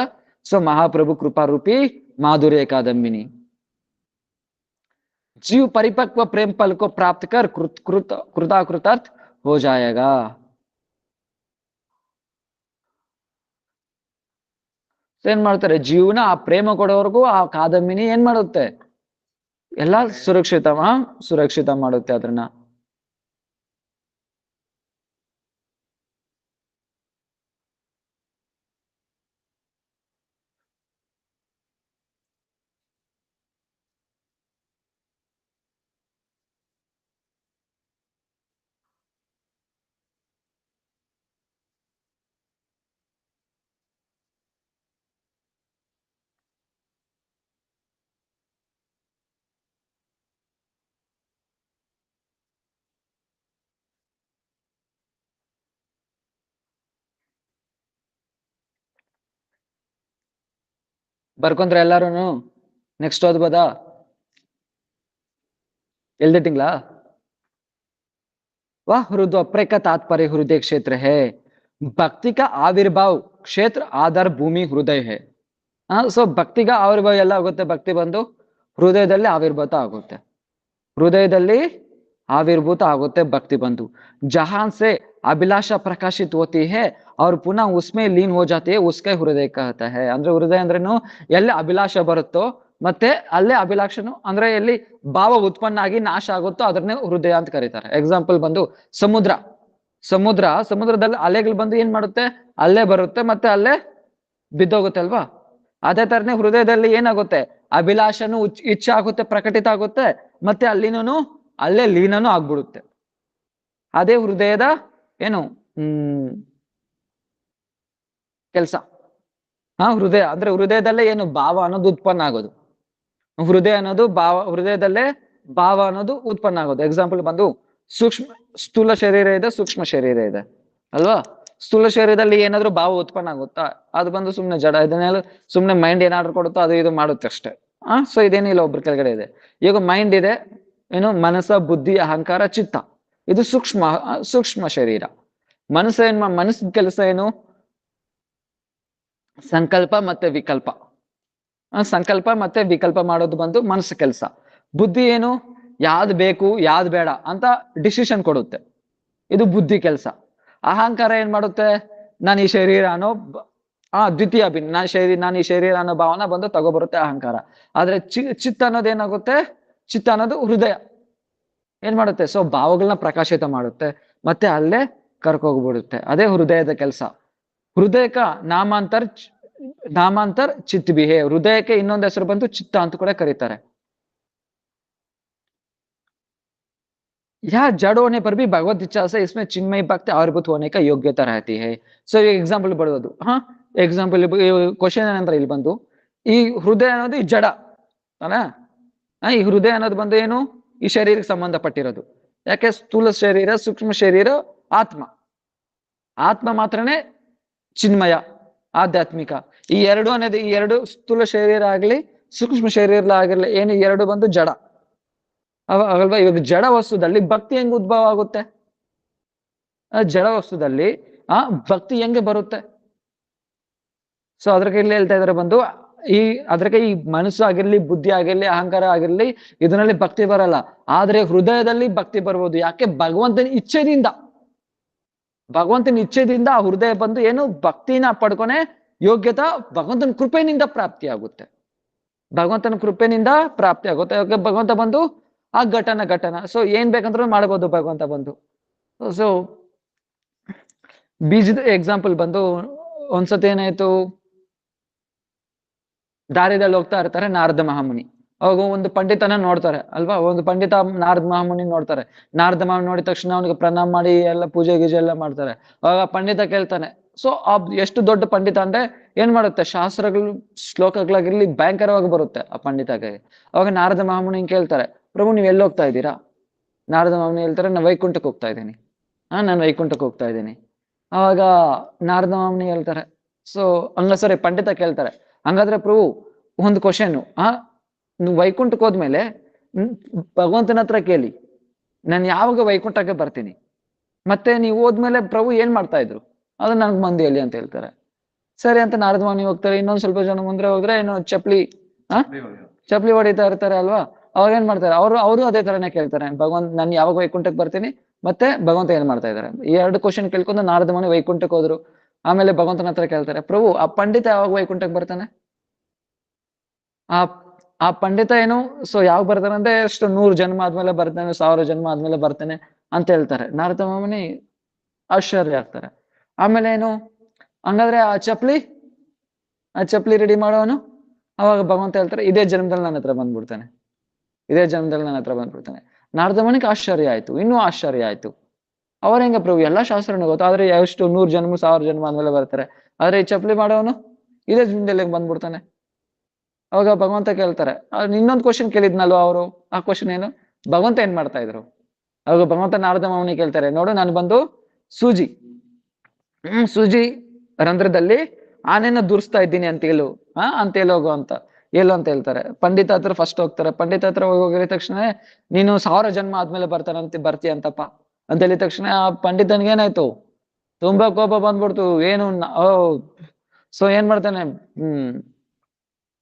ಸೊ महाप्रभु कृपा रूपी माधुर्य कादम्बिनी। जीव परिपक्व प्रेम फल को प्राप्त कर कृताकृतार्थ हो जाएगा। ಏನ್ ಮಾಡ್ತಾರೆ? ಜೀವನ ಆ ಪ್ರೇಮ ಕೊಡೋವರೆಗೂ ಆ ಕಾದಂಬಿನಿ ಏನ್ ಮಾಡುತ್ತೆ? ಎಲ್ಲ ಸುರಕ್ಷಿತ ಮಾಡುತ್ತೆ ಅದನ್ನ. ಬರ್ಕೊಂಡ್ರೆ ಎಲ್ಲಾರು ನೆಕ್ಸ್ಟ್ ಓದ್ಬೋದಾ? ಎಲ್ದಿಟ್ಟಿಂಗ್ಲಾ? वह हृदय का तात्पर्य हृदय क्षेत्र है, भक्ति का आविर्भाव क्षेत्र आधार भूमि हृदय है। ಸೊ ಭಕ್ತಿಗ ಆವಿರ್ಭಾವ ಎಲ್ಲ ಆಗುತ್ತೆ, ಭಕ್ತಿ ಬಂದು ಹೃದಯದಲ್ಲಿ ಆವಿರ್ಭೂತ ಆಗುತ್ತೆ, ಹೃದಯದಲ್ಲಿ ಆವಿರ್ಭೂತ ಆಗುತ್ತೆ ಭಕ್ತಿ ಬಂದು। जहां से अभिलाषा प्रकाशित होती है और पुनः उसमें लीन हो जाती है, उसके हृदय कहता है। ಅಂದ್ರೆ ಹೃದಯ ಅಂದ್ರೇನು? ಎಲ್ಲಿ ಅಭಿಲಾಷ ಬರುತ್ತೋ ಮತ್ತೆ ಅಲ್ಲೇ ಅಭಿಲಾಷನು ಅಂದ್ರೆ ಎಲ್ಲಿ ಭಾವ ಉತ್ಪನ್ನ ಆಗಿ ನಾಶ ಆಗುತ್ತೋ ಅದನ್ನೇ ಹೃದಯ ಅಂತ ಕರೀತಾರೆ. ಎಕ್ಸಾಂಪಲ್ ಬಂದು ಸಮುದ್ರದಲ್ಲಿ ಅಲೆಗಳು ಬಂದು ಏನ್ ಮಾಡುತ್ತೆ? ಅಲ್ಲೇ ಬರುತ್ತೆ ಮತ್ತೆ ಅಲ್ಲೇ ಬಿದ್ದೋಗುತ್ತೆ ಅಲ್ವಾ. ಅದೇ ತರನೇ ಹೃದಯದಲ್ಲಿ ಏನಾಗುತ್ತೆ? ಅಭಿಲಾಷನು ಇಚ್ಛೆ ಆಗುತ್ತೆ, ಪ್ರಕಟಿತ ಆಗುತ್ತೆ, ಮತ್ತೆ ಅಲ್ಲೇ ಲೀನನು ಆಗ್ಬಿಡುತ್ತೆ. ಅದೇ ಹೃದಯದ ಏನು ಕೆಲ್ಸ. ಹೃದಯ ಅಂದ್ರೆ ಹೃದಯದಲ್ಲೇ ಏನು ಭಾವ ಅನ್ನೋದು ಉತ್ಪನ್ನ ಆಗೋದು, ಹೃದಯದಲ್ಲೇ ಭಾವ ಅನ್ನೋದು ಉತ್ಪನ್ನ ಆಗೋದು. ಎಕ್ಸಾಂಪಲ್ ಬಂದು ಸ್ಥೂಲ ಶರೀರ ಇದೆ, ಸೂಕ್ಷ್ಮ ಶರೀರ ಇದೆ ಅಲ್ವಾ. ಸ್ಥೂಲ ಶರೀರದಲ್ಲಿ ಏನಾದ್ರು ಭಾವ ಉತ್ಪನ್ನ ಆಗುತ್ತಾ? ಅದು ಬಂದು ಸುಮ್ನೆ ಜಡ, ಇದನ್ನೆಲ್ಲ ಸುಮ್ನೆ ಮೈಂಡ್ ಏನಾದ್ರು ಕೊಡುತ್ತೋ ಅದು ಇದು ಮಾಡುತ್ತೆ ಅಷ್ಟೇ. ಸೊ ಇದೇನಿಲ್ಲ, ಒಬ್ರ ಕೆಳಗಡೆ ಇದೆ. ಈಗ ಮೈಂಡ್ ಇದೆ, ಏನು ಮನಸ್ಸ, ಬುದ್ಧಿ, ಅಹಂಕಾರ, ಚಿತ್ತ, ಇದು ಸೂಕ್ಷ್ಮ ಶರೀರ. ಮನಸ್ಸಿನ ಕೆಲಸ ಏನು? ಸಂಕಲ್ಪ ಮತ್ತೆ ವಿಕಲ್ಪ ಮಾಡೋದು ಬಂದು ಮನಸ್ಸು ಕೆಲಸ. ಬುದ್ಧಿ ಏನು? ಯಾವ್ದು ಬೇಕು ಯಾವ್ದು ಬೇಡ ಅಂತ ಡಿಸಿಷನ್ ಕೊಡುತ್ತೆ, ಇದು ಬುದ್ಧಿ ಕೆಲಸ. ಅಹಂಕಾರ ಏನ್ ಮಾಡುತ್ತೆ? ನಾನು ಈ ಶರೀರ ಅನ್ನೋ ದ್ವಿತೀಯ ನಾನು ಈ ಶರೀರ ಅನ್ನೋ ಭಾವನ ಬಂದು ತಗೋಬರುತ್ತೆ ಅಹಂಕಾರ. ಆದ್ರೆ ಚಿತ್ತ ಅನ್ನೋದೇನಾಗುತ್ತೆ? ಚಿತ್ತ ಅನ್ನೋದು ಹೃದಯ ಏನ್ ಮಾಡುತ್ತೆ? ಸೊ ಭಾವಗಳನ್ನ ಪ್ರಕಾಶಿತ ಮಾಡುತ್ತೆ, ಮತ್ತೆ ಅಲ್ಲೇ ಕರ್ಕೋಗ್ಬಿಡುತ್ತೆ. ಅದೇ ಹೃದಯದ ಕೆಲಸ. ಹೃದಯಕ ನಾಮಾಂತರ ಚಿತ್ ಬಿ ಹೇ, ಹೃದಯಕ್ಕೆ ಇನ್ನೊಂದು ಹೆಸರು ಬಂದು ಚಿತ್ತ ಅಂತ ಕೂಡ ಕರೀತಾರೆ. यह जड़ होने पर भी भगवत इच्छा से इसमें चिन्मय भक्ति आविर्भूत होने का योग्यता रहती है। ಸೊ ಎಕ್ಸಾಂಪಲ್ ಬರೋದು, ಎಕ್ಸಾಂಪಲ್ ಕ್ವಶನ್ ಏನಂದ್ರೆ ಇಲ್ಲಿ ಬಂದು ಈ ಹೃದಯ ಅನ್ನೋದು ಈ ಜಡ ಅಲ್ಲ. ಈ ಹೃದಯ ಅನ್ನೋದು ಬಂದು ಏನು? ಈ ಶರೀರಕ್ಕೆ ಸಂಬಂಧಪಟ್ಟಿರೋದು. ಯಾಕೆ? ಸ್ಥೂಲ ಶರೀರ, ಸೂಕ್ಷ್ಮ ಶರೀರ, ಆತ್ಮ ಮಾತ್ರನೇ ಚಿನ್ಮಯ. ಆಧ್ಯಾತ್ಮಿಕ. ಈ ಎರಡು ಅನ್ನೋದು, ಈ ಎರಡು ಸ್ಥೂಲ ಶರೀರ ಆಗ್ಲಿ ಸೂಕ್ಷ್ಮ ಶರೀರ ಆಗಿರ್ಲಿ, ಏನು ಈ ಎರಡು ಬಂದು ಜಡ ಅಲ್ವಾ. ಇವಾಗ ಜಡ ವಸ್ತುದಲ್ಲಿ ಭಕ್ತಿ ಹೆಂಗ್ ಉದ್ಭವ ಆಗುತ್ತೆ? ಜಡ ವಸ್ತುದಲ್ಲಿ ಭಕ್ತಿ ಹೆಂಗೆ ಬರುತ್ತೆ? ಸೊ ಅದ್ರಕ್ಕೆ ಇಲ್ಲಿ ಹೇಳ್ತಾ ಇದಾರೆ ಬಂದು, ಅದ್ರಕ್ಕೆ ಈ ಮನಸ್ಸು ಆಗಿರ್ಲಿ, ಬುದ್ಧಿ ಆಗಿರ್ಲಿ, ಅಹಂಕಾರ ಆಗಿರ್ಲಿ, ಇದರಲ್ಲಿ ಭಕ್ತಿ ಬರಲ್ಲ. ಆದ್ರೆ ಹೃದಯದಲ್ಲಿ ಭಕ್ತಿ ಬರ್ಬೋದು. ಯಾಕೆ? ಭಗವಂತನ ಇಚ್ಛೆದಿಂದ, ಭಗವಂತನ ಇಚ್ಛೆದಿಂದ ಆ ಹೃದಯ ಬಂದು ಏನು ಭಕ್ತಿನ ಪಡ್ಕೊನೆ ಯೋಗ್ಯತಾ ಭಗವಂತನ ಕೃಪೆನಿಂದ ಪ್ರಾಪ್ತಿ ಆಗುತ್ತೆ. ಭಗವಂತನ ಕೃಪೆನಿಂದ ಪ್ರಾಪ್ತಿ ಆಗುತ್ತೆ. ಭಗವಂತ ಬಂದು ಆ ಘಟನ ಸೊ ಏನ್ ಬೇಕಂದ್ರೂ ಮಾಡ್ಬೋದು ಭಗವಂತ ಬಂದು. ಸೊ ಬೀಜದ ಎಕ್ಸಾಂಪಲ್ ಬಂದು, ಒಂದ್ಸತಿ ಏನಾಯ್ತು, ದಾರಿದಲ್ಲಿ ಹೋಗ್ತಾ ಇರ್ತಾರೆ ನಾರದ ಮಹಾಮುನಿ. ಅವಾಗ ಒಂದು ಪಂಡಿತನ ನೋಡ್ತಾರೆ ಅಲ್ವಾ. ಒಂದು ಪಂಡಿತ ನಾರದ ಮಹಾಮುನಿ ನೋಡ್ತಾರೆ. ನಾರದ ಮಹಾಮುನಿ ನೋಡಿದ ತಕ್ಷಣ ಅವನಿಗೆ ಪ್ರಣಾಮ ಮಾಡಿ ಎಲ್ಲ ಪೂಜೆ ಗೀಜೆ ಎಲ್ಲ ಮಾಡ್ತಾರೆ. ಅವಾಗ ಪಂಡಿತ ಕೇಳ್ತಾನೆ. ಸೊ ಎಷ್ಟು ದೊಡ್ಡ ಪಂಡಿತ ಅಂದ್ರೆ ಏನ್ ಮಾಡುತ್ತೆ, ಶಾಸ್ತ್ರಗಳು ಶ್ಲೋಕಗಳಾಗಿರ್ಲಿ ಭಯಂಕರವಾಗಿ ಬರುತ್ತೆ ಆ ಪಂಡಿತಗೆ. ಅವಾಗ ನಾರದ ಮಹಾಮುನಿ ಕೇಳ್ತಾರೆ, ಪ್ರಭು ನೀವ್ ಎಲ್ಲಿ ಹೋಗ್ತಾ ಇದ್ದೀರಾ? ನಾರದ ಮಹಾಮುನಿ ಹೇಳ್ತಾರೆ, ನಾನು ವೈಕುಂಠಕ್ಕೆ ಹೋಗ್ತಾ ಇದ್ದೀನಿ. ನಾನು ವೈಕುಂಠಕ್ಕೆ ಹೋಗ್ತಾ ಇದ್ದೀನಿ. ಅವಾಗ ನಾರದ ಮಹಾಮುನಿ ಹೇಳ್ತಾರೆ, ಸೊ ಸರಿ ಪಂಡಿತ ಕೇಳ್ತಾರೆ, ಹಂಗಾದ್ರೆ ಪ್ರಭು ಒಂದು ಕ್ವಶನ್, ನೀವು ವೈಕುಂಠಕ್ಕೆ ಹೋದ್ಮೇಲೆ ಭಗವಂತನ ಹತ್ರ ಕೇಳಿ, ನಾನು ಯಾವಾಗ ವೈಕುಂಠಕ್ಕೆ ಬರ್ತೀನಿ, ಮತ್ತೆ ನೀವು ಹೋದ್ಮೇಲೆ ಪ್ರಭು ಏನ್ ಮಾಡ್ತಾ ಇದ್ರು ಅದು ನನ್ಗೆ ಮಂದಿ ಹೇಳಿ ಅಂತ ಹೇಳ್ತಾರೆ. ಸರಿ ಅಂತ ನಾರದ ಮಹಾಮುನಿ ಹೋಗ್ತಾರೆ. ಇನ್ನೊಂದ್ ಸ್ವಲ್ಪ ಜನ ಮುಂದೆ ಹೋದ್ರೆ ಏನೋ ಚಪ್ಲಿ ಹೊಡಿತಾ ಇರ್ತಾರೆ ಅಲ್ವಾ. ಅವಾಗ ಏನ್ ಮಾಡ್ತಾರೆ, ಅವರು ಅದೇ ತರನೇ ಕೇಳ್ತಾರೆ, ಭಗವಂತ ನಾನು ಯಾವಾಗ ವೈಕುಂಠಕ್ಕೆ ಬರ್ತೀನಿ, ಮತ್ತೆ ಭಗವಂತ ಏನ್ ಮಾಡ್ತಾ ಇದಾರೆ. ಈ ಎರಡು ಕ್ವಶನ್ ಕೇಳ್ಕೊಂಡು ನಾರದ ಮಹಾಮುನಿ ವೈಕುಂಠಕ್ಕೆ ಹೋದ್ರು. ಆಮೇಲೆ ಭಗವಂತನ ಹತ್ರ ಕೇಳ್ತಾರೆ, ಪ್ರಭು ಆ ಪಂಡಿತ ಯಾವಾಗ ವೈಕುಂಠಕ್ಕೆ ಬರ್ತಾನೆ? ಆ ಪಂಡಿತ ಏನು ಸೊ ಯಾವಾಗ ಬರ್ತಾನೆ ಅಂದ್ರೆ ಎಷ್ಟು 100 ಜನ್ಮ ಆದ್ಮೇಲೆ ಬರ್ತಾನೆ, 1000 ಜನ್ಮ ಆದ್ಮೇಲೆ ಬರ್ತಾನೆ ಅಂತ ಹೇಳ್ತಾರೆ. ನಾರದ ಮಹಾಮುನಿ ಆಶ್ಚರ್ಯ ಆಗ್ತಾರೆ. ಆಮೇಲೆ ಏನು, ಹಂಗಾದ್ರೆ ಆ ಚಪ್ಲಿ ರೆಡಿ ಮಾಡೋನು? ಅವಾಗ ಭಗವಂತ ಹೇಳ್ತಾರೆ, ಇದೇ ಜನ್ಮದಲ್ಲಿ ನನ್ನ ಹತ್ರ ಬಂದ್ಬಿಡ್ತಾನೆ, ಇದೇ ಜನ್ಮದಲ್ಲಿ ನನ್ನ ಹತ್ರ ಬಂದ್ಬಿಡ್ತಾನೆ. ನಾರದ ಮಹಾಮುನಿಗೆ ಆಶ್ಚರ್ಯ ಆಯ್ತು, ಇನ್ನೂ ಆಶ್ಚರ್ಯ ಆಯ್ತು. ಅವ್ರ ಹೆಂಗ ಪ್ರಭು ಎಲ್ಲಾ ಶಾಸ್ತ್ರನೂ ಗೊತ್ತು, ಆದ್ರೆ ಎಷ್ಟು 100 ಜನ್ಮ 1000 ಜನ್ಮ ಆದ್ಮೇಲೆ ಬರ್ತಾರೆ, ಆದ್ರೆ ಈ ಚಪ್ಲಿ ಮಾಡೋನು ಇದೇ ಜನ್ಮದಲ್ಲಿ ಬಂದ್ಬಿಡ್ತಾನೆ. ಅವಾಗ ಭಗವಂತ ಕೇಳ್ತಾರೆ, ಇನ್ನೊಂದು ಕ್ವಶನ್ ಕೇಳಿದ್ನಲ್ವ ಅವರು, ಆ ಕ್ವಶನ್ ಏನು, ಭಗವಂತ ಏನ್ ಮಾಡ್ತಾ ಇದ್ರು? ಅವಾಗ ಭಗವಂತ ನಾರದ ಮಹಾಮುನಿ ಕೇಳ್ತಾರೆ, ನೋಡು ನಾನು ಬಂದು ಸೂಜಿ ರಂಧ್ರದಲ್ಲಿ ಆನೆನ ದುರ್ಸ್ತಾ ಇದ್ದೀನಿ ಅಂತ ಹೇಳು, ಅಂತ ಹೇಳೋಗು ಅಂತ ಅಂತ ಹೇಳ್ತಾರೆ. ಪಂಡಿತ ಹತ್ರ ಫಸ್ಟ್ ಹೋಗ್ತಾರೆ. ಪಂಡಿತ ಹತ್ರ ಹೋಗಿದ ತಕ್ಷಣ, ನೀನು 1000 ಜನ್ಮ ಆದ್ಮೇಲೆ ಬರ್ತೀಯ ಅಂತಪ್ಪ ಅಂತ ಹೇಳಿದ ತಕ್ಷಣ ಆ ಪಂಡಿತನ್ಗೆ ಏನಾಯ್ತು, ತುಂಬಾ ಕೋಪ ಬಂದ್ಬಿಡ್ತು. ಏನು ಸೊ ಏನ್ ಮಾಡ್ತಾನೆ,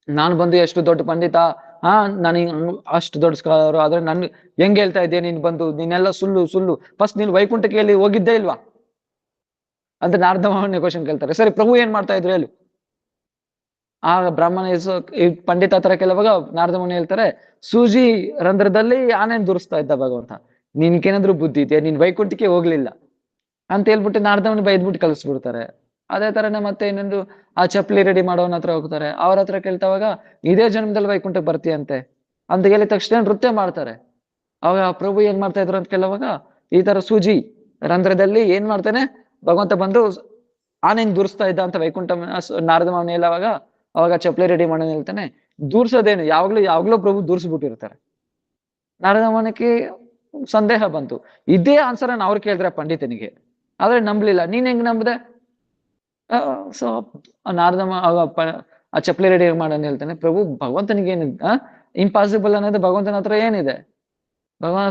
ನಾನು ಬಂದು ಎಷ್ಟು ದೊಡ್ಡ ಪಂಡಿತ, ನಾನು ಅಷ್ಟು ದೊಡ್ಡ ಸ್ಕಾಲರು, ಆದ್ರೆ ನನ್ ಹೆಂಗ್ ಹೇಳ್ತಾ ಇದ್ದೆ ನೀನ್ ಬಂದು, ನೀನೆಲ್ಲ ಸುಳ್ಳು, ಫಸ್ಟ್ ನೀನು ವೈಕುಂಠಕ್ಕೆ ಹೋಗಿದ್ದೇ ಇಲ್ವಾ ಅಂತ ನಾರದ ಮಹಾಮುನಿ ಕ್ವಶನ್ ಕೇಳ್ತಾರೆ. ಸರಿ ಪ್ರಭು ಏನ್ ಮಾಡ್ತಾ ಇದ್ರು ಹೇಳು. ಆ ಬ್ರಾಹ್ಮಣ ಪಂಡಿತ ಹತ್ರ ಕೆಲವಾಗ ನಾರದ ಮುನಿ ಹೇಳ್ತಾರೆ, ಸೂಜಿ ರಂಧ್ರದಲ್ಲಿ ಆನೆನ್ ದುರಿಸ್ತಾ ಇದ್ದ ಭಗವಂತ, ನಿನ್ಗೇನಾದ್ರೂ ಬುದ್ಧಿ ಇದೆಯಾ, ನೀನ್ ವೈಕುಂಠಕ್ಕೆ ಹೋಗ್ಲಿಲ್ಲ ಅಂತ ಹೇಳ್ಬಿಟ್ಟು ನಾರದ ಮುನಿ ಬೈದ್ಬಿಟ್ಟು ಕಳಿಸ್ಬಿಡ್ತಾರೆ. ಅದೇ ತರನೇ ಮತ್ತೆ ಇನ್ನೊಂದು ಆ ಚಪ್ಲಿ ರೆಡಿ ಮಾಡೋನ ಹತ್ರ ಹೋಗ್ತಾರೆ. ಅವ್ರ ಹತ್ರ ಕೇಳ್ತಾವಾಗ, ಇದೇ ಜನ್ಮದಲ್ಲಿ ವೈಕುಂಠಕ್ಕೆ ಬರ್ತೀಯಂತೆ ಅಂತ ಹೇಳಿದ ತಕ್ಷಣ ನೃತ್ಯ ಮಾಡ್ತಾರೆ. ಅವಾಗ ಪ್ರಭು ಏನ್ ಮಾಡ್ತಾ ಇದ್ರು ಅಂತ ಕೇಳುವಾಗ, ಈ ತರ ಸೂಜಿ ರಂಧ್ರದಲ್ಲಿ ಏನ್ ಮಾಡ್ತಾನೆ ಭಗವಂತ ಬಂದು ಆನೆನ್ ದುರಿಸ್ತಾ ಇದ್ದ ಅಂತ ವೈಕುಂಠ ನಾರದ ಮಹಾಮುನಿ ಹೇಳುವಾಗ, ಅವಾಗ ಚಪ್ಲಿ ರೆಡಿ ಮಾಡೋಣ ಹೇಳ್ತಾನೆ, ದೂರ್ಸೋದೇನು, ಯಾವಾಗ್ಲೂ ಪ್ರಭು ದೂರ್ಸ್ಬಿಟ್ಟಿರ್ತಾರೆ. ನಾರದ ಮಹಾಮುನಿಗೆ ಸಂದೇಹ ಬಂತು, ಇದೇ ಆನ್ಸರ್ ಅವ್ರು ಕೇಳಿದ್ರೆ ಪಂಡಿತನಿಗೆ, ಆದ್ರೆ ನಂಬ್ಲಿಲ್ಲ. ನೀನ್ ಹೆಂಗ್ ನಂಬದೆ? ಸೊ ನಾರದ ಆ ಚಪ್ಲಿ ರೆಡಿ ಮಾಡೋಣ ಹೇಳ್ತಾನೆ, ಪ್ರಭು ಭಗವಂತನಿಗೆ ಏನಿದೆ, ಇಂಪಾಸಿಬಲ್ ಅನ್ನೋದು ಭಗವಂತನ ಹತ್ರ ಏನಿದೆ,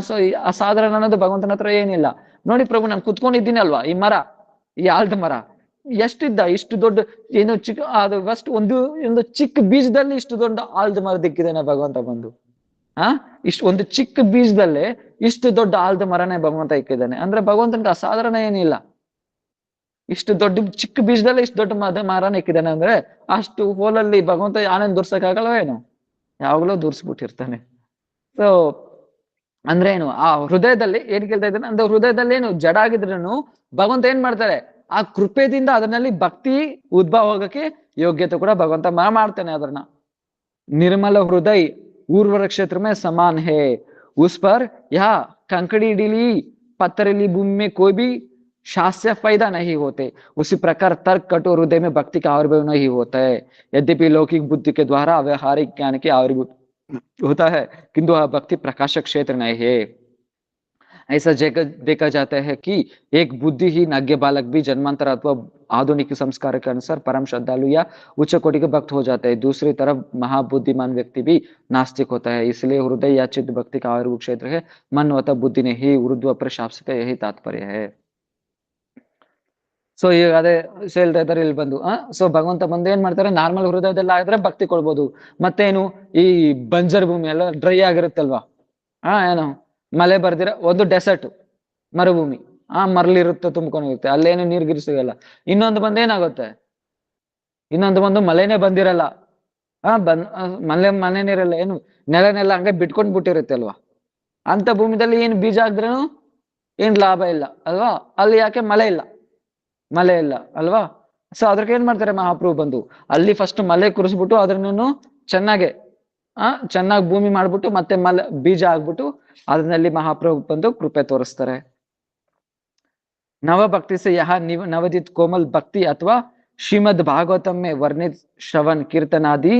ಸೊ ಅಸಾಧಾರಣ ಅನ್ನೋದು ಭಗವಂತನ ಹತ್ರ ಏನಿಲ್ಲ. ನೋಡಿ ಪ್ರಭು, ನಾನು ಕುತ್ಕೊಂಡಿದ್ದೀನಿ ಅಲ್ವಾ, ಈ ಮರ, ಈ ಆಲ್ದ ಮರ ಎಷ್ಟಿದ್ದ, ಇಷ್ಟು ದೊಡ್ಡ ಏನು ಚಿಕ್ಕ, ಅದು ಫಸ್ಟ್ ಒಂದು ಚಿಕ್ಕ ಬೀಜದಲ್ಲಿ ಇಷ್ಟು ದೊಡ್ಡ ಆಲ್ದ ಮರ ದಿಕ್ಕಿದ್ದಾನೆ ಭಗವಂತ ಬಂದು. ಒಂದು ಚಿಕ್ಕ ಬೀಜದಲ್ಲೇ ಇಷ್ಟು ದೊಡ್ಡ ಆಲ್ದ ಮರನೇ ಭಗವಂತ ಇಕ್ಕಿದ್ದಾನೆ ಅಂದ್ರೆ ಭಗವಂತನಿಗೆ ಅಸಾಧಾರಣ ಏನಿಲ್ಲ. ಇಷ್ಟು ದೊಡ್ಡ ಚಿಕ್ಕ ಬೀಜದಲ್ಲೇ ಇಷ್ಟು ದೊಡ್ಡ ಮರನ ಇಕ್ಕಿದ್ದಾನೆ ಅಂದ್ರೆ ಅಷ್ಟು ಹೋಲಲ್ಲಿ ಭಗವಂತ ಆನಂದ್ ದುರ್ಸಕ್ಕಾಗಲ್ವ ಏನು, ಯಾವಾಗ್ಲೂ ದುರ್ಸ್ಬಿಟ್ಟಿರ್ತಾನೆ. ಸೊ ಅಂದ್ರೆ ಏನು, ಆ ಹೃದಯದಲ್ಲಿ ಏನ್ ಕೇಳ್ತಾ ಇದ್ದಾನೆ ಅಂದ್ರೆ, ಹೃದಯದಲ್ಲಿ ಏನು ಜಡ ಆಗಿದ್ರೂ ಭಗವಂತ ಏನ್ ಮಾಡ್ತಾರೆ, ಆ ಕೃಪೆದಿಂದ ಅದರಲ್ಲಿ ಭಕ್ತಿ ಉದ್ಭವ ಹೋಗಕ್ಕೆ ಯೋಗ್ಯತೆ ಕೂಡ ಭಗವಂತ ಮಾಡ್ತಾನೆ ಅದನ್ನ. ನಿರ್ಮಲ ಹೃದಯ ऊर्वर क्षेत्र में समान है, उस पर यह कंकड़ी डीली पत्थरीली भूमि में कोई भी शास्य फायदा नहीं होते, उसी प्रकार तर्क कटु हृदय में भक्ति का आविर्भाव नहीं होता है। यद्यपि लौकिक बुद्धि के द्वारा व्यवहारिक ज्ञान के आविर्भूत होता है, किंतु वह भक्ति प्रकाशक क्षेत्र नहीं है। ऐसा जगह देखा जाता है कि एक बुद्धिहीन अज्ञ बालक भी जन्मांतर अथवा आधुनिक संस्कार के अनुसार परम श्रद्धालु या उच्च कोटि के भक्त हो जाता है। दूसरी तरफ महाबुद्धिमान व्यक्ति भी नास्तिक होता है। इसलिए हृदय या चित्त भक्ति का आयुर्भूत क्षेत्र है। मन अथवा बुद्धि ने ही ऊर्ध्व प्रशासक, यही तात्पर्य है। ಸೊ ಈಗ ಅದೇ ಹೇಳ್ತಾ ಇದ್ದಾರೆ ಇಲ್ಲಿ ಬಂದು ಸೊ ಭಗವಂತ ಬಂದು ಏನ್ ಮಾಡ್ತಾರೆ, ನಾರ್ಮಲ್ ಹೃದಯದಲ್ಲಿ ಆಗಿದ್ರೆ ಭಕ್ತಿ ಕೊಡ್ಬೋದು. ಮತ್ತೇನು ಈ ಬಂಜರ್ ಭೂಮಿ ಎಲ್ಲ ಡ್ರೈ ಆಗಿರುತ್ತಲ್ವಾ, ಏನು ಮಳೆ ಬರ್ದಿರ ಒಂದು ಡೆಸರ್ಟ್ ಮರುಭೂಮಿ, ಮರಳಿರುತ್ತೆ, ತುಂಬ್ಕೊಂಡಿರುತ್ತೆ, ಅಲ್ಲೇನು ನೀರ್ಗಿರು ಸಿಗಲ್ಲ. ಇನ್ನೊಂದು ಬಂದು ಏನಾಗುತ್ತೆ, ಇನ್ನೊಂದು ಬಂದು ಮಳೆನೇ ಬಂದಿರಲ್ಲ, ಮನೆ ನೀರಲ್ಲ, ಏನು ನೆಲನೆಲ್ಲ ಹಂಗೆ ಬಿಟ್ಕೊಂಡ್ ಬಿಟ್ಟಿರುತ್ತೆ ಅಲ್ವಾ. ಅಂತ ಭೂಮಿದಲ್ಲಿ ಏನ್ ಬೀಜ ಹಾಕಿದ್ರೇನು ಏನ್ ಲಾಭ ಇಲ್ಲ ಅಲ್ವಾ. ಅಲ್ಲಿ ಯಾಕೆ ಮಳೆ ಇಲ್ಲ ಅಲ್ವಾ. ಸೊ ಅದ್ರಕ್ಕೆ ಏನ್ ಮಾಡ್ತಾರೆ ಮಹಾಪ್ರಭು ಬಂದು ಅಲ್ಲಿ ಫಸ್ಟ್ ಮಳೆ ಕುರಿಸ್ಬಿಟ್ಟು ಅದ್ರನ್ನು ಚೆನ್ನಾಗೆ ಚೆನ್ನಾಗಿ ಭೂಮಿ ಮಾಡ್ಬಿಟ್ಟು ಮತ್ತೆ ಮಳೆ ಬೀಜ ಆಗ್ಬಿಟ್ಟು ಅದರಲ್ಲಿ ಮಹಾಪ್ರಭು ಬಂದು ಕೃಪೆ ತೋರಿಸ್ತಾರೆ. नव भक्ति से यह नवदित कोमल भक्ति अथवा श्रीमद भागवतम में वर्णित श्रवण कीर्तन आदि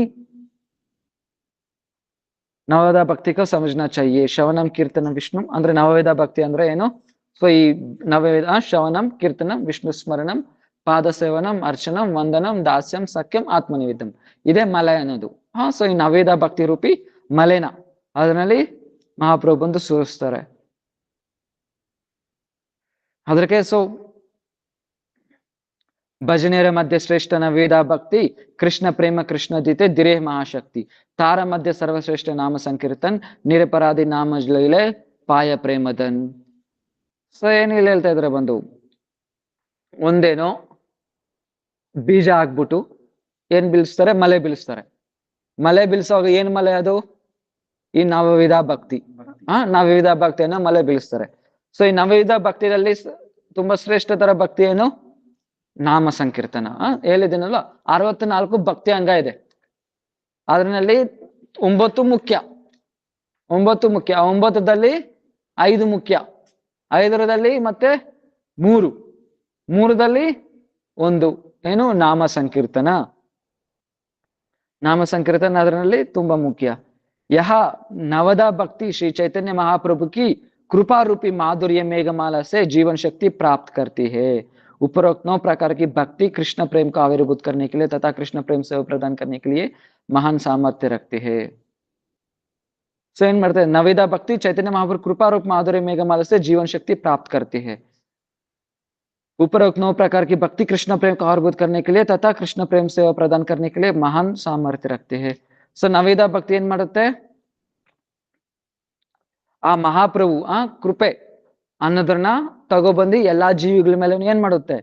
नवविध भक्ति को समझना चाहिए. श्रवणम कीर्तनम विष्णु ಅಂದ್ರೆ ನವವಿಧ ಭಕ್ತಿ ಅಂದ್ರೆ ಏನು? ಸೊ ಈ ನವವಿಧ ಶ್ರವಣಂ ಕೀರ್ತನಂ ವಿಷ್ಣು ಸ್ಮರಣಂ ಪಾದ ಸೇವನಂ ಅರ್ಚನಂ ವಂದನಂ ದಾಸ್ಯಂ ಸಖ್ಯಂ ಆತ್ಮನಿವೇದಂ, ಇದೇ ಮಲೆ ಅನ್ನೋದು. ಸೊ ಈ ನವವಿಧ ಭಕ್ತಿ ರೂಪಿ ಮಲೆನ ಅದರಲ್ಲಿ ಮಹಾಪ್ರಭು ಬಂದು ಸೂರಿಸ್ತಾರೆ. ಅದಕ್ಕೆ ಸೊ ಭಜನೆಯರ ಮಧ್ಯೆ ಶ್ರೇಷ್ಠ ನವೇದ ಭಕ್ತಿ ಕೃಷ್ಣ ಪ್ರೇಮ ಕೃಷ್ಣ ದೀತೆ ದಿರೇ ಮಹಾಶಕ್ತಿ ತಾರ ಮಧ್ಯೆ ಸರ್ವಶ್ರೇಷ್ಠ ನಾಮ ಸಂಕೀರ್ತನ್ ನಿರಪರಾಧಿ ನಾಮ ಲೈಲೆ ಪಾಯ ಪ್ರೇಮದನ್. ಸೊ ಏನ್ ಇಲ್ಲಿ ಹೇಳ್ತಾ ಇದ್ರೆ ಬಂದು ಒಂದೇನೋ ಬೀಜ ಹಾಕ್ಬಿಟ್ಟು ಏನ್ ಬೀಳಿಸ್ತಾರೆ, ಮಲೆ ಬೀಳಿಸ್ತಾರೆ. ಮಲೆ ಬೀಳ್ಸೋವಾಗ ಏನ್ ಮಲೆ ಅದು? ಈ ನವವಿಧ ಭಕ್ತಿ. ನವವಿಧ ಭಕ್ತಿಯನ್ನ ಮಲೆ ಬೀಳಿಸ್ತಾರೆ. ಸೊ ಈ ನವವಿಧ ಭಕ್ತಿಯಲ್ಲಿ ತುಂಬಾ ಶ್ರೇಷ್ಠತರ ಭಕ್ತಿ ಏನು? ನಾಮ ಸಂಕೀರ್ತನ. ಹೇಳಿದ್ದೀನಲ್ಲ 64 ಭಕ್ತಿ ಅಂಗ ಇದೆ, ಅದರಲ್ಲಿ 9 ಮುಖ್ಯ. 9ದಲ್ಲಿ 5 ಮುಖ್ಯ, 5ರಲ್ಲಿ ಮತ್ತೆ 3ದಲ್ಲಿ 1 ಏನು? ನಾಮ ಸಂಕೀರ್ತನ. ನಾಮ ಸಂಕೀರ್ತನ ಅದರಲ್ಲಿ ತುಂಬಾ ಮುಖ್ಯ. ಯಹ ನವದ ಭಕ್ತಿ ಶ್ರೀ ಚೈತನ್ಯ महाप्रभु की कृपा रूपी माधुर्य मेघमाला से जीवन शक्ति प्राप्त करती है. उपरोक्त 9 प्रकार की भक्ति कृष्ण प्रेम को आविर्भूत करने के लिए तथा कृष्ण प्रेम सेवा प्रदान करने के लिए महान सामर्थ्य रखती है. सो ಏನ್ ಮಾಡ್ತಾರೆ, ನವವಿಧ ಭಕ್ತಿ ಚೈತನ್ಯ महाप्रभु कृपा रूप माधुर्य मेघमाला से जीवन शक्ति प्राप्त करती है. उपरोक्त 9 प्रकार की भक्ति कृष्ण प्रेम को आविर्भूत करने के लिए तथा कृष्ण प्रेम सेवा प्रदान करने के लिए महान सामर्थ्य रखते हैं. ಸೊ ನವವಿಧ ಭಕ್ತಿ ಏನ್ ಮಾಡುತ್ತೆ, ಆ ಮಹಾಪ್ರಭು ಕೃಪೆ ಅನ್ನೋದನ್ನ ತಗೊಬಂದು ಎಲ್ಲಾ ಜೀವಿಗಳ ಮೇಲೆ ಏನ್ ಮಾಡುತ್ತೆ,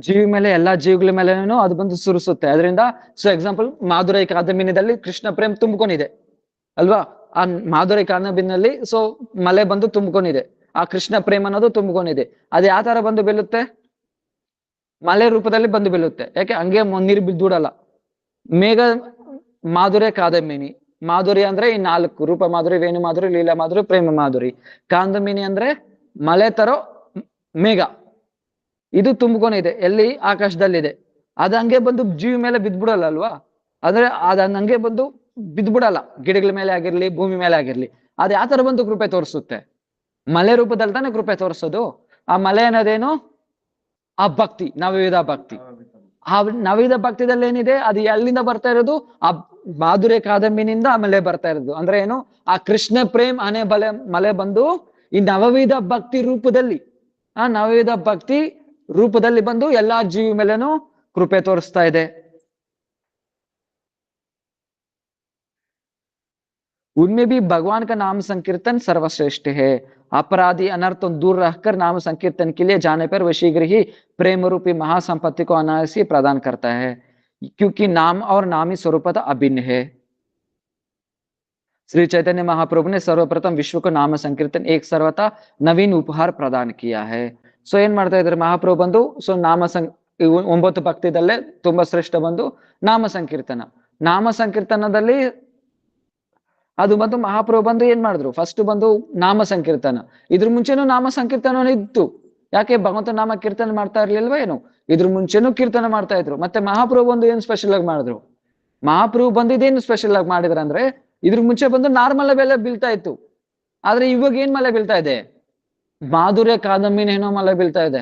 ಜೀವಿ ಮೇಲೆ ಎಲ್ಲಾ ಜೀವಿಗಳ ಮೇಲೆನೂ ಅದು ಬಂದು ಸುರಿಸುತ್ತೆ. ಅದರಿಂದ ಸೊ ಎಕ್ಸಾಂಪಲ್ ಮಾಧುರೈ ಕಾದಂಬಿನಿದಲ್ಲಿ ಕೃಷ್ಣ ಪ್ರೇಮ್ ತುಂಬಿಕೊಂಡಿದೆ ಅಲ್ವಾ. ಆ ಮಾಧುರೈ ಕಾದಂಬಿನಲ್ಲಿ ಸೊ ಮಲೆ ಬಂದು ತುಂಬಿಕೊಂಡಿದೆ, ಆ ಕೃಷ್ಣ ಪ್ರೇಮ್ ಅನ್ನೋದು ತುಂಬಿಕೊಂಡಿದೆ. ಅದು ಯಾವ ತರ ಬಂದು ಬೀಳುತ್ತೆ? ಮಲೆ ರೂಪದಲ್ಲಿ ಬಂದು ಬೀಳುತ್ತೆ. ಯಾಕೆ? ಹಂಗೆ ನೀರು ಬಿದ್ದೂಡಲ್ಲ. ಮೇಘ ಮಾಧುರ್ಯ ಕಾದಂಬಿನಿ, ಮಾಧುರಿ ಅಂದ್ರೆ ಈ 4 ರೂಪ ಮಾಧುರಿ, ವೇಣು ಮಾಧುರಿ, ಲೀಲಾ ಮಾಧುರಿ, ಪ್ರೇಮ ಮಾಧುರಿ. ಕಾದಂಬಿನಿ ಅಂದ್ರೆ ಮಳೆ ತರೋ ಮೇಘ, ಇದು ತುಂಬಿಕೊಂಡಿದೆ ಎಲ್ಲಿ? ಆಕಾಶದಲ್ಲಿದೆ. ಅದ್ ಹಂಗೆ ಬಂದು ಜೀವಿ ಮೇಲೆ ಬಿದ್ಬಿಡಲ್ಲ ಅಲ್ವಾ. ಅಂದ್ರೆ ಅದ್ ಹಂಗೆ ಬಂದು ಬಿದ್ಬಿಡಲ್ಲ, ಗಿಡಗಳ ಮೇಲೆ ಆಗಿರ್ಲಿ ಭೂಮಿ ಮೇಲೆ ಆಗಿರ್ಲಿ. ಅದ್ ಯಾವ ತರ ಬಂದು ಕೃಪೆ ತೋರಿಸುತ್ತೆ? ಮಲೆ ರೂಪದಲ್ಲಿ ತಾನೇ ಕೃಪೆ ತೋರಿಸೋದು. ಆ ಮಲೆ ಅನ್ನೋದೇನು? ಆ ಭಕ್ತಿ, ನವವಿಧ ಭಕ್ತಿ. ಆ ನವವಿಧ ಭಕ್ತಿದಲ್ಲಿ ಏನಿದೆ, ಅದು ಎಲ್ಲಿಂದ ಬರ್ತಾ ಇರೋದು? ಆ ಮಾಧುರ್ಯ ಕಾದಂಬಿನಿಂದ ಆಮೇಲೆ ಬರ್ತಾ ಇರೋದು. ಅಂದ್ರೆ ಏನು? ಆ ಕೃಷ್ಣ ಪ್ರೇಮ್ ಅನೆ ಮಲೆ ಬಂದು ಈ ನವವಿಧ ಭಕ್ತಿ ರೂಪದಲ್ಲಿ, ಆ ನವವಿಧ ಭಕ್ತಿ ರೂಪದಲ್ಲಿ ಬಂದು ಎಲ್ಲಾ ಜೀವಿ ಮೇಲೆನೂ ಕೃಪೆ ತೋರಿಸ್ತಾ ಇದೆ. उनमें भी भगवान का नाम संकीर्तन सर्वश्रेष्ठ है. अपराधी अनर्थों दूर रहकर नाम संकीर्तन के लिए जाने पर वह शीघ्र ही प्रेम रूपी महासंपत्ति को अनायास ही प्रदान करता है, क्योंकि नाम और नामी स्वरूपतः अभिन्न है. श्री चैतन्य महाप्रभु ने सर्वप्रथम विश्व को नाम संकीर्तन एक सर्वथा नवीन उपहार प्रदान किया है. ಸೊ ಏನ್ ಮಾಡ್ತಾ ಇದ್ದಾರೆ ಮಹಾಪ್ರಭು ಬಂದು? ಸೊ 9 ಭಕ್ತಿದಲ್ಲೇ ತುಂಬಾ ಶ್ರೇಷ್ಠ ಬಂದು ನಾಮ ಸಂಕೀರ್ತನ. ನಾಮ ಸಂಕೀರ್ತನದಲ್ಲಿ ಅದು ಬಂದು ಮಹಾಪ್ರಭು ಬಂದು ಏನ್ ಮಾಡಿದ್ರು? ಫಸ್ಟ್ ಬಂದು ನಾಮ ಸಂಕೀರ್ತನ. ಇದ್ರ ಮುಂಚೆನೂ ನಾಮ ಸಂಕೀರ್ತನ ಇತ್ತು. ಯಾಕೆ? ಭಗವಂತ ನಾಮ ಕೀರ್ತನೆ ಮಾಡ್ತಾ ಇರ್ಲಿಲ್ವಾ ಏನು? ಇದ್ರ ಮುಂಚೆನೂ ಕೀರ್ತನೆ ಮಾಡ್ತಾ ಇದ್ರು. ಮತ್ತೆ ಮಹಾಪ್ರಭು ಬಂದು ಏನ್ ಸ್ಪೆಷಲ್ ಆಗಿ ಮಾಡಿದ್ರು? ಮಹಾಪ್ರಭು ಬಂದಿದ್ದೇನು ಸ್ಪೆಷಲ್ ಆಗಿ ಮಾಡಿದ್ರ ಅಂದ್ರೆ, ಇದ್ರ ಮುಂಚೆ ಬಂದು ನಾರ್ಮಲ್ ಬೆಲೆ ಬೀಳ್ತಾ ಇತ್ತು. ಆದ್ರೆ ಇವಾಗ ಏನ್ ಮಳೆ ಬೀಳ್ತಾ ಇದೆ? ಮಾಧುರ್ಯ ಕಾದಂಬಿನಿ ಏನೋ ಮಳೆ ಬೀಳ್ತಾ ಇದೆ.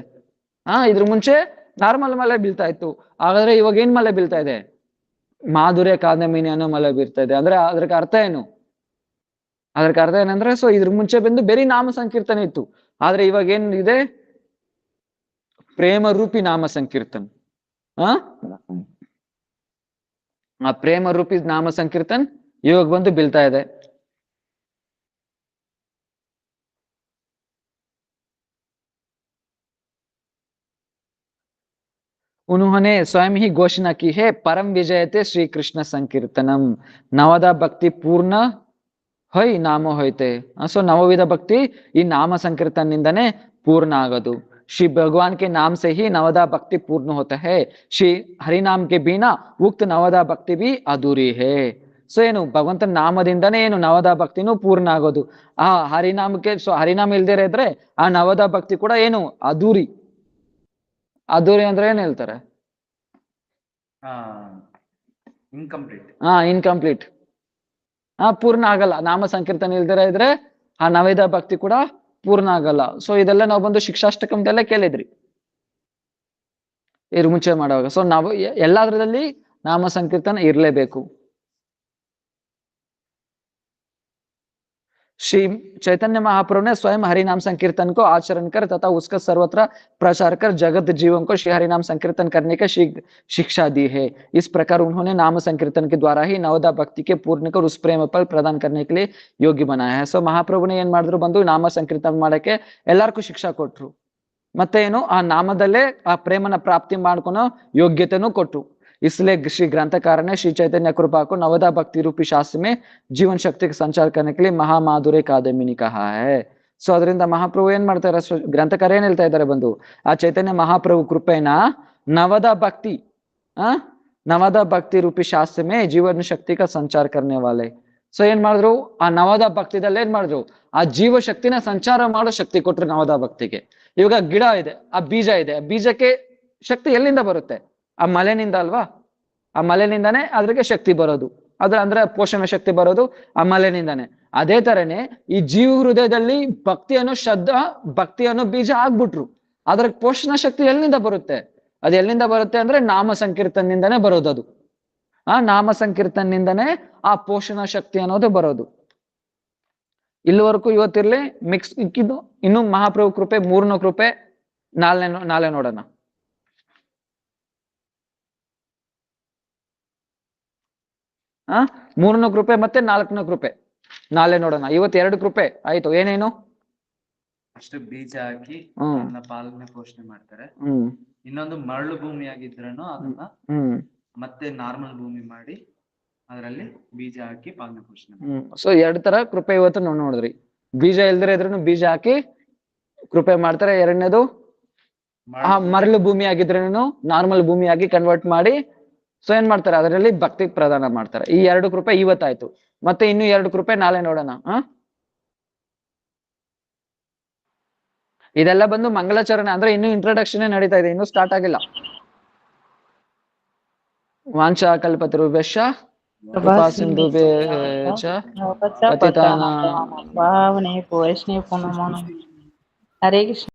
ಇದ್ರ ಮುಂಚೆ ನಾರ್ಮಲ್ ಮಳೆ ಬೀಳ್ತಾ ಇತ್ತು. ಹಾಗಾದ್ರೆ ಇವಾಗ ಏನ್ ಮಳೆ ಬೀಳ್ತಾ ಇದೆ? ಮಾಧುರ್ಯ ಕಾದಂಬಿನಿ ಅನ್ನೋ ಮಳೆ ಬೀಳ್ತಾ ಇದೆ. ಅಂದ್ರೆ ಅದ್ರಕ್ಕೆ ಅರ್ಥ ಏನು? ಅದಕ್ಕೆ ಅರ್ಥ ಏನಂದ್ರೆ, ಸೊ ಇದ್ರ ಮುಂಚೆ ಬಂದು ಬೇರೆ ನಾಮ ಸಂಕೀರ್ತನೆ ಇತ್ತು. ಆದ್ರೆ ಇವಾಗ ಏನ್ ಇದೆ? ಪ್ರೇಮ ರೂಪಿ ನಾಮ ಸಂಕೀರ್ತನ್. ಆ ಪ್ರೇಮ ರೂಪಿ ನಾಮ ಸಂಕೀರ್ತನ್ ಇವಾಗ ಬಂದು ಬೀಳ್ತಾ ಇದೆ. उन्होंने स्वयं ही घोषणा की है परम विजयते श्री कृष्ण संकीर्तनम नवदा भक्ति पूर्ण ಹೊಯ್ ನಾಮ ಹೋಯ್ತೆ. ಸೊ ನವವಿಧ ಭಕ್ತಿ ಈ ನಾಮ ಸಂಕೀರ್ತನ ನಿಂದನೆ ಪೂರ್ಣ ಆಗೋದು. श्री भगवान के नाम से ही नवदा भक्ति पूर्ण होता है. श्री हरिनाम के बिना उक्त नवदा भक्ति भी अधूरी है. ಸೊ ಏನು ಭಗವಂತನ ನಾಮದಿಂದನೇ ಏನು ನವದ ಭಕ್ತಿನೂ ಪೂರ್ಣ ಆಗೋದು. ಆ ಹರಿನಾಮಕ್ಕೆ, ಸೊ ಹರಿನಾಮ ಇಲ್ದಿರ ಇದ್ರೆ ಆ ನವದ ಭಕ್ತಿ ಕೂಡ ಏನು ಅಧೂರಿ. ಅಧೂರಿ ಅಂದ್ರೆ ಏನ್ ಹೇಳ್ತಾರೆ? ಇನ್ಕಂಪ್ಲೀಟ್. ಪೂರ್ಣ ಆಗಲ್ಲ. ನಾಮ ಸಂಕೀರ್ತನೆ ಇಲ್ದಿರ ಇದ್ರೆ ಆ ನವದ ಭಕ್ತಿ ಕೂಡ ಪೂರ್ಣ ಆಗಲ್ಲ. ಸೊ ಇದೆಲ್ಲ ನಾವು ಬಂದು ಶಿಕ್ಷಾಷ್ಟಕಂದೆಲ್ಲ ಕೇಳಿದ್ರಿ ಇದ್ರ ಮುಂಚೆ ಮಾಡುವಾಗ. ಸೊ ನಾವು ಎಲ್ಲಾದ್ರದಲ್ಲಿ ನಾಮ ಸಂಕೀರ್ತನ ಇರ್ಲೇಬೇಕು. श्री चैतन्य महाप्रभु ने स्वयं हरिनाम संकीर्तन को आचरण कर तथा उसका सर्वत्र प्रचार कर जगत जीवन को श्री हरिनाम संकीर्तन करने की शिक्षा दी है. इस प्रकार उन्होंने नाम संकीर्तन के द्वारा ही नवदा भक्ति के पूर्ण कर उस प्रेम फल प्रदान करने के लिए योग्य बनाया है. ಸೊ ಮಹಾಪ್ರಭುನೇ ಏನ್ ಮಾಡಿದ್ರು, ಬಂದು ನಾಮ ಸಂಕೀರ್ತನ ಮಾಡಕ್ಕೆ ಎಲ್ಲಾರ್ಗೂ ಶಿಕ್ಷಾ ಕೊಟ್ರು. ಮತ್ತೆ ಏನು, ಆ ನಾಮದಲ್ಲೇ ಆ ಪ್ರೇಮನ ಪ್ರಾಪ್ತಿ ಮಾಡ್ಕೊನೋ ಯೋಗ್ಯತೆನೂ ಕೊಟ್ರು. इसलिए श्री ग्रंथकार ने श्री चैतन्य कृपा को नवदा भक्ति रूपी शास्त्र में जीवन शक्ति का संचार करने के लिए महामाधुर्य कादम्बिनी कहा है. ಸೊ ಅದರಿಂದ ಮಹಾಪ್ರಭು ಏನ್ ಮಾಡ್ತಾರೆ, ಗ್ರಂಥಕಾರ ಏನ್ ಹೇಳ್ತಾ ಇದ್ದಾರೆ, ಬಂದು ಆ ಚೈತನ್ಯ ಮಹಾಪ್ರಭು ಕೃಪೆನ ನವದ ಭಕ್ತಿ ನವದ ಭಕ್ತಿ ರೂಪಿ ಶಾಸ್ತ್ರ ಮೇ ಜೀವನ ಶಕ್ತಿ ಕಾ ಸಂಚಾರ ಕರ್ನೆ ವಾಲೆ. ಸೊ ಏನ್ ಮಾಡಿದ್ರು, ಆ ನವದ ಭಕ್ತಿದಲ್ಲಿ ಏನ್ ಮಾಡಿದ್ರು, ಆ ಜೀವ ಶಕ್ತಿನ ಸಂಚಾರ ಮಾಡೋ ಶಕ್ತಿ ಕೊಟ್ರು ನವದ ಭಕ್ತಿಗೆ. ಇವಾಗ ಗಿಡ ಇದೆ, ಆ ಬೀಜ ಇದೆ, ಆ ಬೀಜಕ್ಕೆ ಶಕ್ತಿ ಎಲ್ಲಿಂದ ಬರುತ್ತೆ? ಆ ಮಳೆನಿಂದ ಅಲ್ವಾ? ಆ ಮಳೆನಿಂದಾನೇ ಅದ್ರಿಗೆ ಶಕ್ತಿ ಬರೋದು. ಅಂದ್ರೆ ಪೋಷಣ ಶಕ್ತಿ ಬರೋದು ಆ ಮಳೆನಿಂದಾನೆ. ಅದೇ ತರನೇ ಈ ಜೀವ ಹೃದಯದಲ್ಲಿ ಭಕ್ತಿ ಅನ್ನೋ ಬೀಜ ಆಗ್ಬಿಟ್ರು. ಅದ್ರ ಪೋಷಣ ಶಕ್ತಿ ಎಲ್ಲಿಂದ ಬರುತ್ತೆ? ಅದು ಎಲ್ಲಿಂದ ಬರುತ್ತೆ ಅಂದ್ರೆ ನಾಮ ಸಂಕೀರ್ತನಿಂದನೇ ಬರೋದು. ಅದು ನಾಮ ಸಂಕೀರ್ತನಿಂದನೇ ಆ ಪೋಷಣ ಶಕ್ತಿ ಅನ್ನೋದು ಬರೋದು. ಇಲ್ಲಿವರೆಗೂ ಇವತ್ತಿರ್ಲಿ ಮಿಕ್ಸ್ ಇಕ್ಕಿದ್ದು. ಇನ್ನು ಮಹಾಪ್ರಭು ಕೃಪೆ, ಮೂರನೇ ಕೃಪೆ ನಾಳೆ ನೋಡೋಣ. ಮೂರನೇ ಕೃಪೆ ಮತ್ತೆ ನಾಲ್ಕನೇ ಕೃಪೆ ನಾಳೆ ನೋಡೋಣ. ಇವತ್ತು 2 ಕೃಪೆ ಆಯ್ತು. ಏನೇನು? ಅಷ್ಟು ಬೀಜ ಹಾಕಿ ಪಾಲನೆ ಪೋಷಣೆ ಮಾಡ್ತಾರೆ. ಇನ್ನೊಂದು ಮರಳು ಭೂಮಿ ಆಗಿದ್ರನು ಅದನ್ನ ಮತ್ತೆ ನಾರ್ಮಲ್ ಭೂಮಿ ಮಾಡಿ ಅದರಲ್ಲಿ ಬೀಜ ಹಾಕಿ ಪಾಲನೆ ಪೋಷಣೆ. ಸೊ 2 ತರ ಕೃಪೆ ಇವತ್ತು ನೋಡಿದ್ರಿ. ಬೀಜ ಇಲ್ದಿರ ಇದ್ರೂ ಬೀಜ ಹಾಕಿ ಕೃಪೆ ಮಾಡ್ತಾರೆ. ಎರಡನೇದು ಮರಳು ಭೂಮಿ ಆಗಿದ್ರೇನು ನಾರ್ಮಲ್ ಭೂಮಿ ಆಗಿ ಕನ್ವರ್ಟ್ ಮಾಡಿ ಸೊ ಏನ್ ಮಾಡ್ತಾರೆ, ಅದರಲ್ಲಿ ಭಕ್ತಿ ಪ್ರದಾನ ಮಾಡ್ತಾರೆ. ಈ 2 ಕೃಪೆ ಇವತ್ತಾಯ್ತು. ಮತ್ತೆ ಇನ್ನು 2 ಕೃಪೆ ನಾಳೆ ನೋಡೋಣ. ಇದೆಲ್ಲ ಬಂದು ಮಂಗಳಾಚರಣೆ ಅಂದ್ರೆ ಇನ್ನು ಇಂಟ್ರೊಡಕ್ಷನ್ ನಡೀತಾ ಇದೆ, ಇನ್ನು ಸ್ಟಾರ್ಟ್ ಆಗಿಲ್ಲ. ವಾಂಛಾ ಕಲ್ಪತರುಭ್ಯಶ್ಚ ಕೃಪಾ ಸಿಂಧುಭ್ಯಶ್ಚ ಪತಿತಾನಾಂ ಭಾವನೆ ವೈಷ್ಣವ ಹರೇ ಕೃಷ್ಣ.